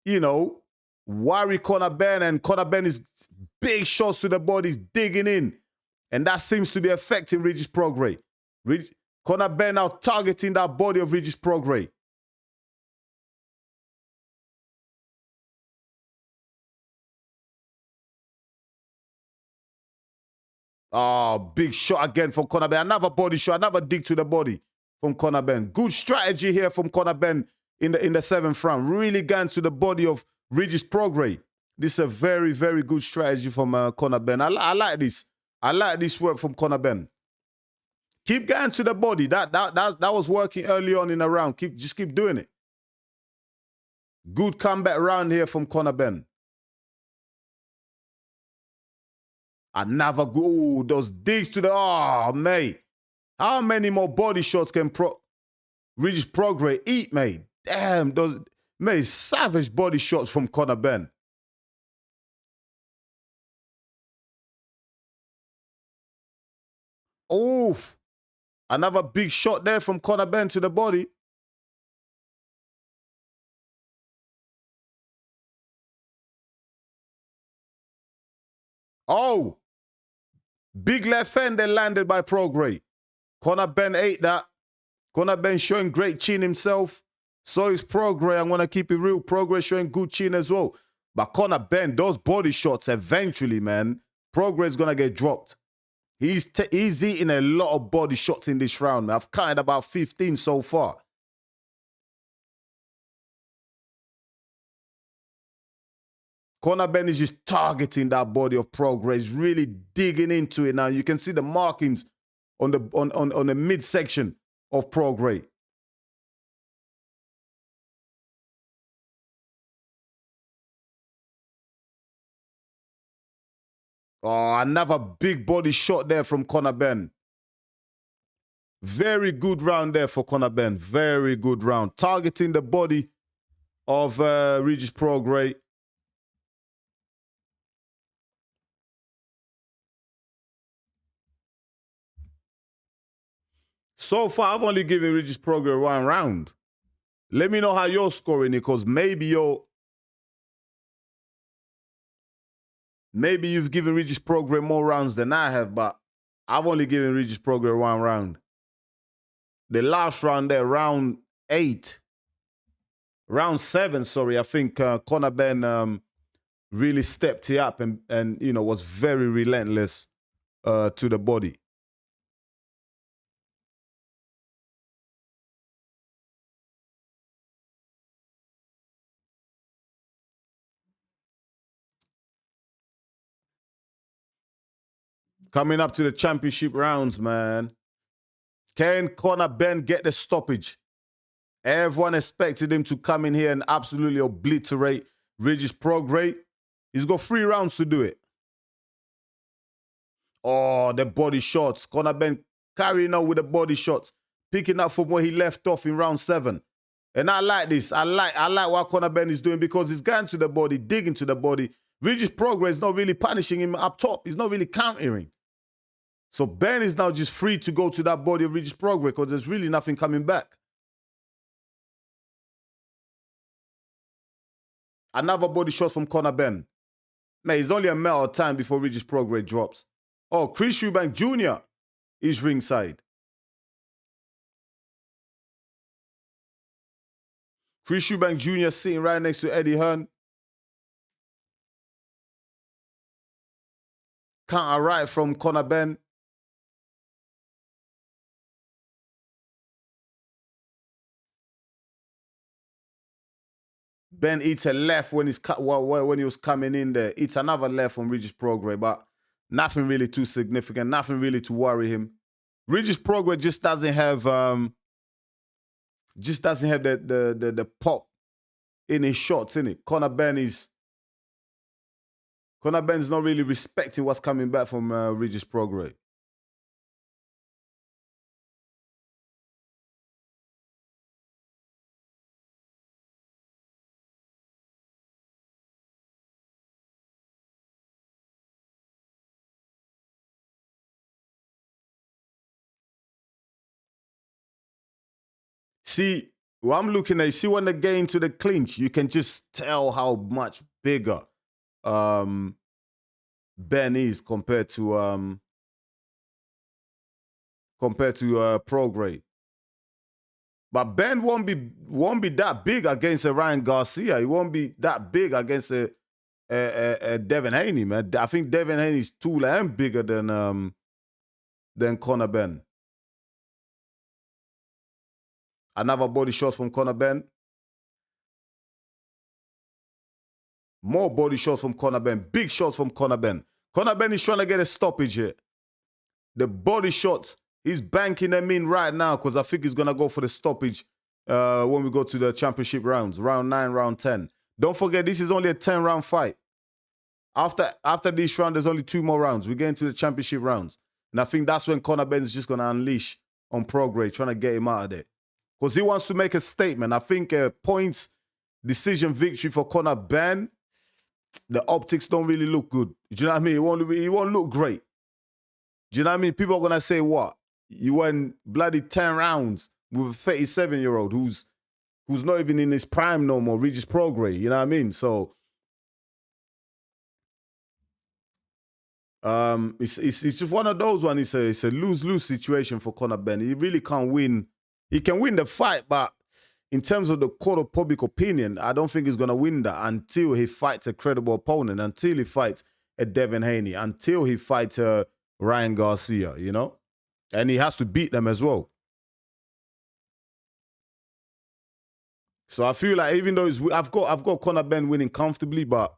you know, worry Conor Ben. And Conor Ben is big shots to the body, he's digging in. And that seems to be affecting Regis Progress. Conor Ben now targeting that body of Regis Progress. Oh, big shot again from Conor Ben. Another body shot, another dig to the body from Conor Ben. Good strategy here from Conor Ben in the 7th round. Really going to the body of Regis Progress. This is a very, very good strategy from Conor Ben. I like this. I like this work from Conor Ben. Keep going to the body. That was working early on in the round. Just keep doing it. Good comeback round here from Conor Ben. Another good, ooh, those digs to the, oh, mate. How many more body shots can Regis Progress eat, mate? Damn, those, mate, savage body shots from Conor Ben. Oof. Another big shot there from Conor Ben to the body. Oh. Big left hand that landed by Progress. Conor Ben ate that. Conor Ben showing great chin himself. So is Progress. I'm going to keep it real. Progress showing good chin as well. But Conor Ben, those body shots eventually, man, Progress is going to get dropped. He's eating a lot of body shots in this round. I've counted about 15 so far. Conor Ben is just targeting that body of Progress, really digging into it now. You can see the markings on the midsection of Progress. Oh, another big body shot there from Conor Ben. Very good round there for Conor Ben. Very good round. Targeting the body of Regis Progress. So far, I've only given Regis Progress 1 round. Let me know how you're scoring it, because maybe you've given Regis Progress more rounds than I have, but I've only given Regis Progress 1 round. The last round there, round 7, sorry, I think Conor Ben really stepped it up and you know, was very relentless to the body. Coming up to the championship rounds, man. Can Conor Ben get the stoppage? Everyone expected him to come in here and absolutely obliterate Regis Progra. He's got 3 rounds to do it. Oh, the body shots. Conor Ben carrying on with the body shots, picking up from where he left off in round 7. And I like this. I like what Conor Ben is doing because he's going to the body, digging to the body. Regis Progra is not really punishing him up top. He's not really countering. So Ben is now just free to go to that body of Regis Progra because there's really nothing coming back. Another body shot from Conor Ben. Man, it's only a matter of time before Regis Progra drops. Oh, Chris Eubank Jr. is ringside. Chris Eubank Jr. sitting right next to Eddie Hearn. Counter right from Conor Ben. Ben eats a left when he was coming in there. Eats another left from Regis Progra, but nothing really too significant. Nothing really to worry him. Regis Progra just doesn't have the pop in his shots, innit? Conor Ben's not really respecting what's coming back from Regis Progra. See, what I'm looking at, see when they get into the clinch, you can just tell how much bigger Ben is compared to Progra. But Ben won't be that big against a Ryan Garcia. He won't be that big against a Devin Haney, man. I think Devin Haney's taller and bigger than Conor Ben. Another body shots from Conor Ben. More body shots from Conor Ben. Big shots from Conor Ben. Conor Ben is trying to get a stoppage here. The body shots, he's banking them in right now because I think he's going to go for the stoppage when we go to the championship rounds. Round 9, round 10. Don't forget, this is only a 10-round fight. After this round, there's only 2 more rounds. We get into the championship rounds. And I think that's when Conor Ben is just going to unleash on Progra, trying to get him out of there. Because he wants to make a statement. I think a points decision victory for Conor Ben, the optics don't really look good. Do you know what I mean? It won't look great. Do you know what I mean? People are going to say, what? You went bloody 10 rounds with a 37-year-old who's not even in his prime no more, Regis Progra. You know what I mean? So, it's just one of those ones. It's a lose-lose situation for Conor Ben. He really can't win. He can win the fight, but in terms of the court of public opinion, I don't think he's going to win that until he fights a credible opponent, until he fights a Devin Haney, until he fights Ryan Garcia, you know? And he has to beat them as well. So I feel like even though I've got Conor Ben winning comfortably, but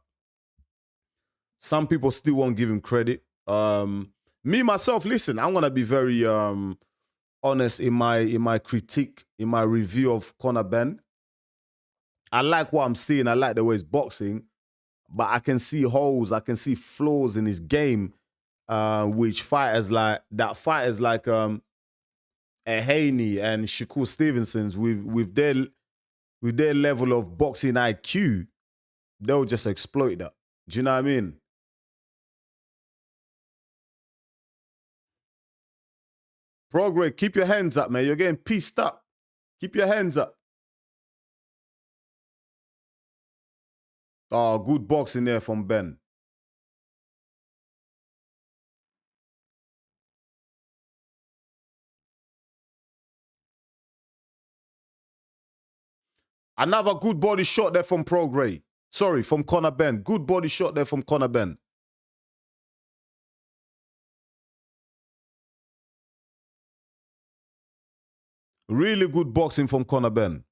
some people still won't give him credit. Me, myself, listen, I'm going to be very honest in my critique, in my review of Conor Ben. I like what I'm seeing. I like the way he's boxing, but I can see holes. I can see flaws in his game, which fighters like a Haney and Shakur Stevenson's with their level of boxing IQ, they'll just exploit that. Do you know what I mean? Progra, keep your hands up, man. You're getting pieced up. Keep your hands up. Oh, good boxing there from Ben. Another good body shot there from Progra. Sorry, from Conor Ben. Good body shot there from Conor Ben. Really good boxing from Conor Ben.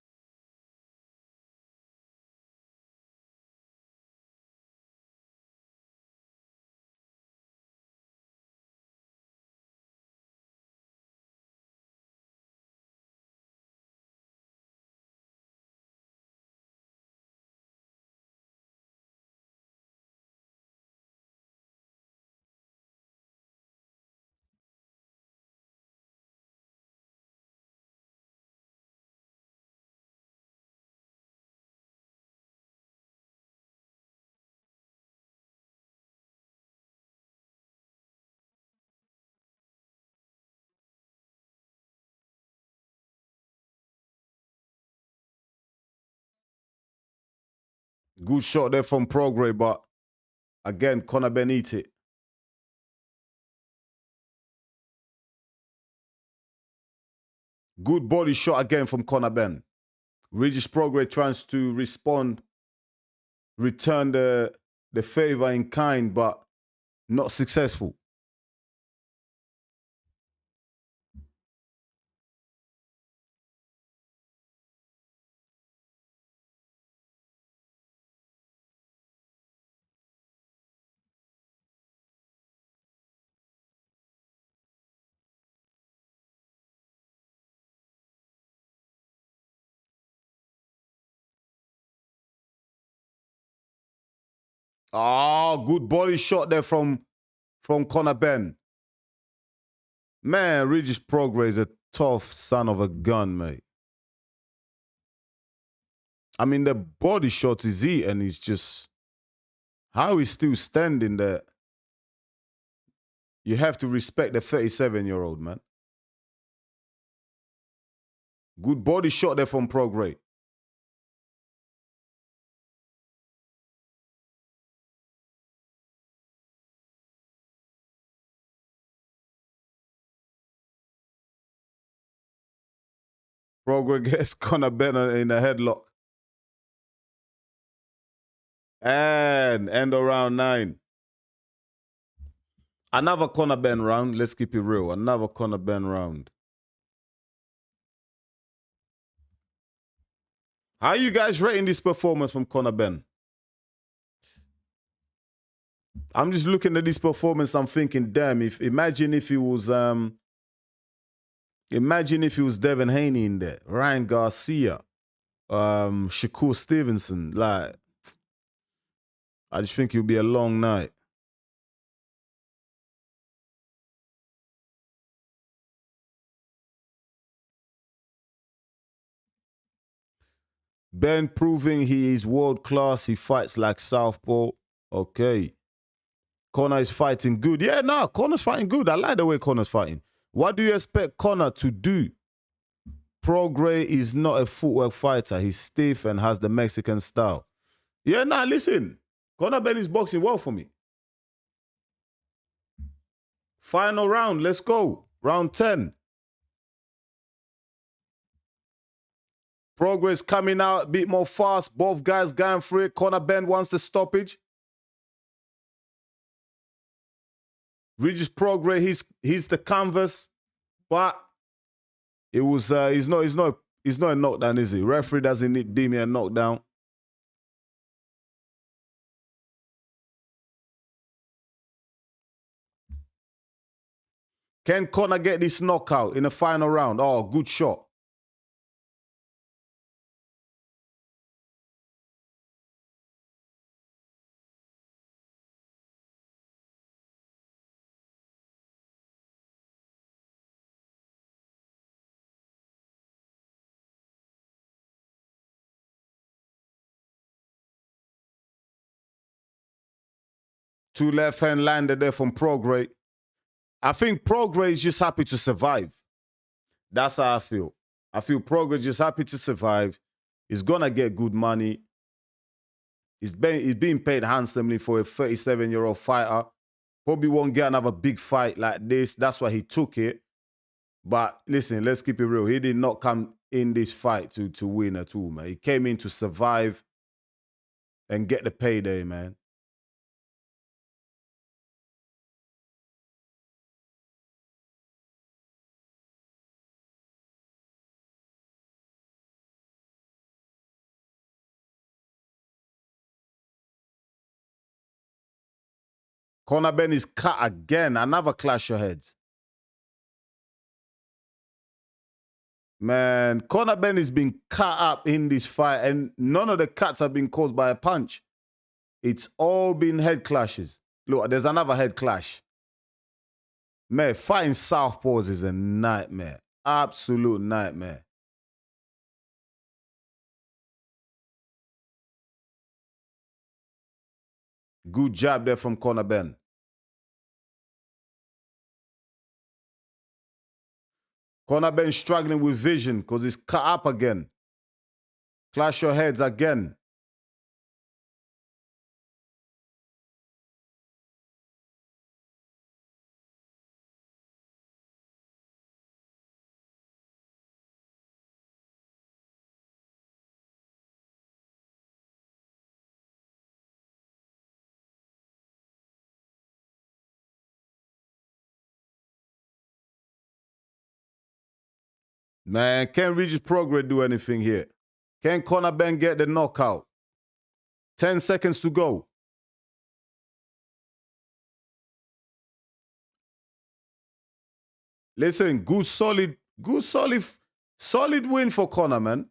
Good shot there from Progra, but again, Conor Ben eat it. Good body shot again from Conor Ben. Regis Progra tries to respond, return the favor in kind, but not successful. Oh, good body shot there from Conor Ben. Man, Regis Progra is a tough son of a gun, mate. I mean, the body shot is eating. He's just... How he's still standing there. You have to respect the 37-year-old, man. Good body shot there from Progra. Progra gets Conor Ben in a headlock. And end of round 9. Another Conor Ben round. Let's keep it real. Another Conor Ben round. How are you guys rating this performance from Conor Ben? I'm just looking at this performance. I'm thinking, damn, imagine if he was Devin Haney in there, Ryan Garcia, Shakur Stevenson. Like, I just think it'll be a long night. Ben proving he is world class. He fights like southpaw. Okay. Conor is fighting good. Yeah, no, Conor's fighting good. I like the way Conor's fighting. What do you expect Conor to do? Progra is not a footwork fighter. He's stiff and has the Mexican style. Yeah, nah, listen. Conor Ben is boxing well for me. Final round. Let's go. Round 10. Progra is coming out a bit more fast. Both guys going for it. Conor Ben wants the stoppage. Regis Progra, he's the canvas, but it was he's not a knockdown, is he? Referee doesn't deem it a knockdown. Can Conor get this knockout in the final round? Oh, good shot. Two left hand landed there from Progra. I think Progra is just happy to survive. That's how I feel. I feel Progra is just happy to survive. He's gonna get good money. He's being paid handsomely for a 37-year-old fighter. Probably won't get another big fight like this. That's why he took it. But listen, let's keep it real. He did not come in this fight to win at all, man. He came in to survive and get the payday, man. Conor Ben is cut again. Another clash of heads. Man, Conor Ben has been cut up in this fight, and none of the cuts have been caused by a punch. It's all been head clashes. Look, there's another head clash. Man, fighting southpaws is a nightmare. Absolute nightmare. Good jab there from Conor Ben. Conor Ben struggling with vision because he's cut up again. Clash your heads again. Man, can Regis Progra do anything here? Can Conor Ben get the knockout? 10 seconds to go. Listen, solid win for Conor, man.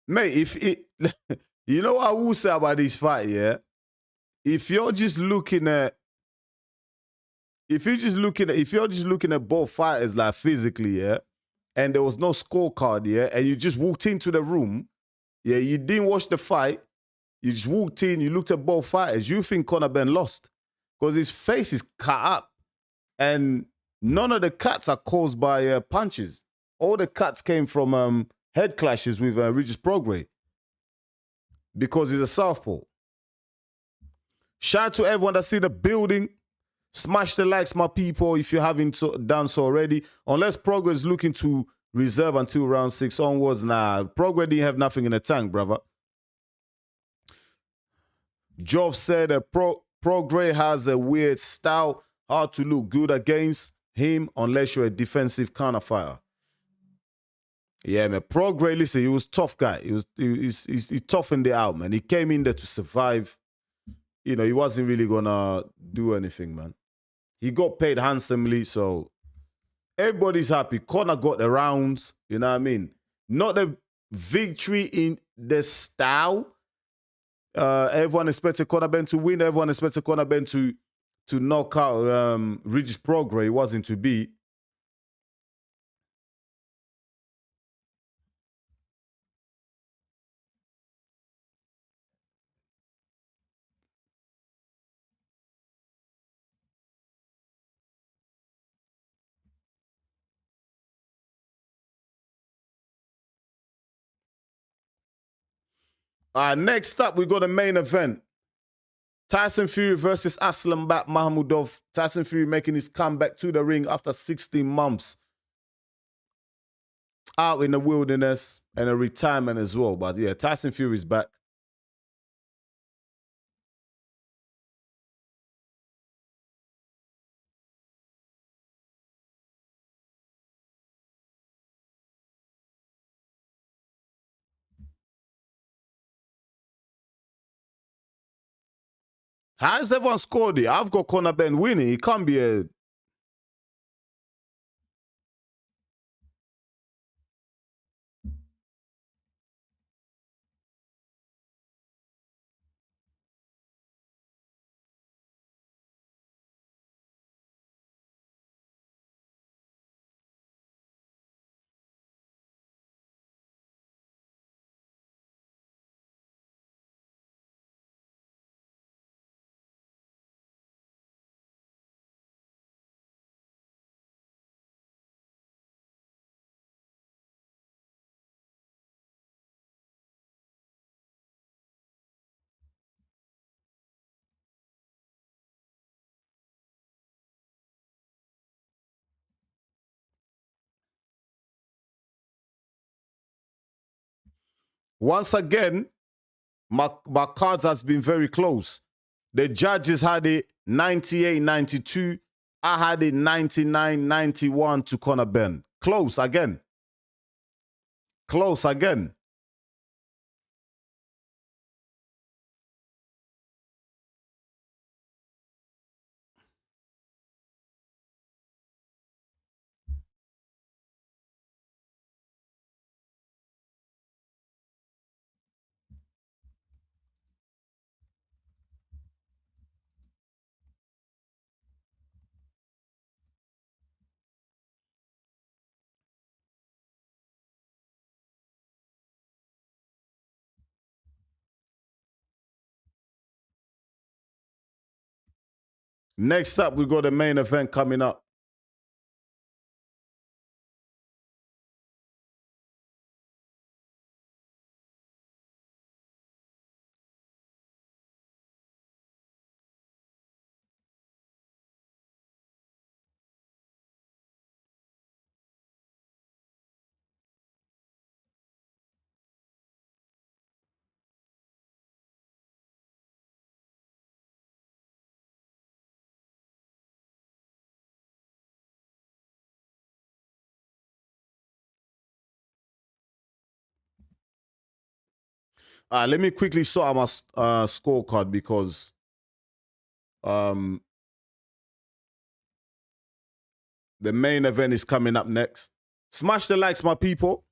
Mate, if it, you know what I will say about this fight, yeah? If you're just looking at both fighters like physically, yeah, and there was no scorecard, yeah, and you just walked into the room, yeah, you didn't watch the fight, you just walked in, you looked at both fighters, you think Conor Ben lost because his face is cut up, and none of the cuts are caused by punches. All the cuts came from head clashes with Regis Prograis because he's a southpaw. Shout out to everyone that's in the building. Smash the likes, my people, if you haven't done so already. Unless Progra is looking to reserve until round 6 onwards. Nah, Progra didn't have nothing in the tank, brother. Jov said Progra has a weird style. Hard to look good against him unless you're a defensive counterfighter. Yeah, man. Progra, listen, he was a tough guy. He toughened it out, man. He came in there to survive. You know, he wasn't really gonna do anything, man. He got paid handsomely, so everybody's happy. Conor got the rounds, you know what I mean? Not the victory in the style. Everyone expected Conor Ben to win. Everyone expected Conor Ben to knock out Regis Prograis. It wasn't to be. Next up, we got the main event. Tyson Fury versus Aslanbek Mahmudov. Tyson Fury making his comeback to the ring after 16 months out in the wilderness and a retirement as well. But yeah, Tyson Fury's back. How has everyone scored it? I've got Conor Ben winning. It can't be a... Once again, my cards has been very close. The judges had it 98-92. I had it 99-91 to Conor Ben. Close again. Close again. Next up, we got the main event coming up. Let me quickly sort out my scorecard because the main event is coming up next. Smash the likes, my people.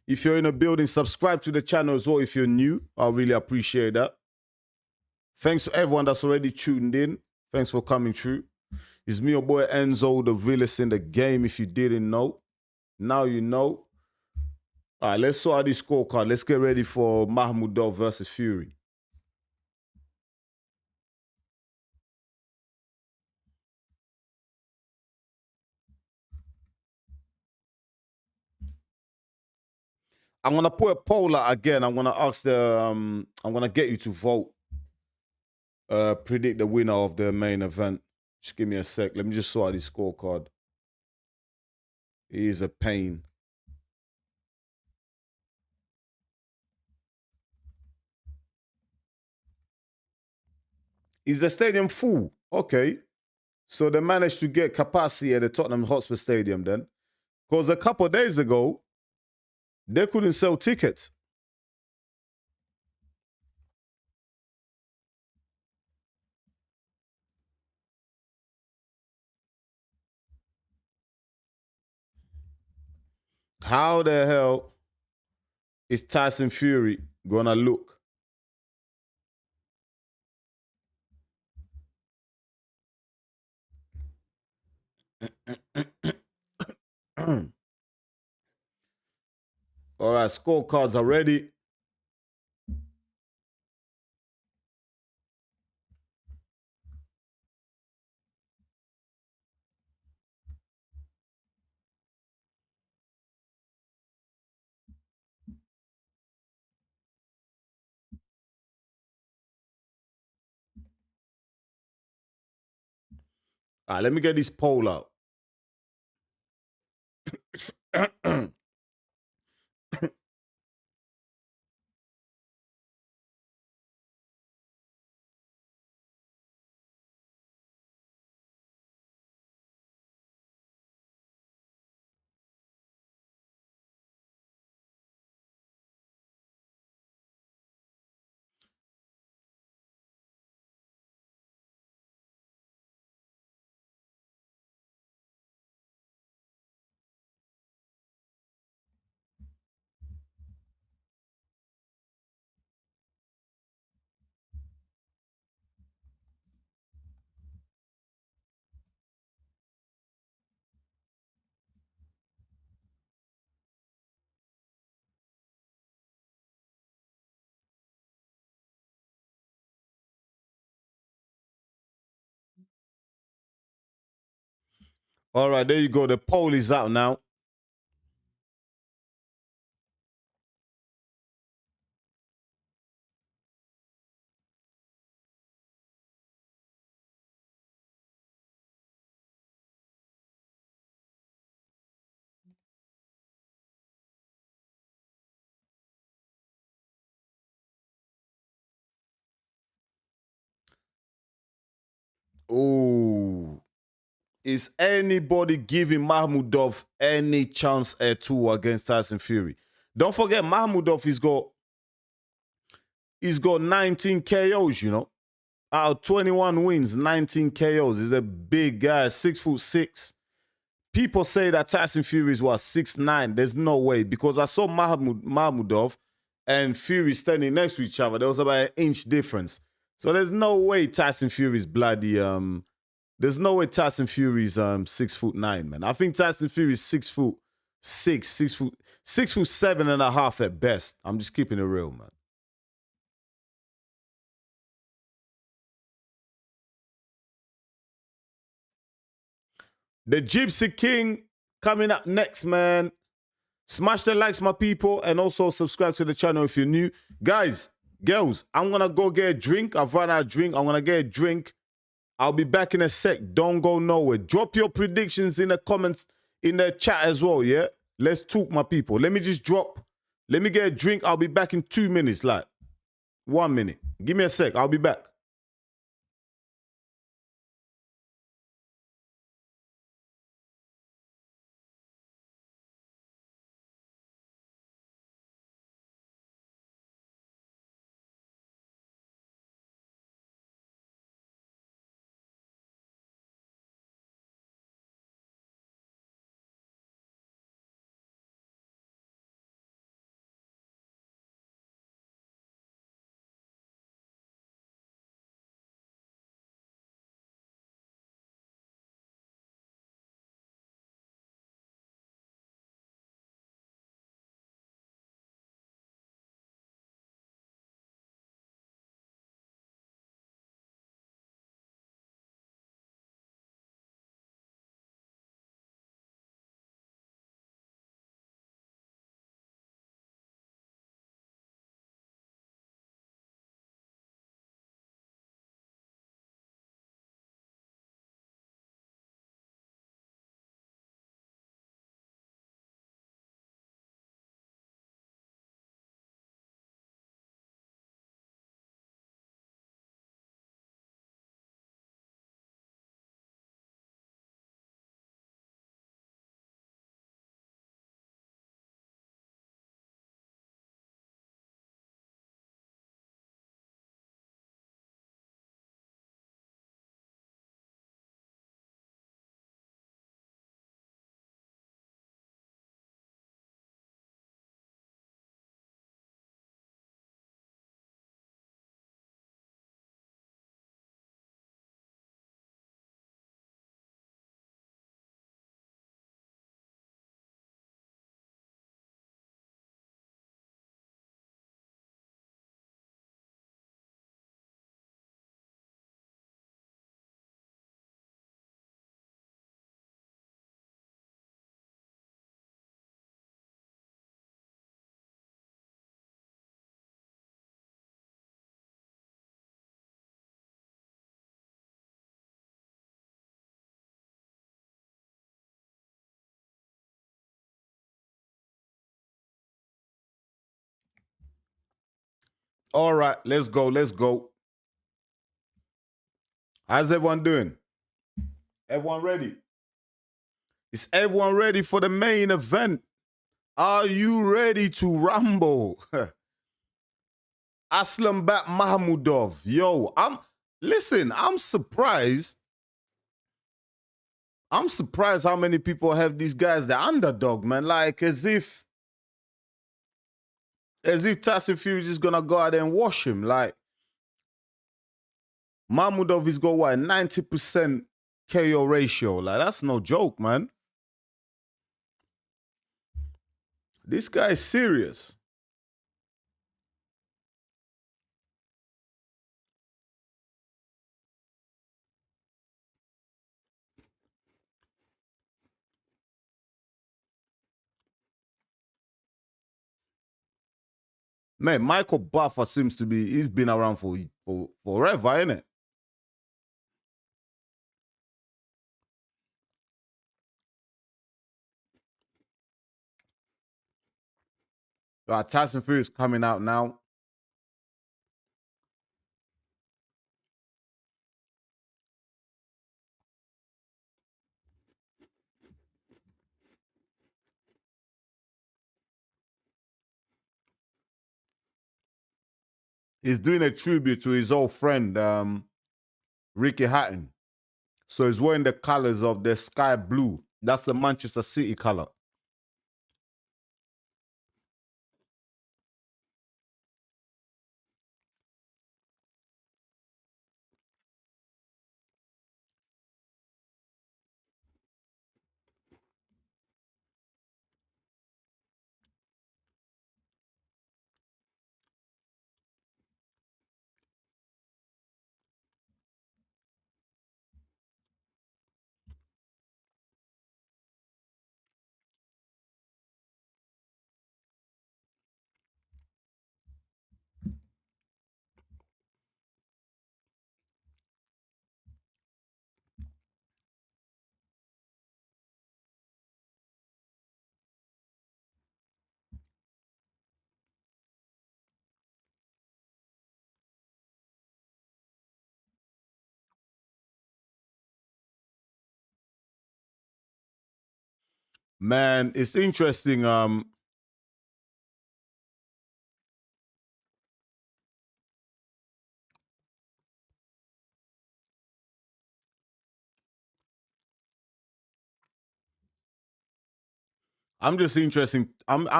If you're in a building, subscribe to the channel as well if you're new. I really appreciate that. Thanks to everyone that's already tuned in. Thanks for coming through. It's me, your boy Enzo, the realest in the game. If you didn't know, now you know. All right, let's sort out this scorecard. Let's get ready for Mahmudov versus Fury. I'm gonna put a poll out again. I'm gonna ask I'm gonna get you to vote. Predict the winner of the main event. Just give me a sec. Let me just sort out this scorecard. It is a pain. Is the stadium full? Okay. So they managed to get capacity at the Tottenham Hotspur Stadium then. Because a couple of days ago, they couldn't sell tickets. How the hell is Tyson Fury gonna look? All right, scorecards are ready. All right, let me get this poll out. All right, there you go. The poll is out now. Ooh. Is anybody giving Mahmudov any chance at all against Tyson Fury? Don't forget, Mahmudov he's got 19 KOs, you know. Out of 21 wins, 19 KOs. He's a big guy, 6'6". People say that Tyson Fury is what, 6'9". There's no way, because I saw Mahmudov and Fury standing next to each other. There was about an inch difference. So there's no way Tyson Fury's bloody there's no way Tyson Fury's 6'9", man. I think Tyson Fury's 6'6", 6'7.5" at best. I'm just keeping it real, man. The Gypsy King coming up next, man. Smash the likes, my people, and also subscribe to the channel if you're new. Guys, girls, I'm going to go get a drink. I've run out of drink. I'm going to get a drink. I'll be back in a sec. Don't go nowhere. Drop your predictions in the comments, in the chat as well, yeah? Let's talk, my people. Let me just drop. Let me get a drink. I'll be back in 2 minutes, like 1 minute. Give me a sec. I'll be back. All right, let's go. Let's go. How's everyone doing? Everyone ready? Is everyone ready for the main event? Are you ready to rumble? Aslam bat Mahmudov. Yo, I'm surprised. I'm surprised how many people have these guys the underdog, man. Like as if Tyson Fury is gonna go out there and wash him. Like Mahmudov is got what 90% KO ratio. Like that's no joke, man. This guy is serious. Man, Michael Buffer seems to be, he's been around for forever, isn't it? Tyson Fury is coming out now. He's doing a tribute to his old friend, Ricky Hatton. So he's wearing the colors of the sky blue. That's the Manchester City color. Man, it's interesting. I'm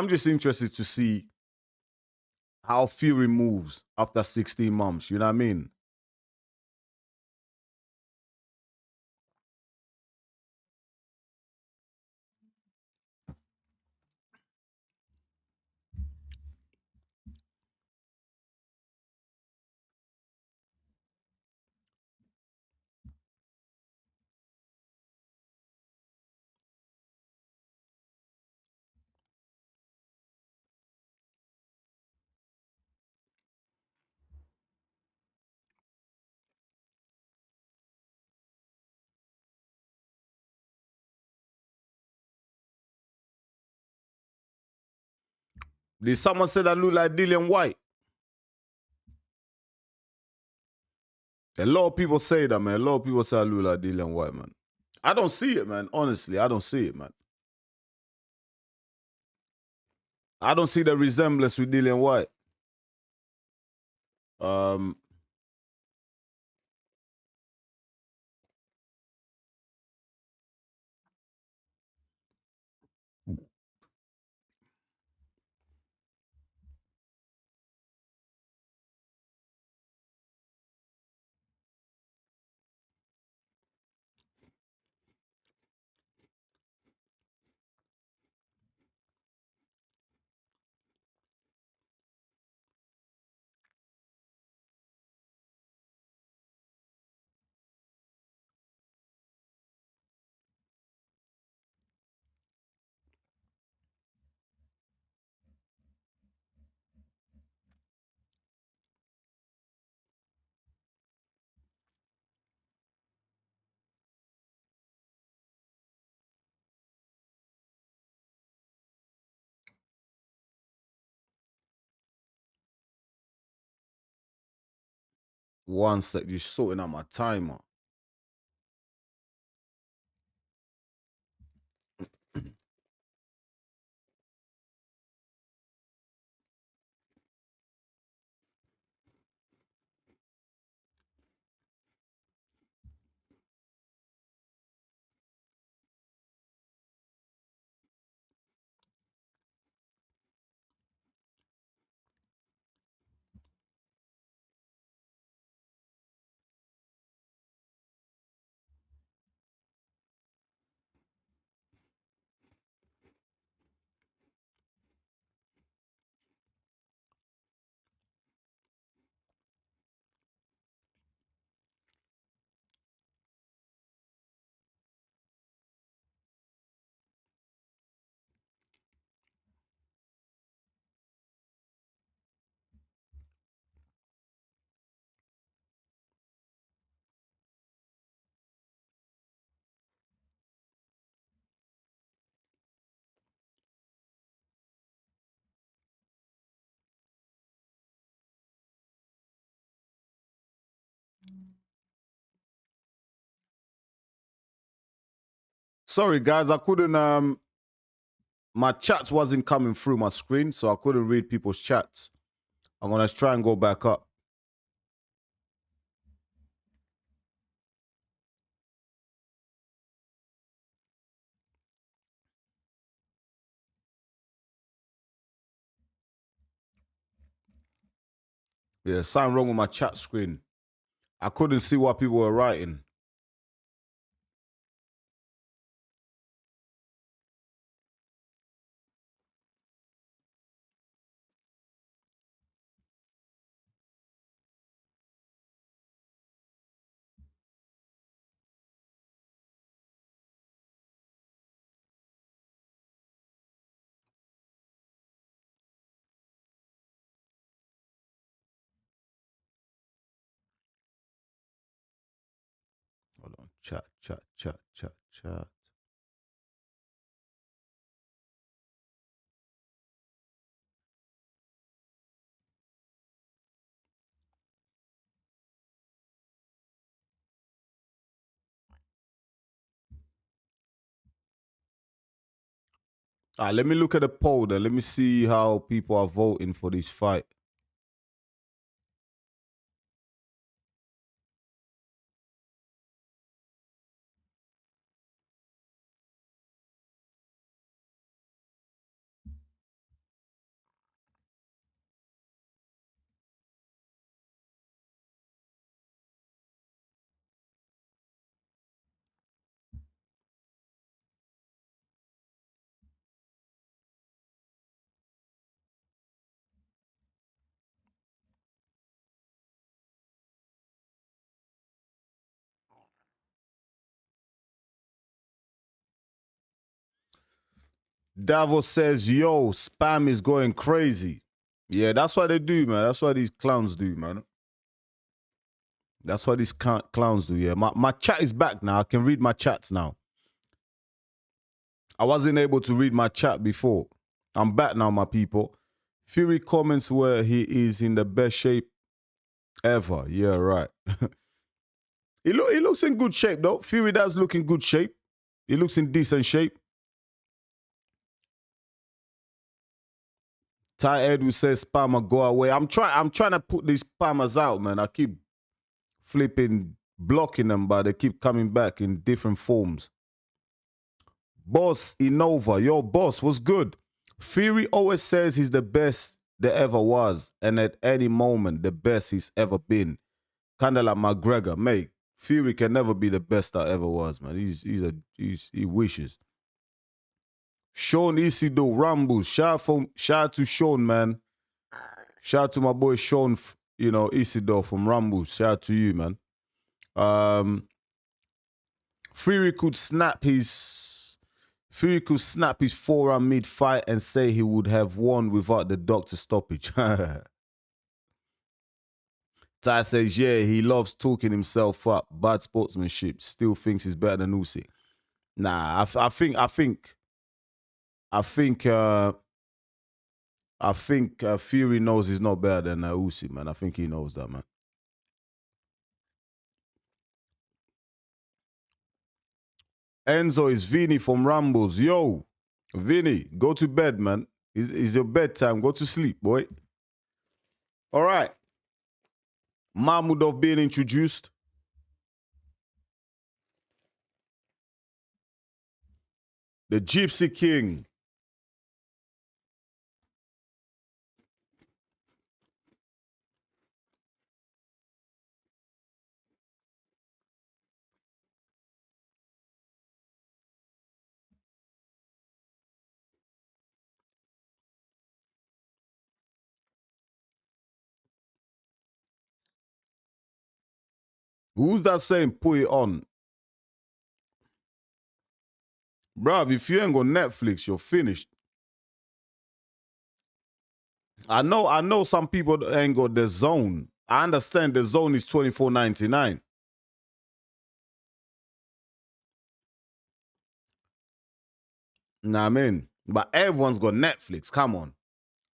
just interested to see how Fury moves after 16 months. You know what I mean? Did someone say that I look like Dillian White? A lot of people say that, man. A lot of people say I look like Dillian White, man. I don't see it, man. Honestly, I don't see it, man. I don't see the resemblance with Dillian White. Um, One sec, you're sorting out my timer. Sorry, guys, I couldn't. My chats wasn't coming through my screen, so I couldn't read people's chats. I'm gonna try and go back up. Yeah, something wrong with my chat screen. I couldn't see what people were writing. Hold on. Chat. All right, let me look at the poll then. Let me see how people are voting for this fight. Davos says, yo, spam is going crazy. Yeah, that's what they do, man. That's what these clowns do, man. That's what these clowns do, yeah. My chat is back now. I can read my chats now. I wasn't able to read my chat before. I'm back now, my people. Fury comments where he is in the best shape ever. Yeah, right. He looks in good shape, though. Fury does look in good shape. He looks in decent shape. Ty Edwards says, spammer, go away. I'm trying to put these spammers out, man. I keep flipping, blocking them, but they keep coming back in different forms. Boss Innova, yo, boss, what's good? Fury always says he's the best there ever was, and at any moment, the best he's ever been. Kind of like McGregor, mate. Fury can never be the best that ever was, man. He wishes. Sean Isido, Rambo, shout out to Sean, man. Shout out to my boy Sean, Isidore from Rambo. Shout out to you, man. Fury could snap his forearm mid-fight and say he would have won without the doctor stoppage. Ty says, yeah, he loves talking himself up. Bad sportsmanship. Still thinks he's better than Usyk. Nah, I think Fury knows he's not better than Usyk, man. I think he knows that, man. Enzo is Vinny from Rambles. Yo, Vinny, go to bed, man. It's your bedtime. Go to sleep, boy. All right. Mahmudov being introduced. The Gypsy King. Who's that saying put it on? Bruv, if you ain't got Netflix, you're finished. I know some people ain't got the zone. I understand the zone is $24.99. Nah, I mean, but everyone's got Netflix. Come on.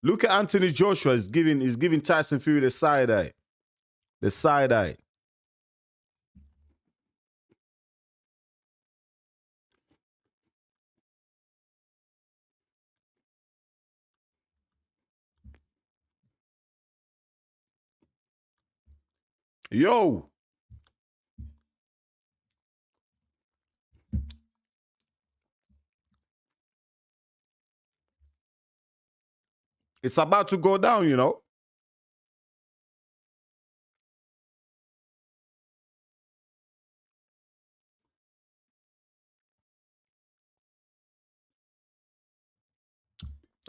Look at Anthony Joshua. He's giving Tyson Fury the side eye. The side eye. Yo. It's about to go down, you know.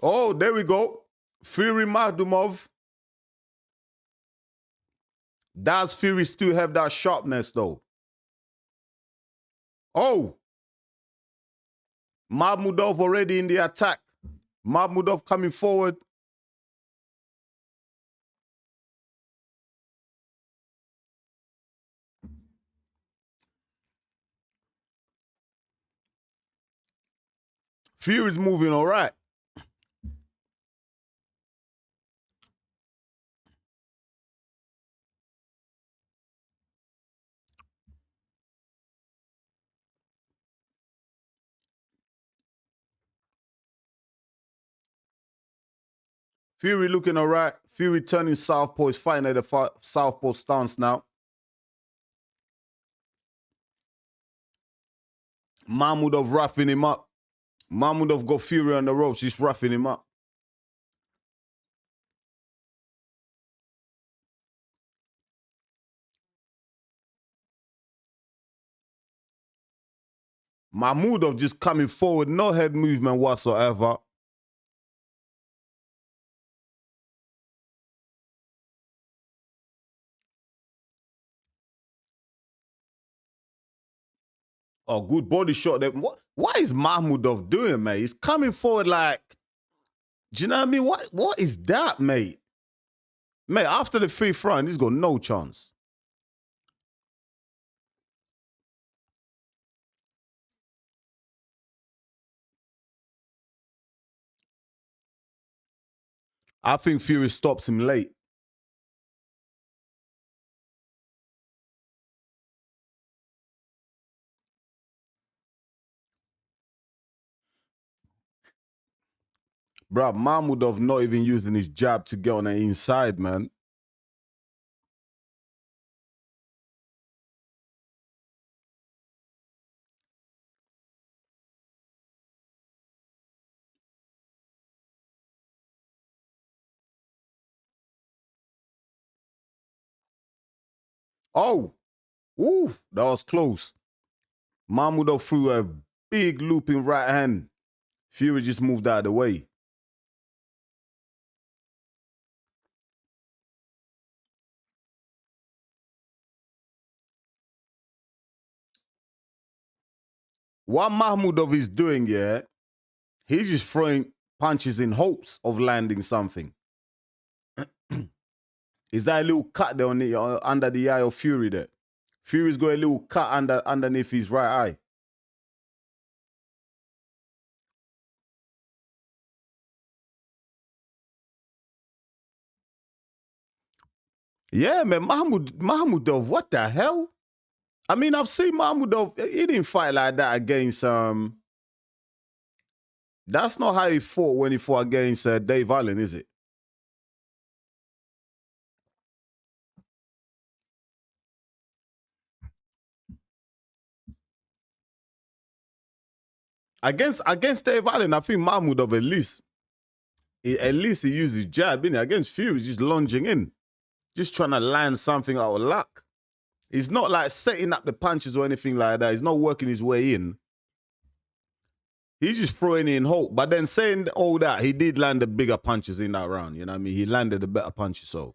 Oh, there we go. Fury Mahmudov. Does Fury still have that sharpness, though? Oh. Mahmudov already in the attack. Mahmudov coming forward. Fury's moving all right. Fury looking all right. Fury turning southpaw. Is fighting at the southpaw stance now. Mahmudov roughing him up. Mahmudov got Fury on the ropes. He's roughing him up. Mahmudov just coming forward. No head movement whatsoever. Oh, good body shot there. What is Mahmudov doing, mate? He's coming forward like, do you know what I mean? What is that, mate? Mate, after the fifth round, he's got no chance. I think Fury stops him late. Bruh, Mahmudov not even using his jab to get on the inside, man. Oh, ooh, that was close. Mahmudov threw a big looping right hand. Fury just moved out of the way. What Mahmudov is doing, yeah, he's just throwing punches in hopes of landing something. Is that a little cut there on the, under the eye of Fury there? Fury's got a little cut underneath his right eye. Yeah, man, Mahmudov, what the hell? I mean, I've seen Mahmudov. He didn't fight like that against. That's not how he fought when he fought against Dave Allen, is it? Against Dave Allen, I think Mahmudov at least he used his jab, innit? Against Fury, just lunging in, just trying to land something out of luck. He's not like setting up the punches or anything like that. He's not working his way in. He's just throwing in hope. But then saying all that, he did land the bigger punches in that round. You know what I mean? He landed the better punches. So,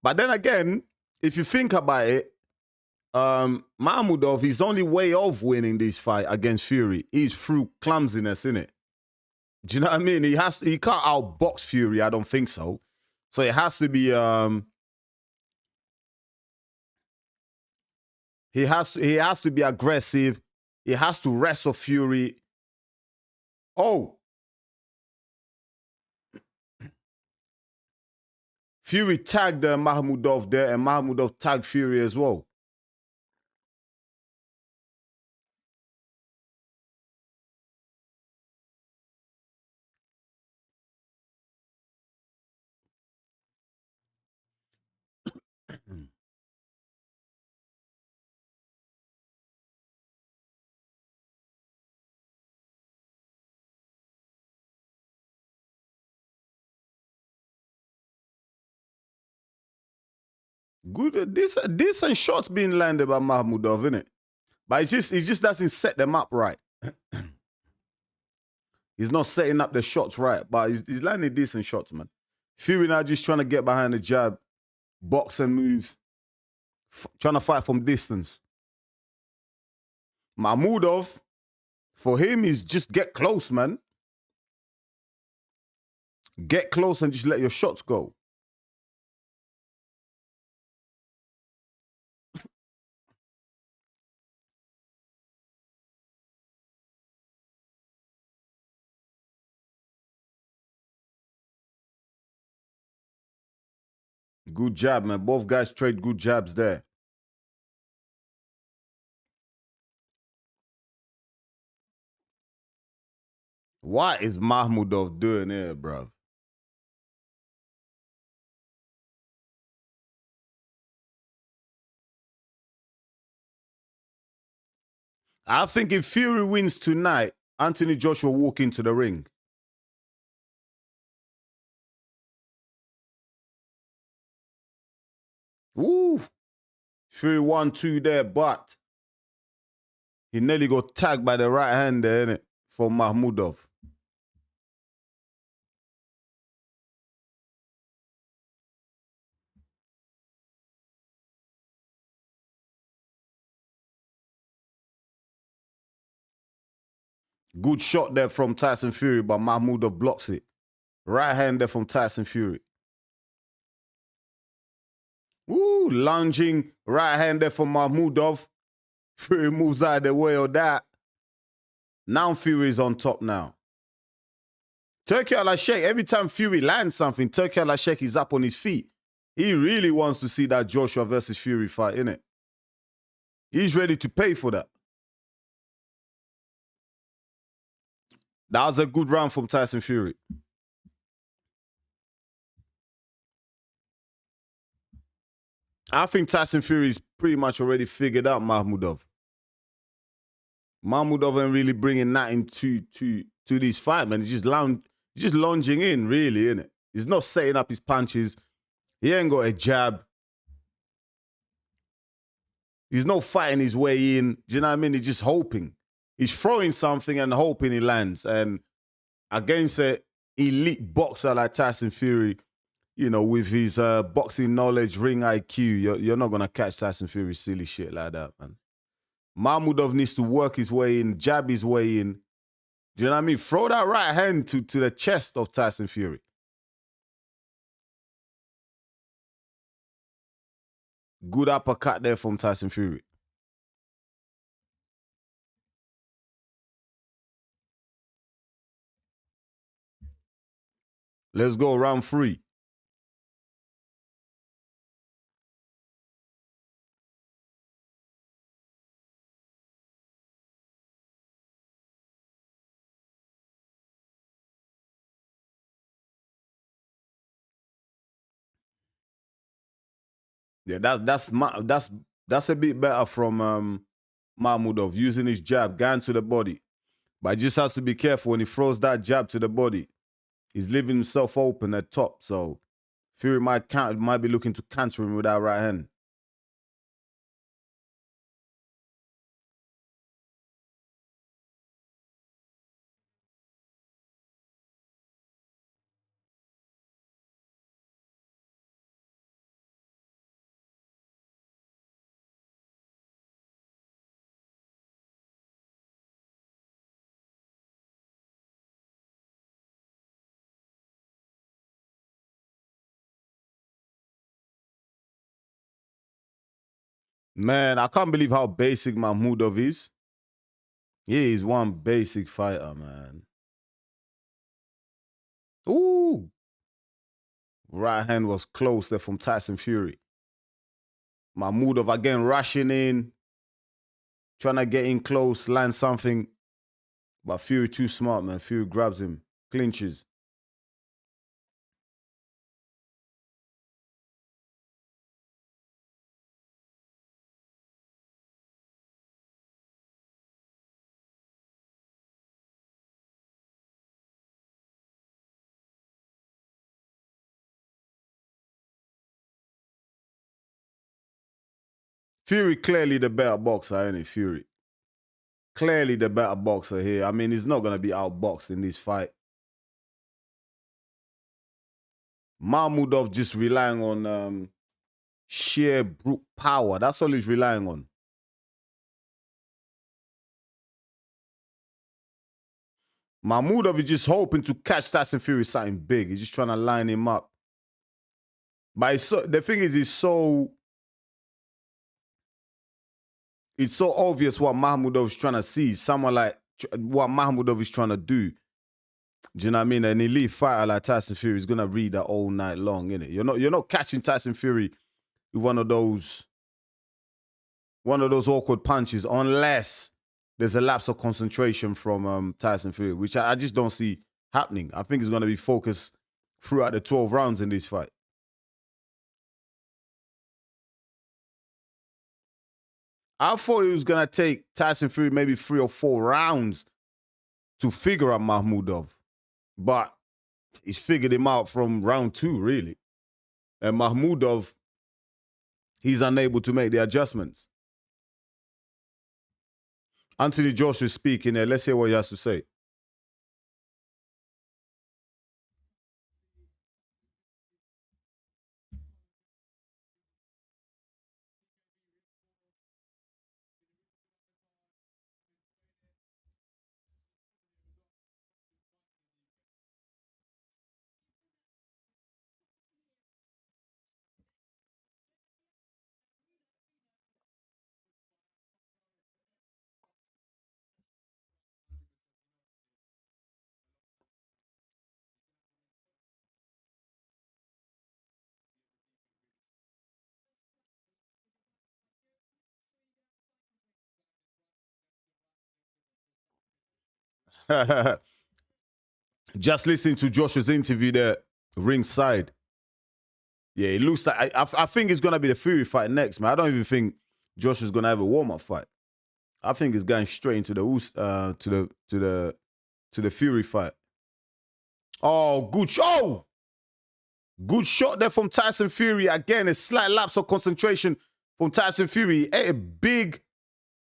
but then again, if you think about it, Mahmudov, his only way of winning this fight against Fury is through clumsiness, innit? Do you know what I mean? He can't outbox Fury. I don't think so. So it has to be he has to be aggressive. He has to wrestle Fury. Oh. Fury tagged Mahmudov there, and Mahmudov tagged Fury as well. Good, decent shots being landed by Mahmudov, innit? But he just doesn't set them up right. He's not setting up the shots right, but he's landing decent shots, man. Fury now just trying to get behind the jab, box and move, trying to fight from distance. Mahmudov, for him, is just get close, man. Get close and just let your shots go. Good jab, man. Both guys trade good jabs there. What is Mahmudov doing here, bro? I think if Fury wins tonight, Anthony Joshua will walk into the ring. Woo! Fury 1-2 there, but he nearly got tagged by the right hand there, innit? For Mahmudov. Good shot there from Tyson Fury, but Mahmudov blocks it. Right hand there from Tyson Fury. Woo, lunging right hand there from Mahmudov. Fury moves out of the way of that. Now Fury is on top now. Turki Al-Sheikh, every time Fury lands something, Turki Al-Sheikh is up on his feet. He really wants to see that Joshua versus Fury fight, innit? He's ready to pay for that. That was a good round from Tyson Fury. I think Tyson Fury is pretty much already figured out Mahmudov. Mahmudov ain't really bringing nothing to this fight, man. He's just lunging in, really, innit? He's not setting up his punches. He ain't got a jab. He's not fighting his way in. Do you know what I mean? He's just hoping. He's throwing something and hoping he lands. And against an elite boxer like Tyson Fury, you know, with his boxing knowledge, ring IQ, you're not going to catch Tyson Fury silly shit like that, man. Mahmudov needs to work his way in, jab his way in. Do you know what I mean? Throw that right hand to the chest of Tyson Fury. Good uppercut there from Tyson Fury. Let's go, round 3. Yeah, that's a bit better from Mahmudov using his jab, going to the body. But he just has to be careful when he throws that jab to the body. He's leaving himself open at top, so Fury might be looking to counter him with that right hand. Man, I can't believe how basic Mahmudov is. He is one basic fighter, man. Ooh. Right hand was close there from Tyson Fury. Mahmudov again rushing in, trying to get in close, land something. But Fury too smart, man. Fury grabs him, clinches. Fury clearly the better boxer, ain't he, Fury? Clearly the better boxer here. I mean, he's not going to be outboxed in this fight. Mahmudov just relying on sheer brute power. That's all he's relying on. Mahmudov is just hoping to catch Tyson Fury something big. He's just trying to line him up. But the thing is, it's so obvious what Mahmudov is trying to see. Someone like what Mahmudov is trying to do. Do you know what I mean? An elite fighter like Tyson Fury is gonna read that all night long, innit? You're not catching Tyson Fury with one of those awkward punches unless there's a lapse of concentration from Tyson Fury, which I just don't see happening. I think he's gonna be focused throughout the 12 rounds in this fight. I thought he was going to take Tyson Fury maybe 3 or 4 rounds to figure out Mahmudov. But he's figured him out from round 2, really. And Mahmudov, he's unable to make the adjustments. Anthony Joshua is speaking there. Let's hear what he has to say. Just listening to Joshua's interview there, ringside. Yeah, it looks like I think it's gonna be the Fury fight next, man. I don't even think Joshua's gonna have a warm-up fight. I think it's going straight into the Fury fight. Oh, good shot! Oh! Good shot there from Tyson Fury. Again, a slight lapse of concentration from Tyson Fury. A big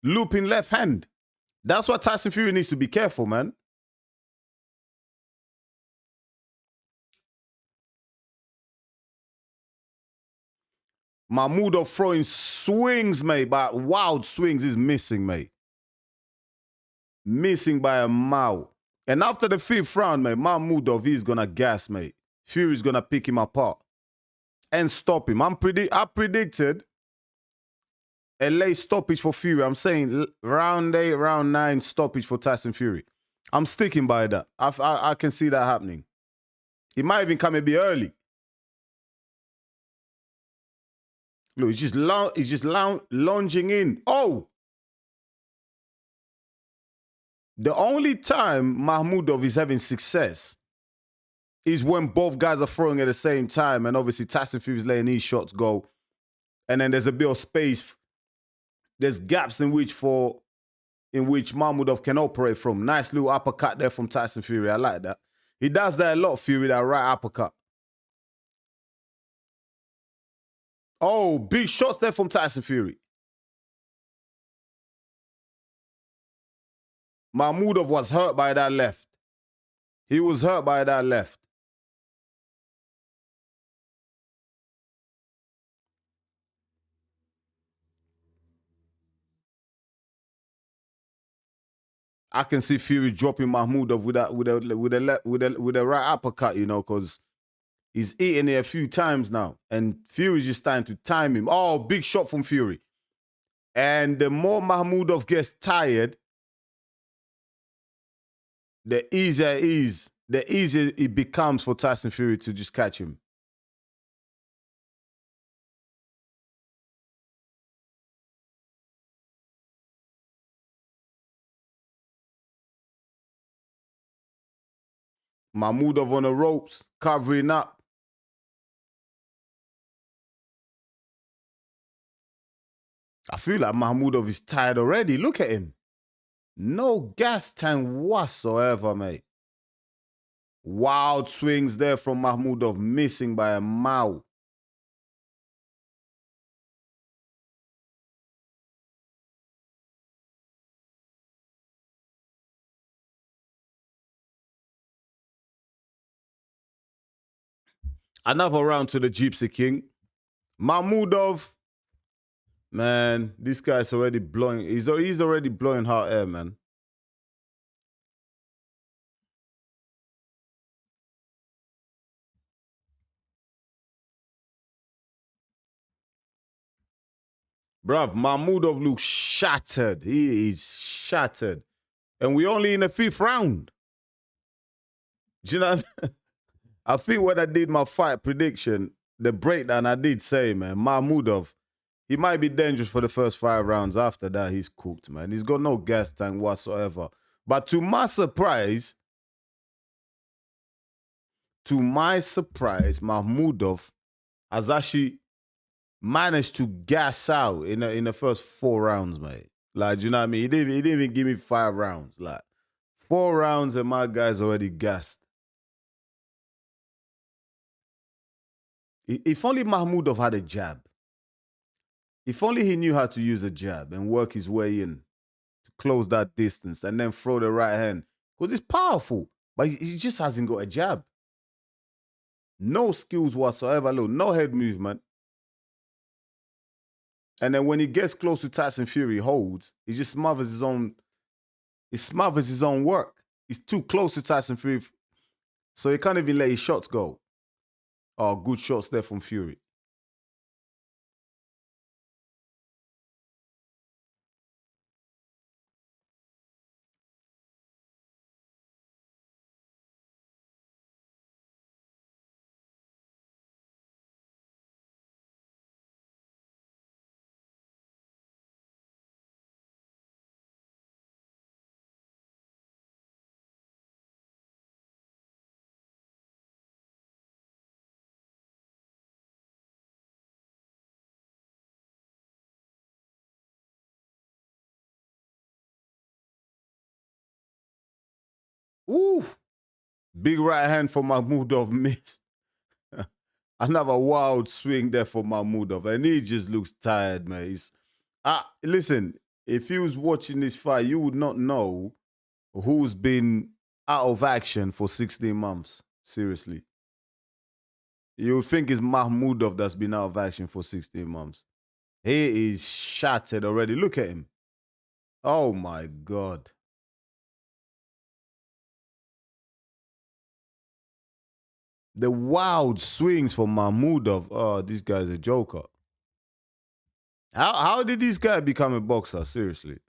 looping left hand. That's why Tyson Fury needs to be careful, man. Mahmudov throwing swings, mate, but wild swings is missing, mate. Missing by a mile. And after the 5th round, mate, Mahmudov is going to gas, mate. Fury's going to pick him apart and stop him. I predicted a late stoppage for Fury. I'm saying round 8, round 9 stoppage for Tyson Fury. I'm sticking by that. I can see that happening. He might even come a bit early. Look, he's just lunging in. Oh! The only time Mahmudov is having success is when both guys are throwing at the same time, and obviously Tyson Fury's letting these shots go and then there's a bit of space. There's gaps in which Mahmudov can operate from. Nice little uppercut there from Tyson Fury. I like that. He does that a lot, Fury, that right uppercut. Oh, big shots there from Tyson Fury. Mahmudov was hurt by that left. He was hurt by that left. I can see Fury dropping Mahmudov with a right uppercut, you know, because he's eaten it a few times now. And Fury's just starting to time him. Oh, big shot from Fury. And the more Mahmudov gets tired, the easier it becomes for Tyson Fury to just catch him. Mahmudov on the ropes, covering up. I feel like Mahmudov is tired already. Look at him. No gas tank whatsoever, mate. Wild swings there from Mahmudov, missing by a mile. Another round to the Gypsy King. Mahmudov, man, this guy's already blowing. He's already blowing hot air, man. Bruv, Mahmudov looks shattered. He is shattered. And we only in the 5th round. Do you know? I think when I did my fight prediction, the breakdown, I did say, man, Mahmudov, he might be dangerous for the first 5 rounds. After that, he's cooked, man. He's got no gas tank whatsoever. But to my surprise, Mahmudov has actually managed to gas out in the first 4 rounds, mate. Like, you know what I mean? He didn't even give me 5 rounds. Like, 4 rounds and my guy's already gassed. If only Mahmudov had a jab. If only he knew how to use a jab and work his way in to close that distance and then throw the right hand. Because it's powerful, but he just hasn't got a jab. No skills whatsoever, look, no head movement. And then when he gets close to Tyson Fury, he holds. He just smothers his own work. He's too close to Tyson Fury, so he can't even let his shots go. Oh, good shots there from Fury. Ooh, big right hand for Mahmudov, missed. Another wild swing there for Mahmudov, and he just looks tired, man. Listen, if you was watching this fight, you would not know who's been out of action for 16 months. Seriously. You would think it's Mahmudov that's been out of action for 16 months. He is shattered already. Look at him. Oh, my God. The wild swings for Mahmudov. Oh, this guy's a joker. How did this guy become a boxer? Seriously.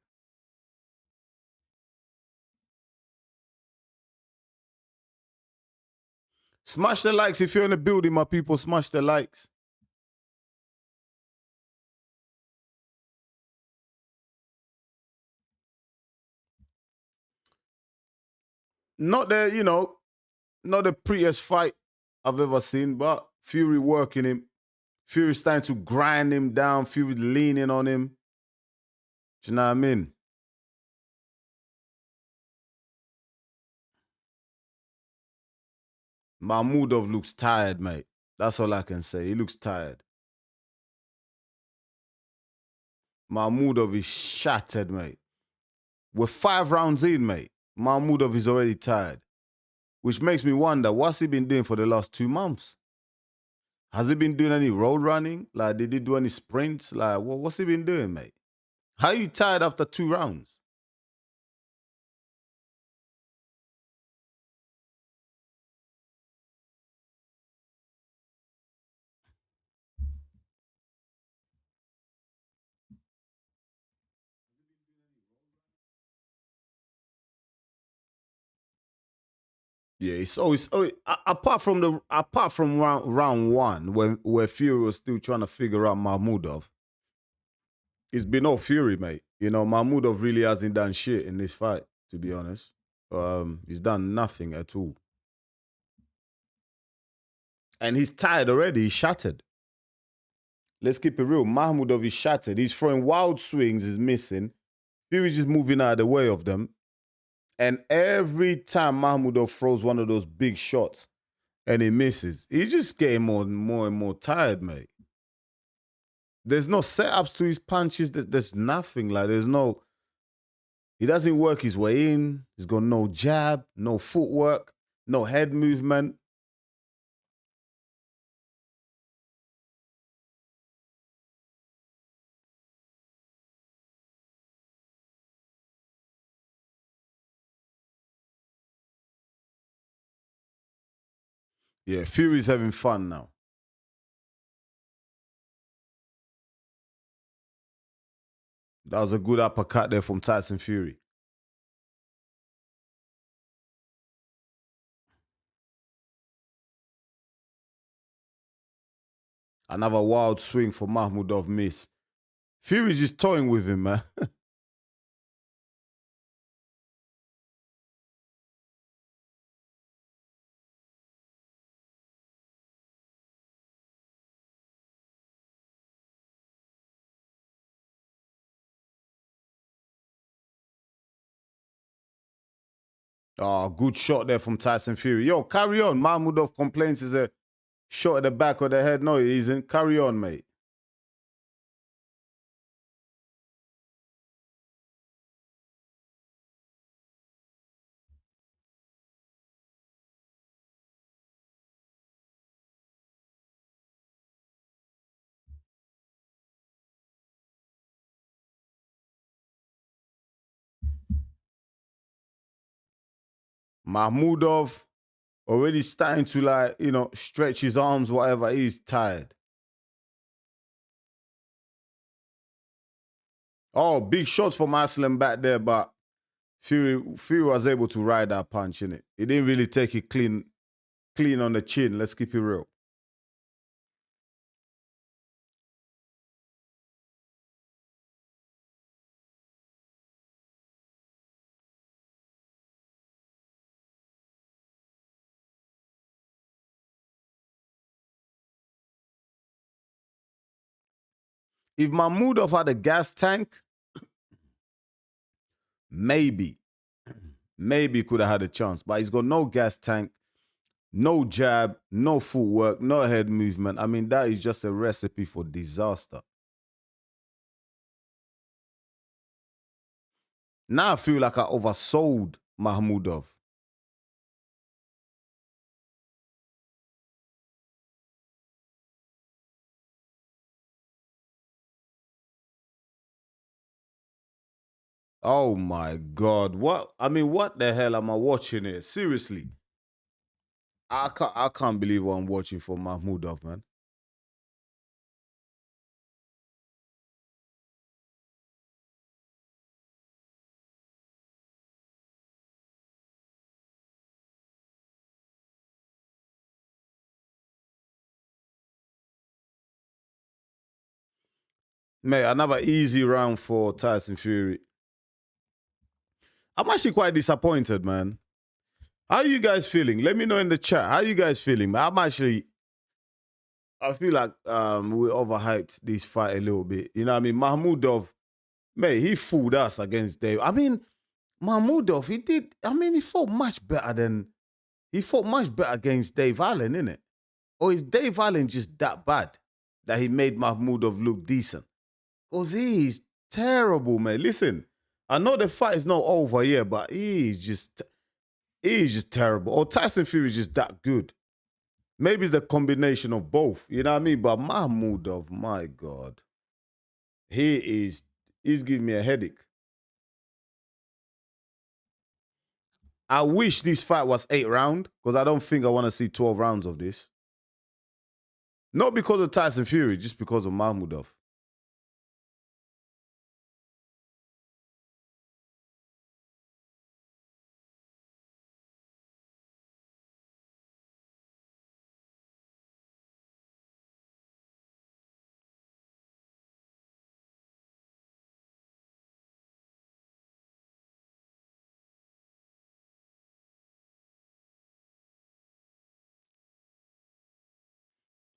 Smash the likes if you're in the building, my people. Smash the likes. Not the prettiest fight I've ever seen, but Fury working him. Fury's starting to grind him down. Fury leaning on him. Do you know what I mean? Mahmudov looks tired, mate. That's all I can say. He looks tired. Mahmudov is shattered, mate. We're 5 rounds in, mate. Mahmudov is already tired. Which makes me wonder, what's he been doing for the last 2 months? Has he been doing any road running? Like, did he do any sprints? Like, what's he been doing, mate? How are you tired after 2 rounds? Yeah, so apart from round 1, where Fury was still trying to figure out Mahmudov, it's been all Fury, mate. You know, Mahmudov really hasn't done shit in this fight, to be honest. He's done nothing at all. And he's tired already. He's shattered. Let's keep it real. Mahmudov is shattered. He's throwing wild swings. He's missing. Fury's just moving out of the way of them. And every time Mahmudov throws one of those big shots and he misses, he's just getting more and more tired, mate. There's no setups to his punches. There's nothing. Like, he doesn't work his way in. He's got no jab, no footwork, no head movement. Yeah, Fury's having fun now. That was a good uppercut there from Tyson Fury. Another wild swing for Mahmudov miss. Fury's just toying with him, man. Oh, good shot there from Tyson Fury. Yo, carry on. Mahmudov complains is a shot at the back of the head. No, it isn't. Carry on, mate. Mahmudov already starting to, like, you know, stretch his arms, whatever. He's tired. Oh, big shots from Aslam back there, but Fury was able to ride that punch, innit? He didn't really take it clean on the chin. Let's keep it real. If Mahmudov had a gas tank, maybe could have had a chance. But he's got no gas tank, no jab, no footwork, no head movement. I mean, that is just a recipe for disaster. Now I feel like I oversold Mahmudov. Oh my God. What the hell am I watching here? Seriously. I can't believe what I'm watching for Mahmudov, man. Mate, another easy round for Tyson Fury. I'm actually quite disappointed, man. How are you guys feeling? Let me know in the chat. How are you guys feeling? I'm actually I feel like we overhyped this fight a little bit. You know what I mean? Mahmudov, mate, he fooled us against Dave. I mean, Mahmudov, he fought much better against Dave Allen, innit? Or is Dave Allen just that bad that he made Mahmudov look decent? Because he's terrible, man. Listen, I know the fight is not over yet, but he's just terrible. Or Tyson Fury is just that good. Maybe it's the combination of both. You know what I mean? But Mahmudov, my God, he's giving me a headache. I wish this fight was 8 rounds because I don't think I want to see 12 rounds of this. Not because of Tyson Fury, just because of Mahmudov.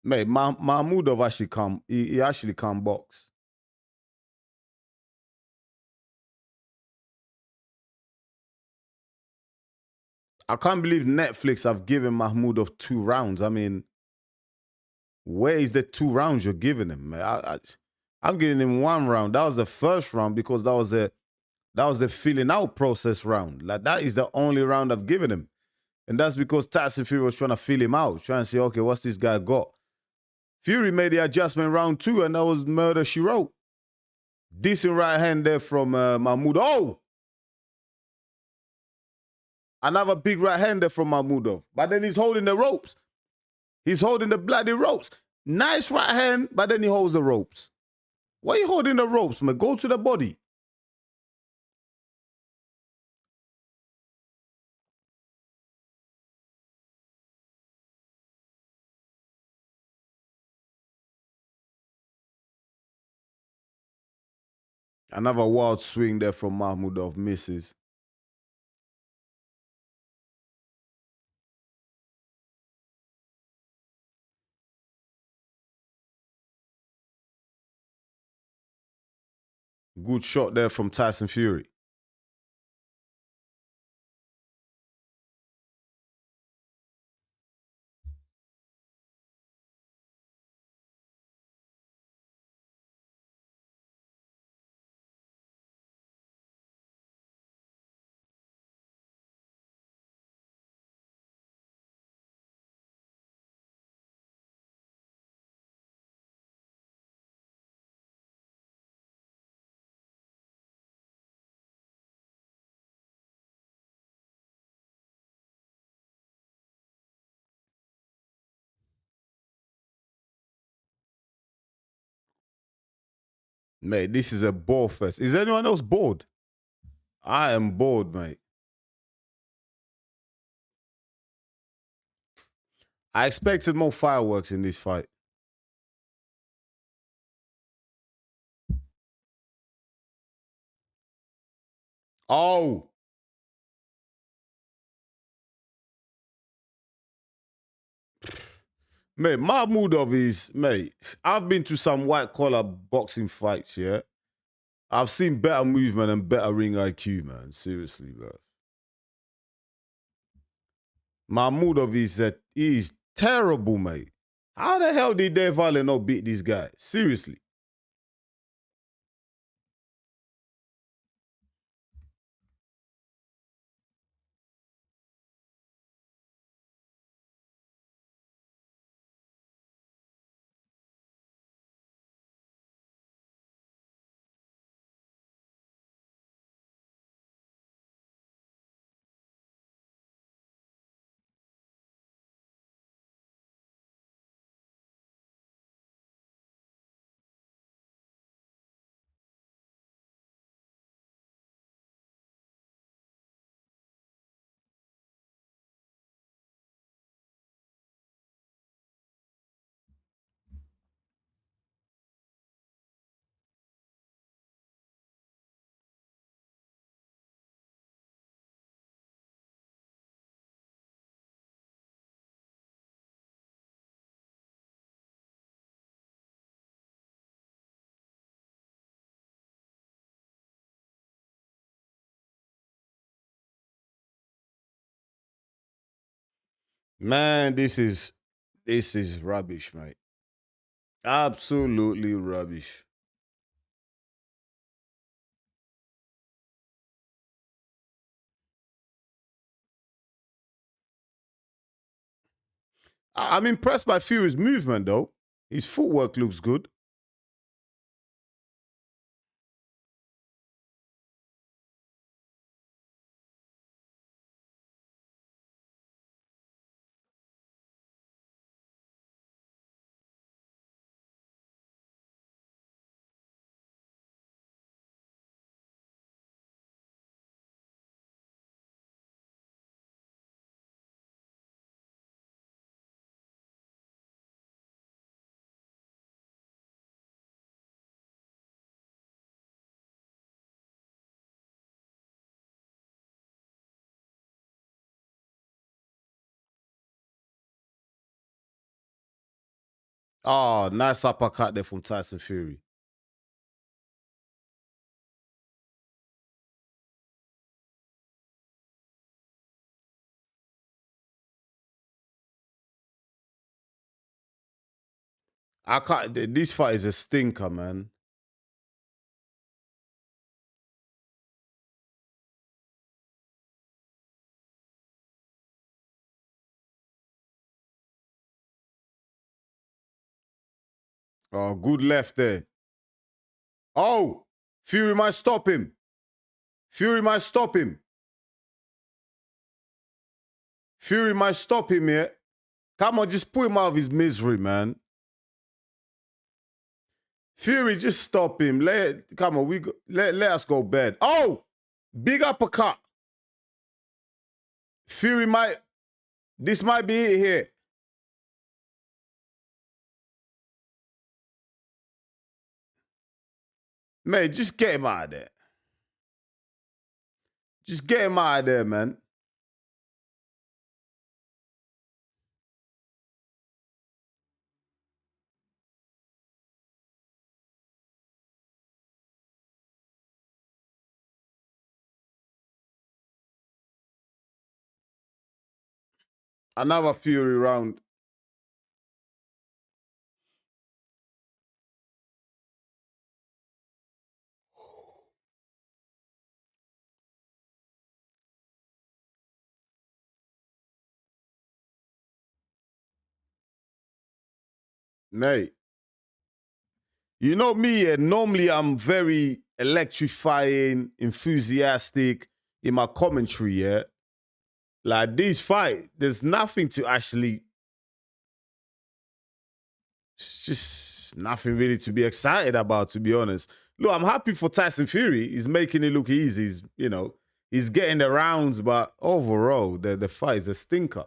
Mate, Mahmudov actually he actually can't box. I can't believe Netflix have given Mahmudov 2 rounds. I mean, where is the 2 rounds you're giving him, man? I'm giving him 1 round. That was the first round because that was the filling out process round. Like that is the only round I've given him. And that's because Tyson Fury was trying to fill him out, trying to say, okay, what's this guy got? Fury made the adjustment round 2, and that was murder she wrote. Decent right hand there from Mahmudov. Oh! Another big right hand there from Mahmudov. But then he's holding the ropes. He's holding the bloody ropes. Nice right hand, but then he holds the ropes. Why are you holding the ropes, man? Go to the body. Another wild swing there from Mahmudov. Misses. Good shot there from Tyson Fury. Mate, this is a bore fest. Is anyone else bored? I am bored, mate. I expected more fireworks in this fight. Oh! Mate, Mahmudov is, mate, I've been to some white collar boxing fights, yeah? I've seen better movement and better ring IQ, man. Seriously, bro. Mahmudov is terrible, mate. How the hell did Dave Allen not beat this guy? Seriously. Man, this is rubbish, mate. Absolutely rubbish. I'm impressed by Fury's movement, though. His footwork looks good. Oh, nice uppercut there from Tyson Fury. I can't. This fight is a stinker, man. Oh, good left there. Oh, Fury might stop him. Fury might stop him. Fury might stop him here. Come on, just put him out of his misery, man. Fury, just stop him. Come on, let us go bed. Oh, big uppercut. Fury this might be it here. Man, just get him out of there. Just get him out of there, man. Another Fury round. Mate, you know me, normally I'm very electrifying, enthusiastic in my commentary, yeah? Like this fight, there's nothing to actually, it's just nothing really to be excited about, to be honest. Look, I'm happy for Tyson Fury. He's making it look easy. He's getting the rounds, but overall, the fight is a stinker.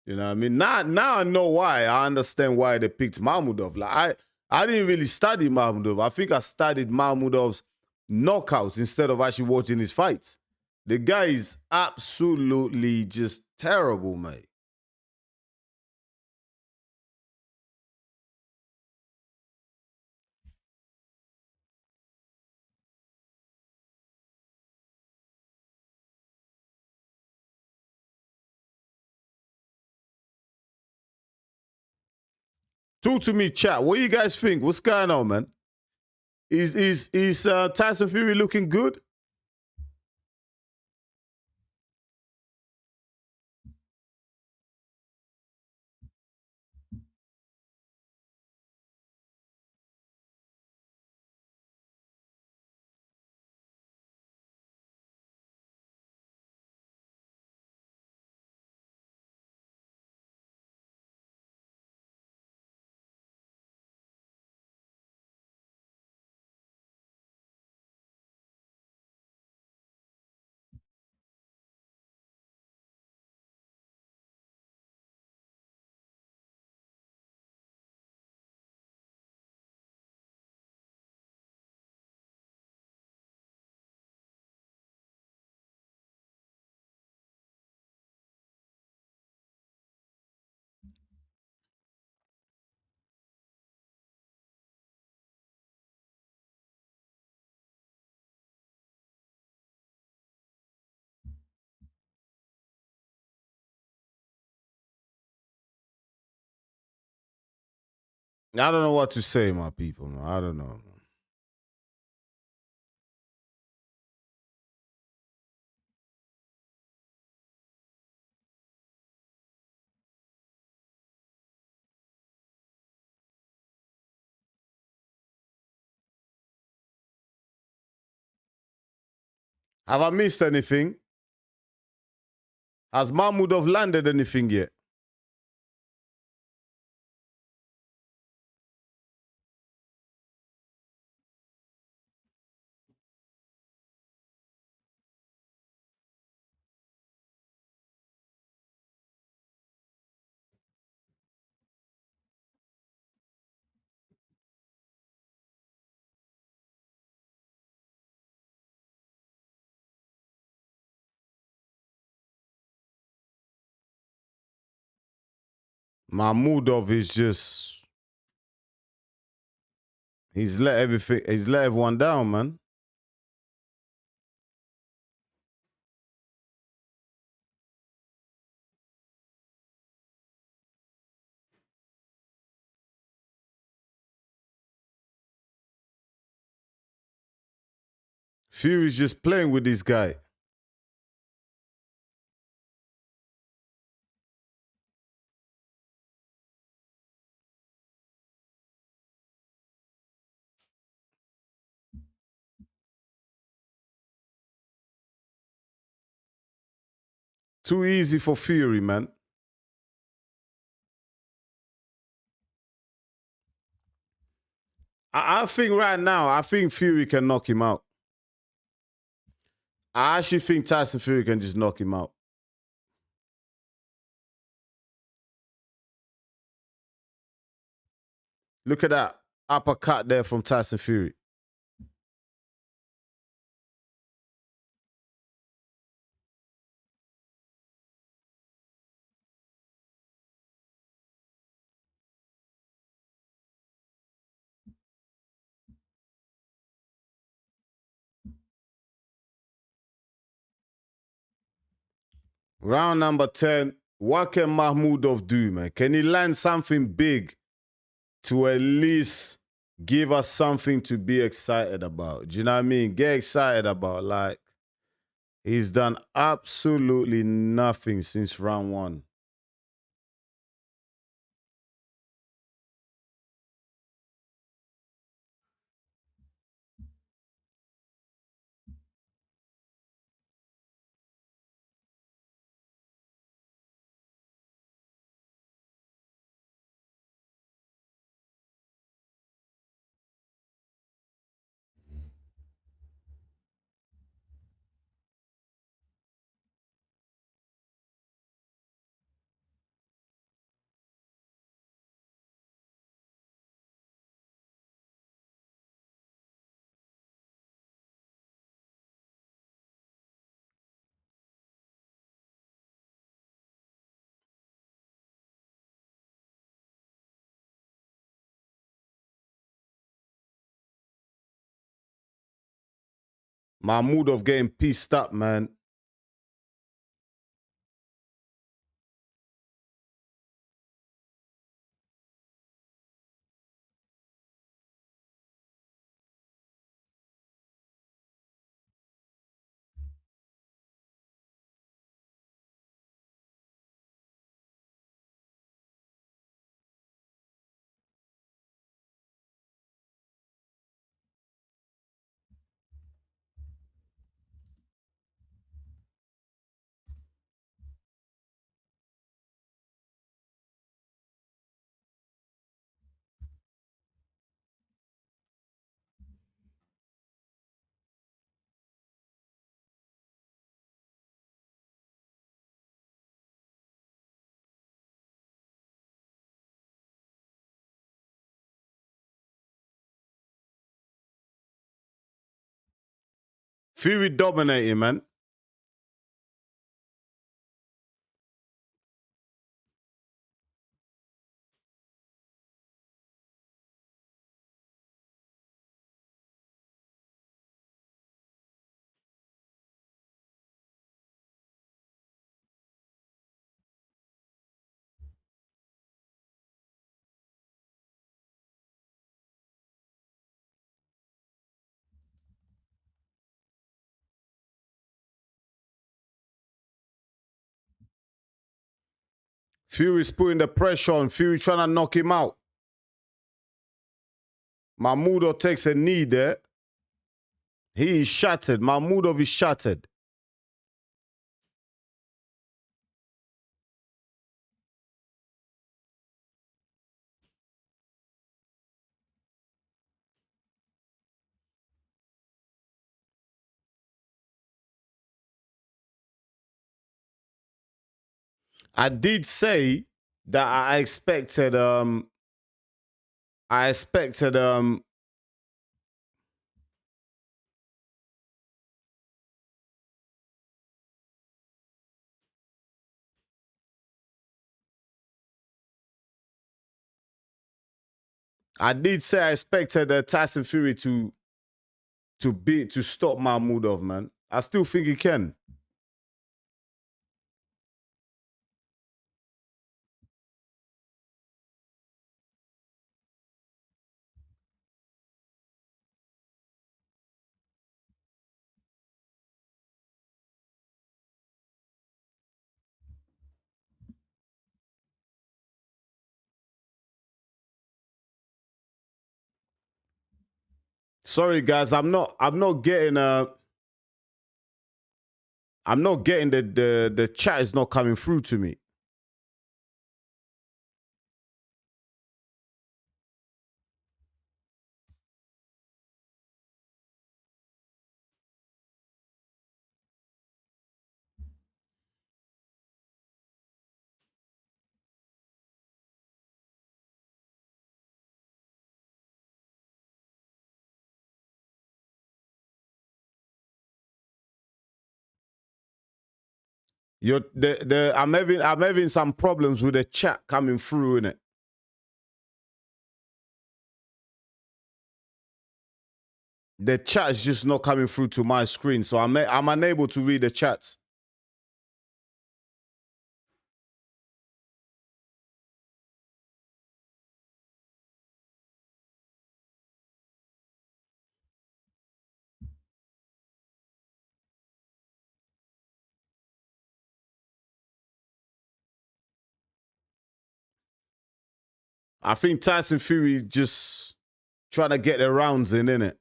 You know what I mean? Now I know why. I understand why they picked Mahmudov. Like I didn't really study Mahmudov. I think I studied Mahmudov's knockouts instead of actually watching his fights. The guy is absolutely just terrible, mate. Talk to me, chat. What do you guys think? What's going on, man? Is Tyson Fury looking good? I don't know what to say, my people, man. I don't know. Have I missed anything? Has Mahmudov landed anything yet? Mahmudov is just, he's let everyone down, man. Fury's just playing with this guy. Too easy for Fury, man. I think right now, I think Fury can knock him out. I actually think Tyson Fury can just knock him out. Look at that uppercut there from Tyson Fury. Round number 10. What can Mahmudov do, man? Can he land something big to at least give us something to be excited about? Do you know what I mean? Get excited about. Like, he's done absolutely nothing since round 1. Mahmudov getting pissed up, man. Fury dominating, man. Fury's putting the pressure on. Fury trying to knock him out. Mahmudov takes a knee there. He is shattered. Mahmudov is shattered. I did say that I expected Tyson Fury to stop Mahmudov, man. I still think he can. Sorry guys, I'm not getting the chat is not coming through to me. I'm having some problems with the chat coming through in it. The chat is just not coming through to my screen, so I'm unable to read the chats. I think Tyson Fury just trying to get the rounds in, innit?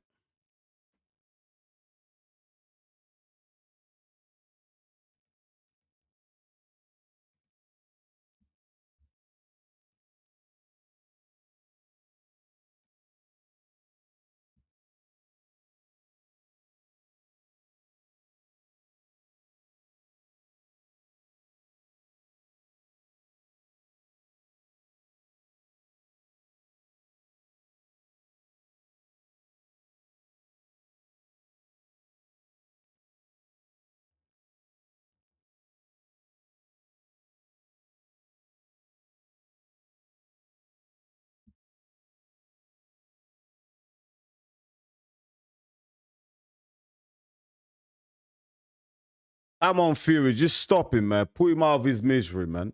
Come on, Fury, just stop him, man. Put him out of his misery, man.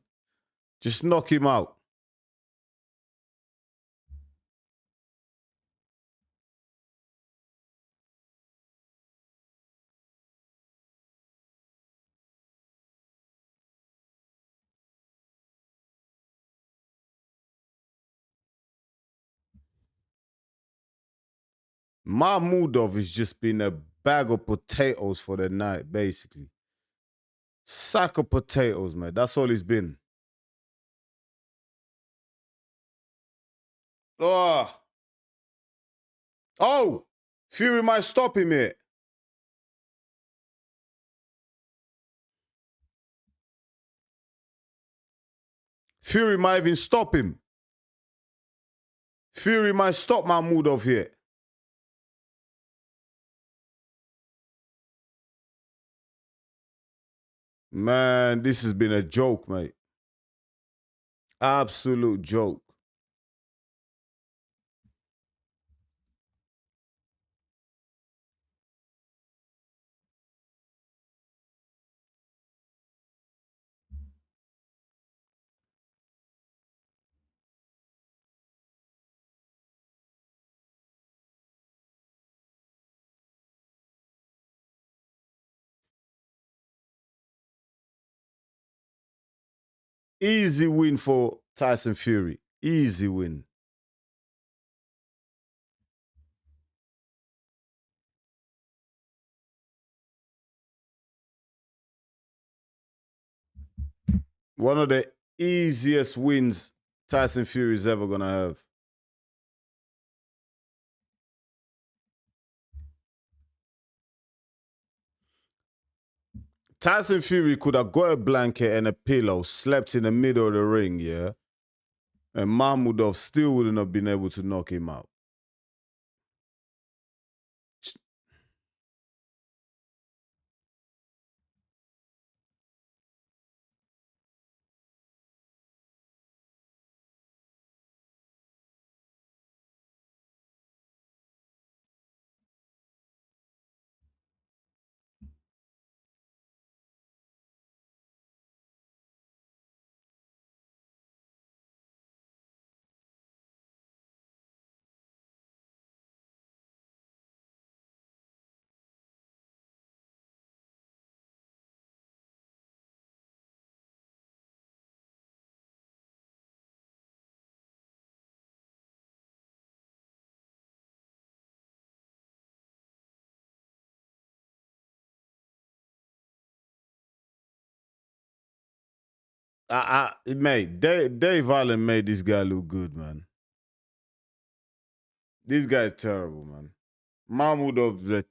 Just knock him out. Mahmudov has just been a bag of potatoes for the night, basically. Sack of potatoes, man. That's all he's been. Oh. Oh! Fury might stop him here. Fury might even stop him. Fury might stop Mahmudov here. Man, this has been a joke, mate. Absolute joke. Easy win for Tyson Fury. Easy win. One of the easiest wins Tyson Fury is ever going to have. Tyson Fury could have got a blanket and a pillow, slept in the middle of the ring, yeah? And Mahmudov still wouldn't have been able to knock him out. Mate, Dave Allen made this guy look good, man. This guy is terrible, man. Mahmudov is a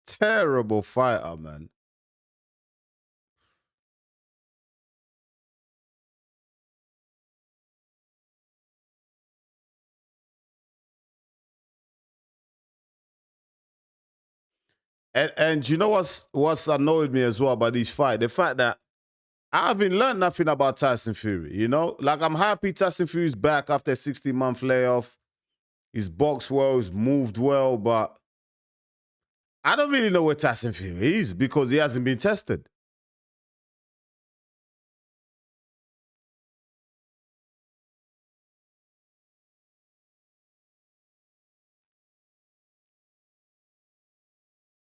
terrible fighter, man. And you know what's annoyed me as well about this fight? The fact that I haven't learned nothing about Tyson Fury, you know? Like, I'm happy Tyson Fury's back after a 60-month layoff. He's boxed well, he's moved well, but I don't really know where Tyson Fury is because he hasn't been tested.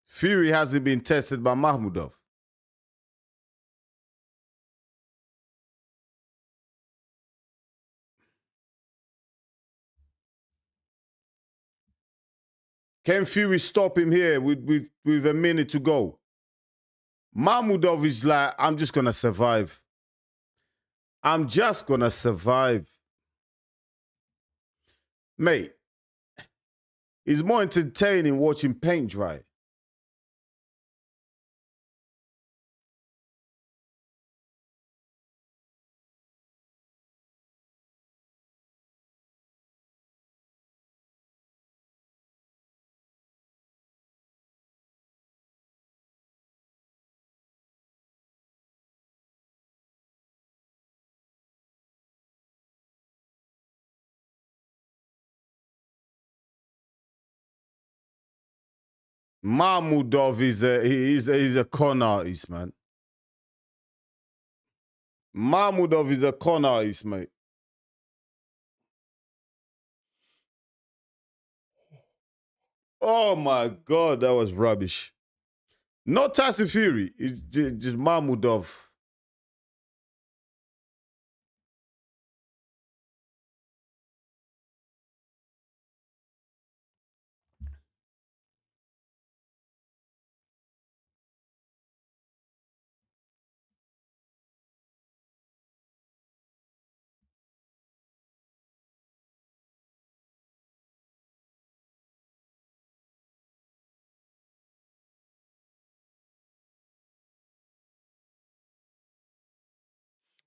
Fury hasn't been tested by Mahmudov. Can Fury stop him here with a minute to go? Mahmudov is like, I'm just going to survive. I'm just going to survive. Mate, it's more entertaining watching paint dry. Mahmudov is a con artist, man. Mahmudov is a con artist, mate. Oh my God, that was rubbish. Not Tyson Fury, it's just Mahmudov.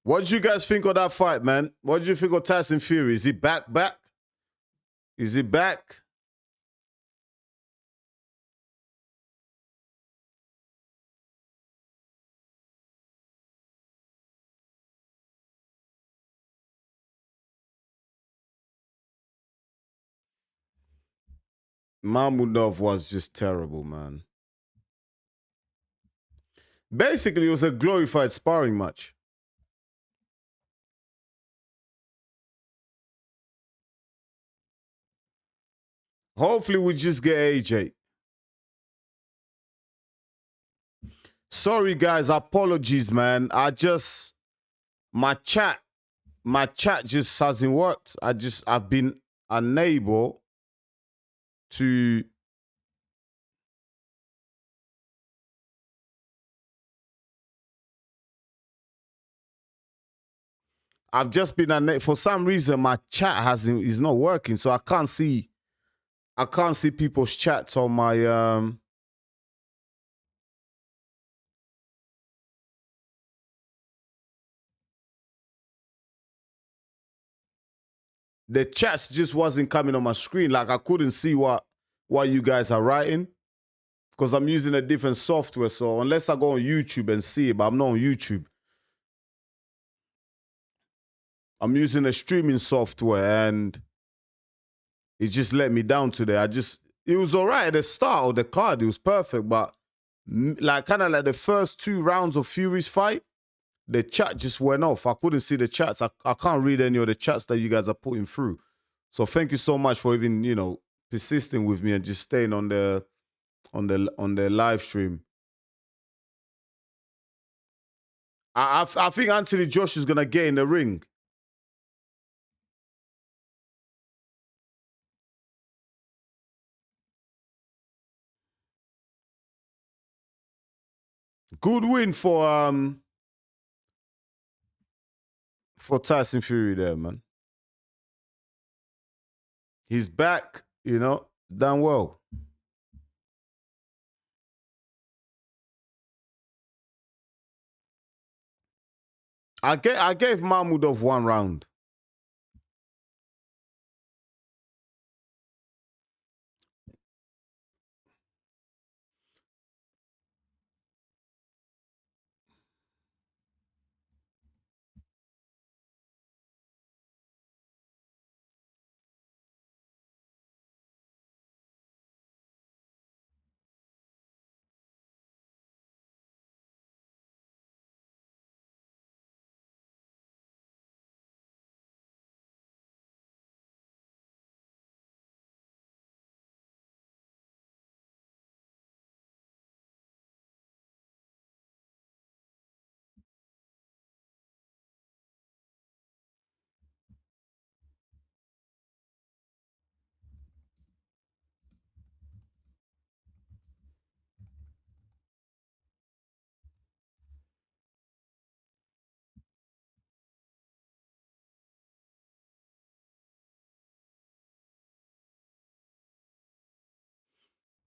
What did you guys think of that fight, man? What did you think of Tyson Fury? Is he back? Is he back? Mahmudov was just terrible, man. Basically, it was a glorified sparring match. Hopefully, we just get AJ. Sorry, guys. Apologies, man. my chat just hasn't worked. I've been unable to I've just been unable, for some reason my chat is not working, so I can't see people's chats on my the chats just wasn't coming on my screen. Like I couldn't see what you guys are writing because I'm using a different software. So unless I go on YouTube and see it, but I'm not on YouTube. I'm using a streaming software and it just let me down today. It was all right at the start of the card. It was perfect, but like kind of like the first 2 rounds of Fury's fight, the chat just went off. I couldn't see the chats. I can't read any of the chats that you guys are putting through. So thank you so much for even, persisting with me and just staying on the live stream. I think Anthony Josh is gonna get in the ring. Good win for Tyson Fury there, man. He's back, done well. I gave Mahmudov 1 round.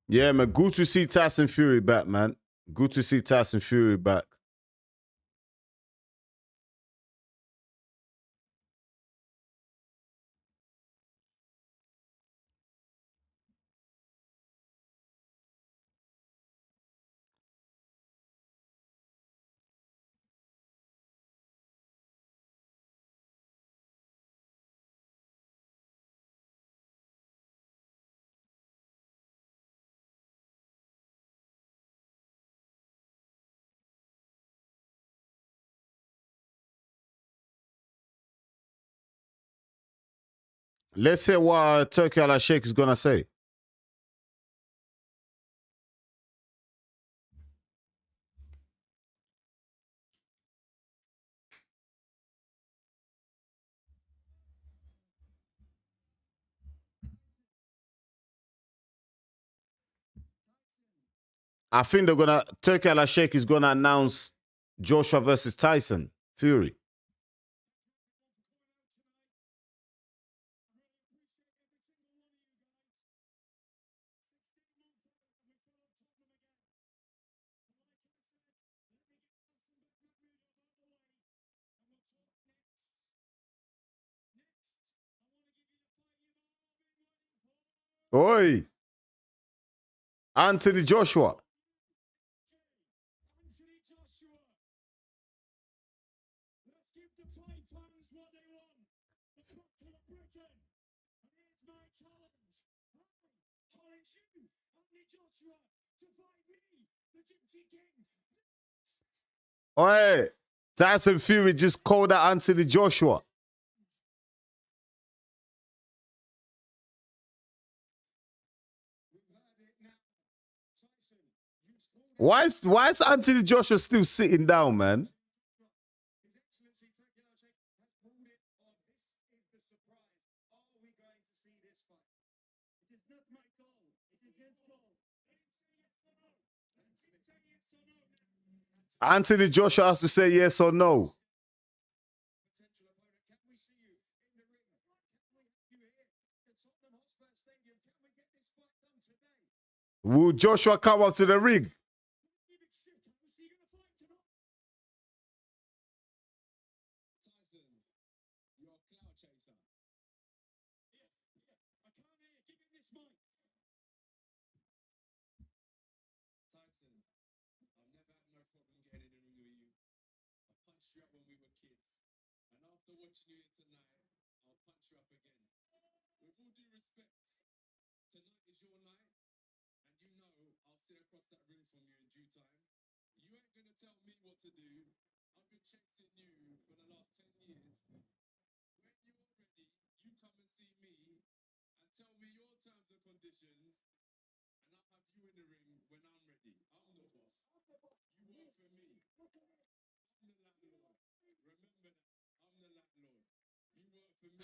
Yeah, man. Good to see Tyson Fury back, man. Good to see Tyson Fury back. Let's hear what Turkey Al Sheikh is gonna say. I think Turkey Al Sheikh is gonna announce Joshua versus Tyson Fury. Oi, Anthony Joshua. Oi, Tyson Fury just called out Anthony Joshua. Why is Anthony Joshua still sitting down, man? Anthony Joshua has to say yes or no. Will Joshua come up to the ring?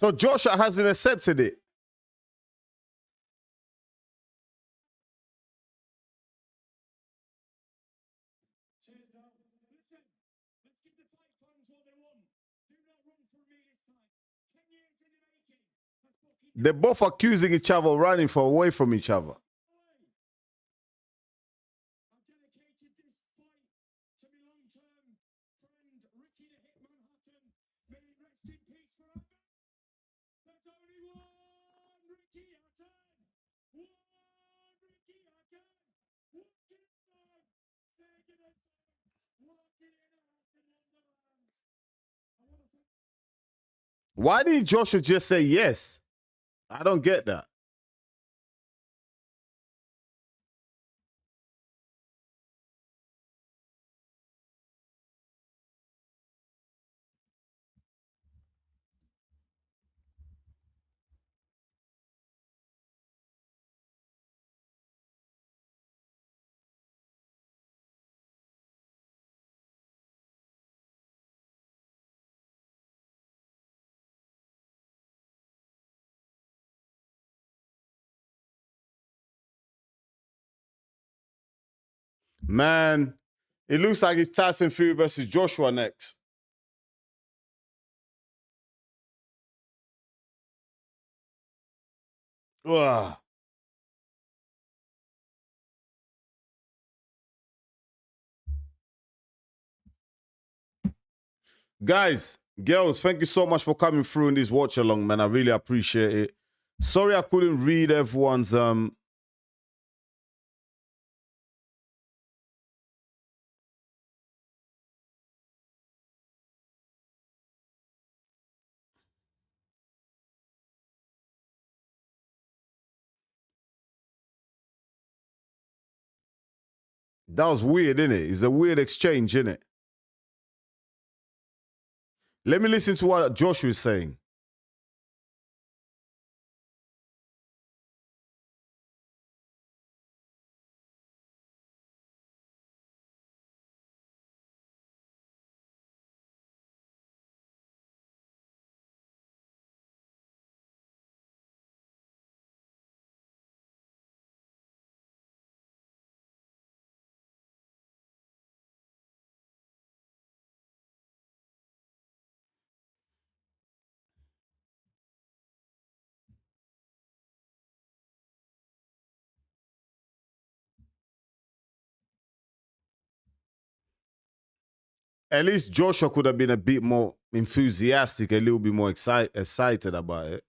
So Joshua hasn't accepted it. They're both accusing each other of running away from each other. Why didn't Joshua just say yes? I don't get that. Man, it looks like it's Tyson Fury versus Joshua next. Ugh. Guys, girls, thank you so much for coming through in this watch along, man. I really appreciate it. Sorry I couldn't read everyone's that was weird, isn't it? It's a weird exchange, isn't it? Let me listen to what Joshua is saying. At least Joshua could have been a bit more enthusiastic, a little bit more excited about it.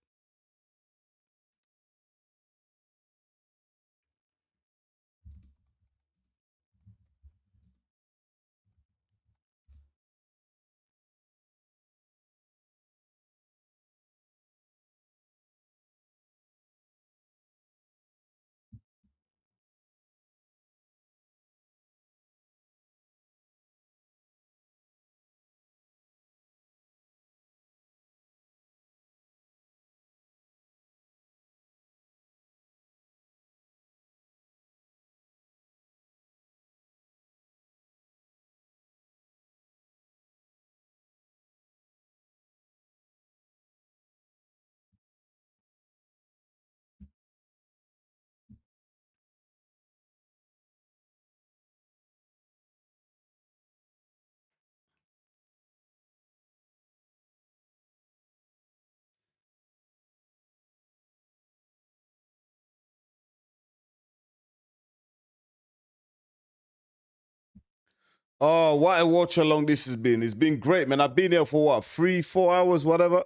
Oh, what a watch along this has been. It's been great, man. I've been here for what, 3-4 hours, whatever,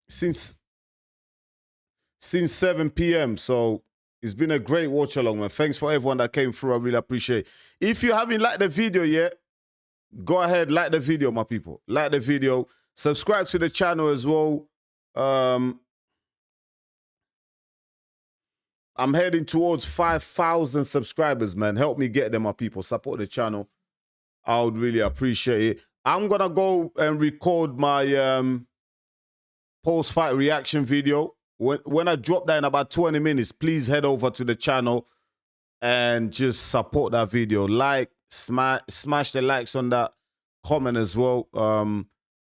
since 7 p.m. So it's been a great watch along, man. Thanks for everyone that came through. I really appreciate it. If you haven't liked the video yet, go ahead, like the video, my people. Like the video. Subscribe to the channel as well. I'm heading towards 5,000 subscribers, man. Help me get them, my people. Support the channel. I would really appreciate it. I'm going to go and record my post-fight reaction video. When I drop that in about 20 minutes, please head over to the channel and just support that video. Like, smash the likes on that, comment as well.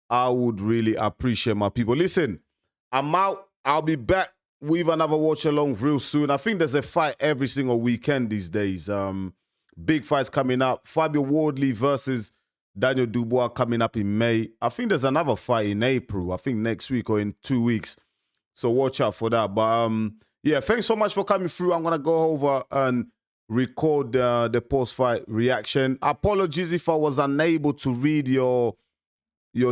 I would really appreciate my people. Listen, I'm out. I'll be back with another watch along real soon. I think there's a fight every single weekend these days. Big fights coming up. Fabio Wardley versus Daniel Dubois coming up in May. I think there's another fight in April. I think next week or in 2 weeks. So watch out for that. But yeah, thanks so much for coming through. I'm gonna go over and record the post-fight reaction. Apologies if I was unable to read your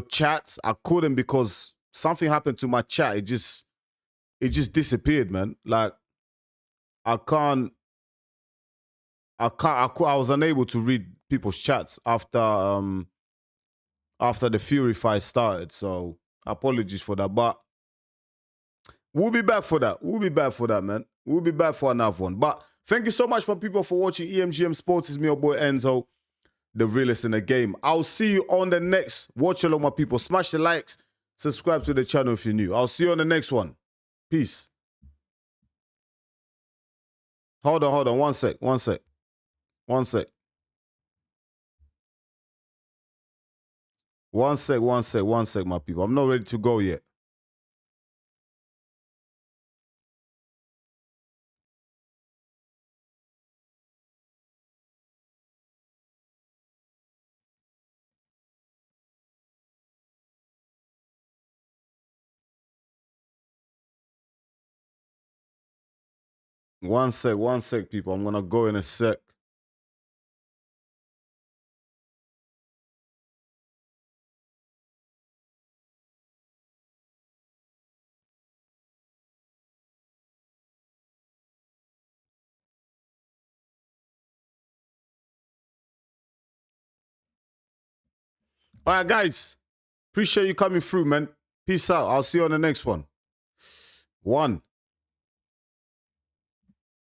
chats. I couldn't because something happened to my chat. It just disappeared, man. Like I was unable to read people's chats after the Fury fight started. So apologies for that. But we'll be back for that. We'll be back for that, man. We'll be back for another one. But thank you so much, my people, for watching EMGM Sports. It's me, your boy Enzo, the realest in the game. I'll see you on the next watch along, my people. Smash the likes, subscribe to the channel if you're new. I'll see you on the next one. Peace. Hold on. One sec. One sec, my people. I'm not ready to go yet. One sec, people. I'm going to go in a sec. All right, guys. Appreciate you coming through, man. Peace out. I'll see you on the next one.